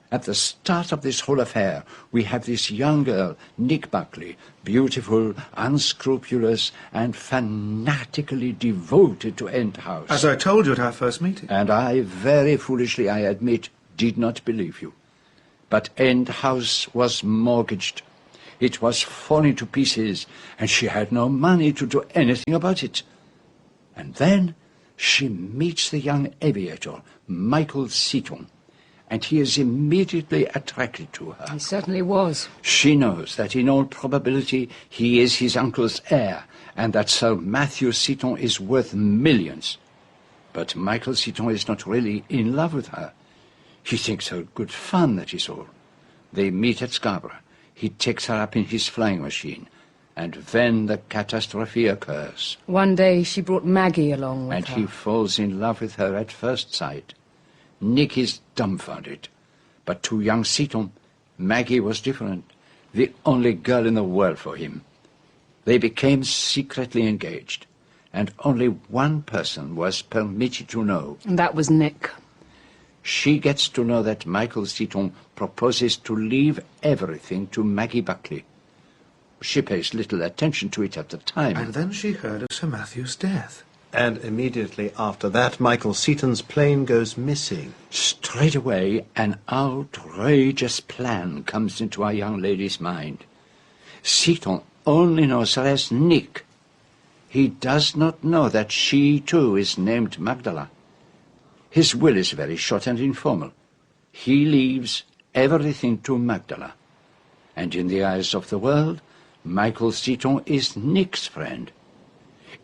At the start of this whole affair, we have this young girl, Nick Buckley, beautiful, unscrupulous, and fanatically devoted to Endhouse. As I told you at our first meeting. And I, very foolishly, I admit, did not believe you. But Endhouse was mortgaged. It was falling to pieces, and she had no money to do anything about it. And then she meets the young aviator, Michael Seaton, and he is immediately attracted to her. He certainly was. She knows that in all probability he is his uncle's heir, and that Sir Matthew Seaton is worth millions. But Michael Seaton is not really in love with her. He thinks her good fun, that is all. They meet at Scarborough. He takes her up in his flying machine, And then the catastrophe occurs. One day she brought Maggie along with And her. he falls in love with her at first sight. Nick is dumbfounded. But to young Seaton, Maggie was different. The only girl in the world for him. They became secretly engaged. And only one person was permitted to know. And that was Nick. She gets to know that Michael Seaton proposes to leave everything to Maggie Buckley. She pays little attention to it at the time. And then she heard of Sir Matthew's death. And immediately after that, Michael Seaton's plane goes missing. Straight away, an outrageous plan comes into our young lady's mind. Seaton only knows her as Nick. He does not know that she, too, is named Magdala. His will is very short and informal. He leaves everything to Magdala. And in the eyes of the world, Michael Seaton is Nick's friend.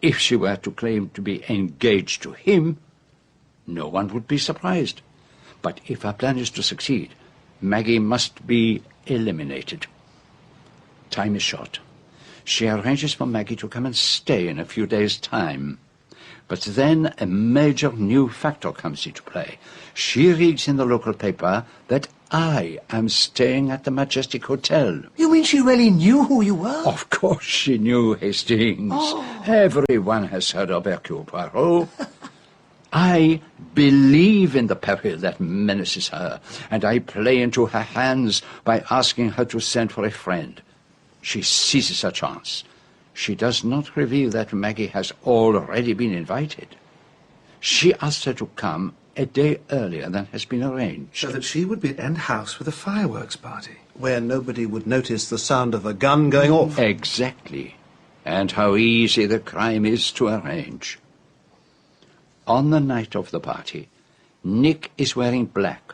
If she were to claim to be engaged to him, no one would be surprised. But if her plan is to succeed, Maggie must be eliminated. Time is short. She arranges for Maggie to come and stay in a few days' time. But then a major new factor comes into play. She reads in the local paper that I am staying at the Majestic Hotel. You mean she really knew who you were? Of course she knew, Hastings. Oh. Everyone has heard of Hercule Poirot. I believe in the peril that menaces her, and I play into her hands by asking her to send for a friend. She seizes her chance. She does not reveal that Maggie has already been invited. She asks her to come a day earlier than has been arranged. So that she would be at End House for the fireworks party. Where nobody would notice the sound of a gun going off. Exactly. And how easy the crime is to arrange. On the night of the party, Nick is wearing black.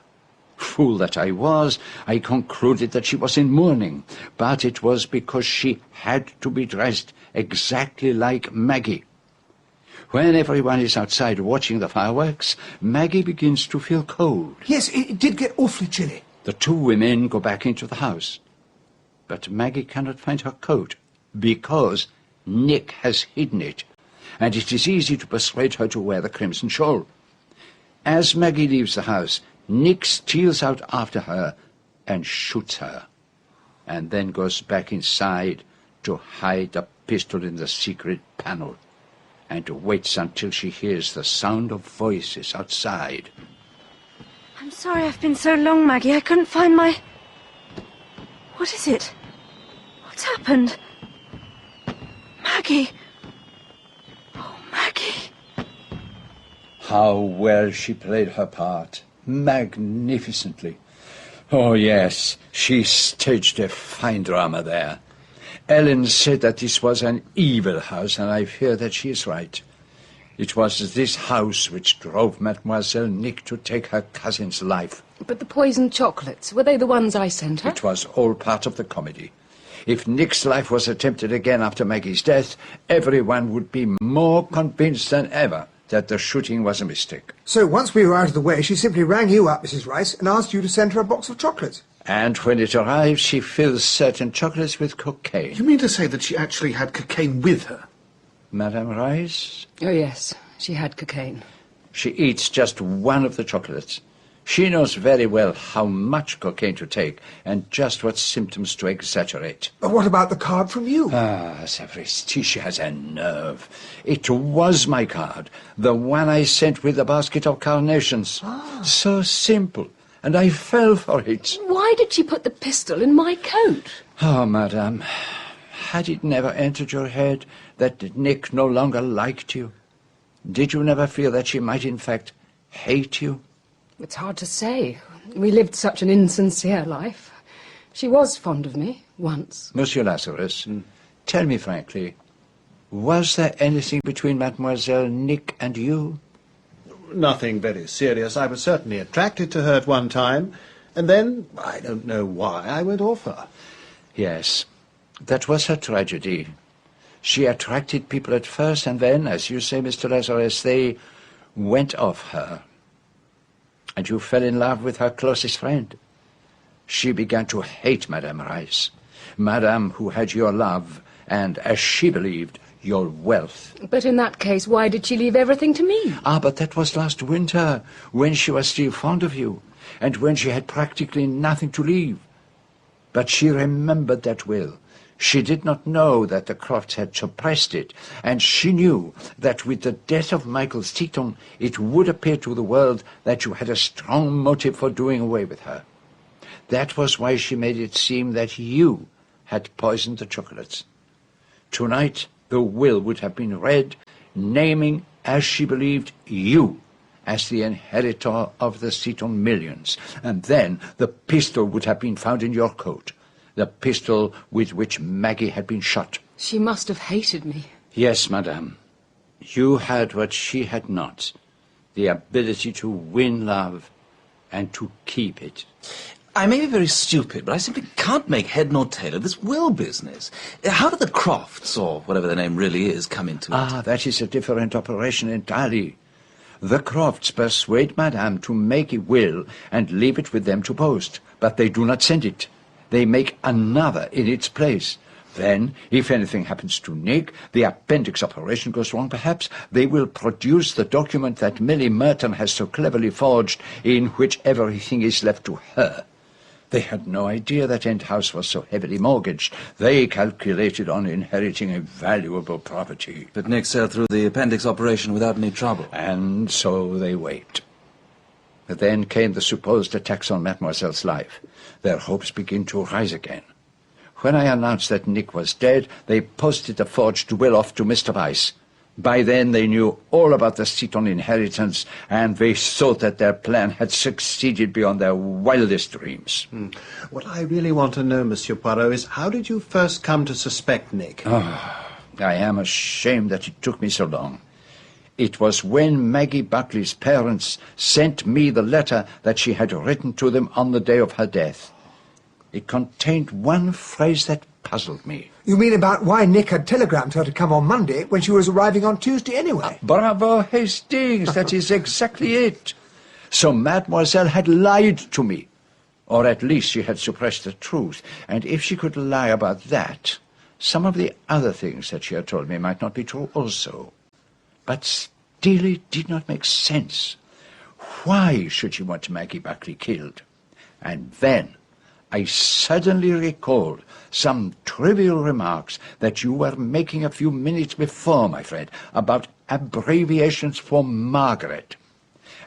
Fool that I was, I concluded that she was in mourning, but it was because she had to be dressed exactly like Maggie. When everyone is outside watching the fireworks, Maggie begins to feel cold. Yes, it did get awfully chilly. The two women go back into the house. But Maggie cannot find her coat because Nick has hidden it, and it is easy to persuade her to wear the crimson shawl. As Maggie leaves the house, Nick steals out after her and shoots her, and then goes back inside to hide the pistol in the secret panel, and waits until she hears the sound of voices outside. I'm sorry I've been so long, Maggie. I couldn't find my... What is it? What's happened? Maggie! Oh, Maggie! How well she played her part. Magnificently. Oh, yes, she staged a fine drama there. Ellen said that this was an evil house, and I fear that she is right. It was this house which drove Mademoiselle Nick to take her cousin's life. But the poisoned chocolates, were they the ones I sent her? It was all part of the comedy. If Nick's life was attempted again after Maggie's death, everyone would be more convinced than ever that the shooting was a mistake. So once we were out of the way, she simply rang you up, Mrs. Rice, and asked you to send her a box of chocolates. And when it arrived, she fills certain chocolates with cocaine. You mean to say that she actually had cocaine with her? Madame Rice? Oh, yes, she had cocaine. She eats just one of the chocolates. She knows very well how much cocaine to take and just what symptoms to exaggerate. But what about the card from you? Ah, Sapristi, she has a nerve. It was my card, the one I sent with the basket of carnations. Ah. So simple, and I fell for it. Why did she put the pistol in my coat? Oh, madame, had it never entered your head that Nick no longer liked you? Did you never feel that she might, in fact, hate you? It's hard to say. We lived such an insincere life. She was fond of me, once. Monsieur Lazarus, tell me frankly, was there anything between Mademoiselle Nick and you? Nothing very serious. I was certainly attracted to her at one time, and then, I don't know why, I went off her. Yes, that was her tragedy. She attracted people at first, and then, as you say, Mr. Lazarus, they went off her. And you fell in love with her closest friend. She began to hate Madame Rice, Madame who had your love and, as she believed, your wealth. But in that case, why did she leave everything to me? But that was last winter, when she was still fond of you, and when she had practically nothing to leave. But she remembered that will. She did not know that the Crofts had suppressed it, and she knew that with the death of Michael Seaton, it would appear to the world that you had a strong motive for doing away with her. That was why she made it seem that you had poisoned the chocolates. Tonight, the will would have been read, naming, as she believed, you as the inheritor of the Seaton millions, and then the pistol would have been found in your coat. The pistol with which Maggie had been shot. She must have hated me. Yes, madame. You had what she had not. The ability to win love and to keep it. I may be very stupid, but I simply can't make head nor tail of this will business. How did the Crofts, or whatever their name really is, come into it? That is a different operation entirely. The Crofts persuade madame to make a will and leave it with them to post, but they do not send it. They make another in its place. Then, if anything happens to Nick, the appendix operation goes wrong perhaps, they will produce the document that Millie Merton has so cleverly forged, in which everything is left to her. They had no idea that End House was so heavily mortgaged. They calculated on inheriting a valuable property. But Nick sailed through the appendix operation without any trouble. And so they wait. Then came the supposed attacks on Mademoiselle's life. Their hopes begin to rise again. When I announced that Nick was dead, they posted the forged will off to Mr. Weiss. By then they knew all about the Seaton inheritance, and they thought that their plan had succeeded beyond their wildest dreams. What I really want to know, Monsieur Poirot, is how did you first come to suspect Nick? I am ashamed that it took me so long. It was when Maggie Buckley's parents sent me the letter that she had written to them on the day of her death. It contained one phrase that puzzled me. You mean about why Nick had telegrammed her to come on Monday when she was arriving on Tuesday anyway? Bravo, Hastings, that is exactly it. So Mademoiselle had lied to me. Or at least she had suppressed the truth. And if she could lie about that, some of the other things that she had told me might not be true also. But still it did not make sense. Why should she want Maggie Buckley killed? And then I suddenly recalled some trivial remarks that you were making a few minutes before, my friend, about abbreviations for Margaret.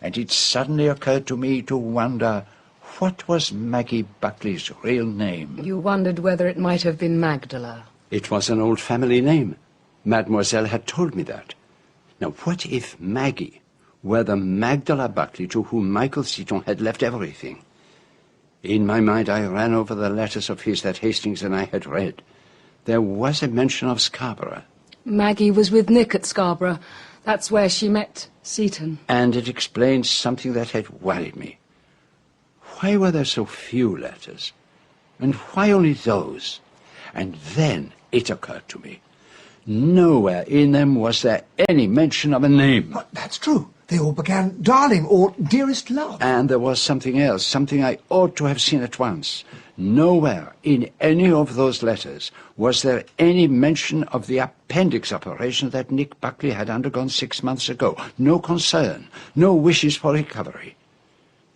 And it suddenly occurred to me to wonder, what was Maggie Buckley's real name? You wondered whether it might have been Magdala. It was an old family name. Mademoiselle had told me that. Now, what if Maggie were the Magdala Buckley to whom Michael Seaton had left everything? In my mind, I ran over the letters of his that Hastings and I had read. There was a mention of Scarborough. Maggie was with Nick at Scarborough. That's where she met Seaton. And it explains something that had worried me. Why were there so few letters? And why only those? And then it occurred to me. Nowhere in them was there any mention of a name. But that's true. They all began darling or dearest love. And there was something else, something I ought to have seen at once. Nowhere in any of those letters was there any mention of the appendix operation that Nick Buckley had undergone 6 months ago. No concern, no wishes for recovery.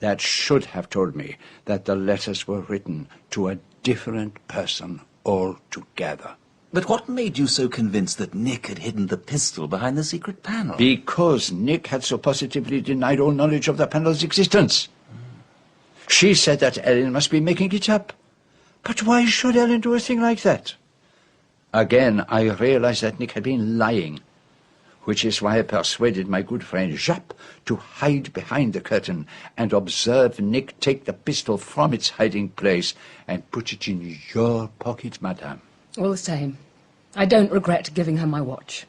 That should have told me that the letters were written to a different person altogether. But what made you so convinced that Nick had hidden the pistol behind the secret panel? Because Nick had so positively denied all knowledge of the panel's existence. She said that Ellen must be making it up. But why should Ellen do a thing like that? Again, I realized that Nick had been lying, which is why I persuaded my good friend Japp to hide behind the curtain and observe Nick take the pistol from its hiding place and put it in your pocket, madame. All the same, I don't regret giving her my watch.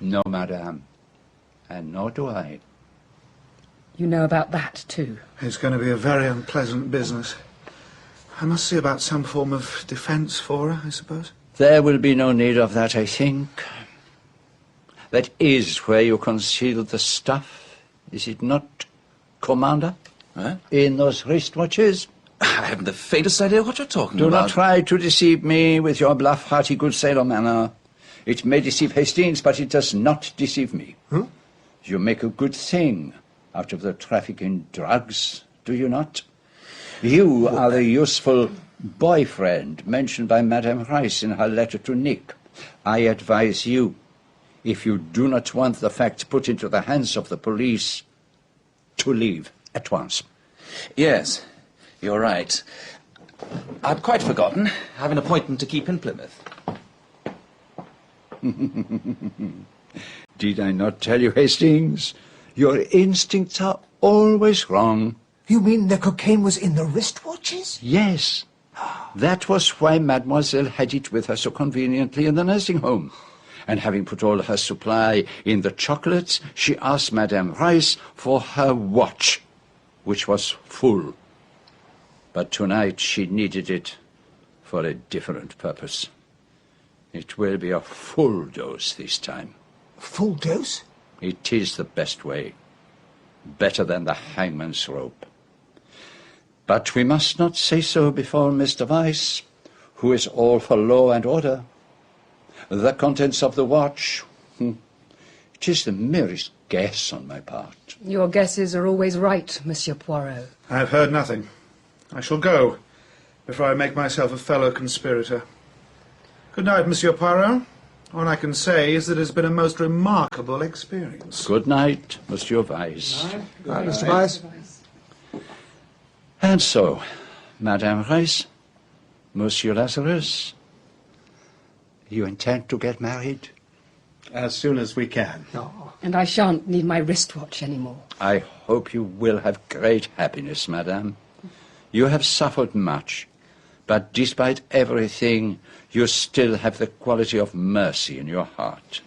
No, madame. And nor do I. You know about that, too. It's going to be a very unpleasant business. I must see about some form of defence for her, I suppose. There will be no need of that, I think. That is where you concealed the stuff, is it not, Commander? Huh? In those wristwatches? I haven't the faintest idea what you're talking Do about. not try to deceive me with your bluff-hearty good sailor manner. It may deceive Hastings, but it does not deceive me. You make a good thing out of the traffic in drugs, do you not? You are the useful boyfriend mentioned by Madame Rice in her letter to Nick. I advise you, if you do not want the facts put into the hands of the police, to leave at once. Yes, you're right. I'd quite forgotten. I have an appointment to keep in Plymouth. Did I not tell you, Hastings? Your instincts are always wrong. You mean the cocaine was in the wristwatches? Yes. That was why Mademoiselle had it with her so conveniently in the nursing home. And having put all her supply in the chocolates, she asked Madame Rice for her watch, which was full. But tonight she needed it for a different purpose. It will be a full dose this time. Full dose? It is the best way. Better than the hangman's rope. But we must not say so before Mr. Weiss, who is all for law and order. The contents of the watch, it is the merest guess on my part. Your guesses are always right, Monsieur Poirot. I've heard nothing. I shall go before I make myself a fellow conspirator. Good night, Monsieur Poirot. All I can say is that it has been a most remarkable experience. Good night, Monsieur Weiss. Good night, Mr. Weiss. And so, Madame Rice, Monsieur Lazarus, you intend to get married? As soon as we can. And I shan't need my wristwatch anymore. I hope you will have great happiness, madame. You have suffered much, but despite everything, you still have the quality of mercy in your heart.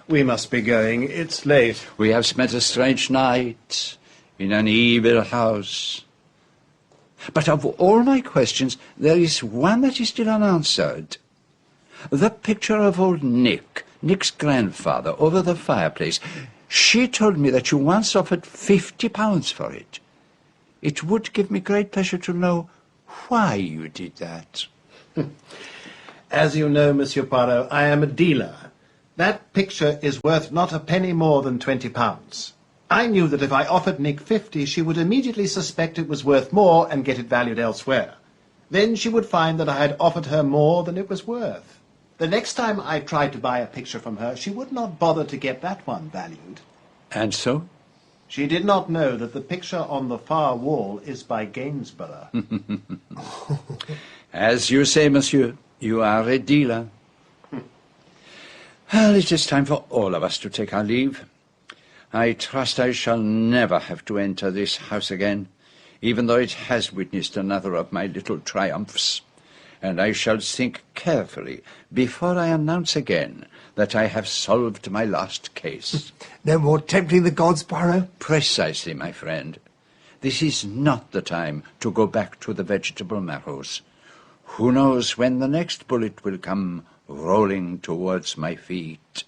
We must be going. It's late. We have spent a strange night in an evil house. But of all my questions, there is one that is still unanswered. The picture of old Nick's grandfather, over the fireplace. She told me that you once offered £50 for it. It would give me great pleasure to know why you did that. As you know, Monsieur Poirot, I am a dealer. That picture is worth not a penny more than £20. I knew that if I offered Nick 50, she would immediately suspect it was worth more and get it valued elsewhere. Then she would find that I had offered her more than it was worth. The next time I tried to buy a picture from her, she would not bother to get that one valued. And so? She did not know that the picture on the far wall is by Gainsborough. As you say, monsieur, you are a dealer. Well, it is time for all of us to take our leave. I trust I shall never have to enter this house again, even though it has witnessed another of my little triumphs. And I shall think carefully before I announce again that I have solved my last case. No more tempting the gods, Poirot? Precisely, my friend. This is not the time to go back to the vegetable marrows. Who knows when the next bullet will come rolling towards my feet?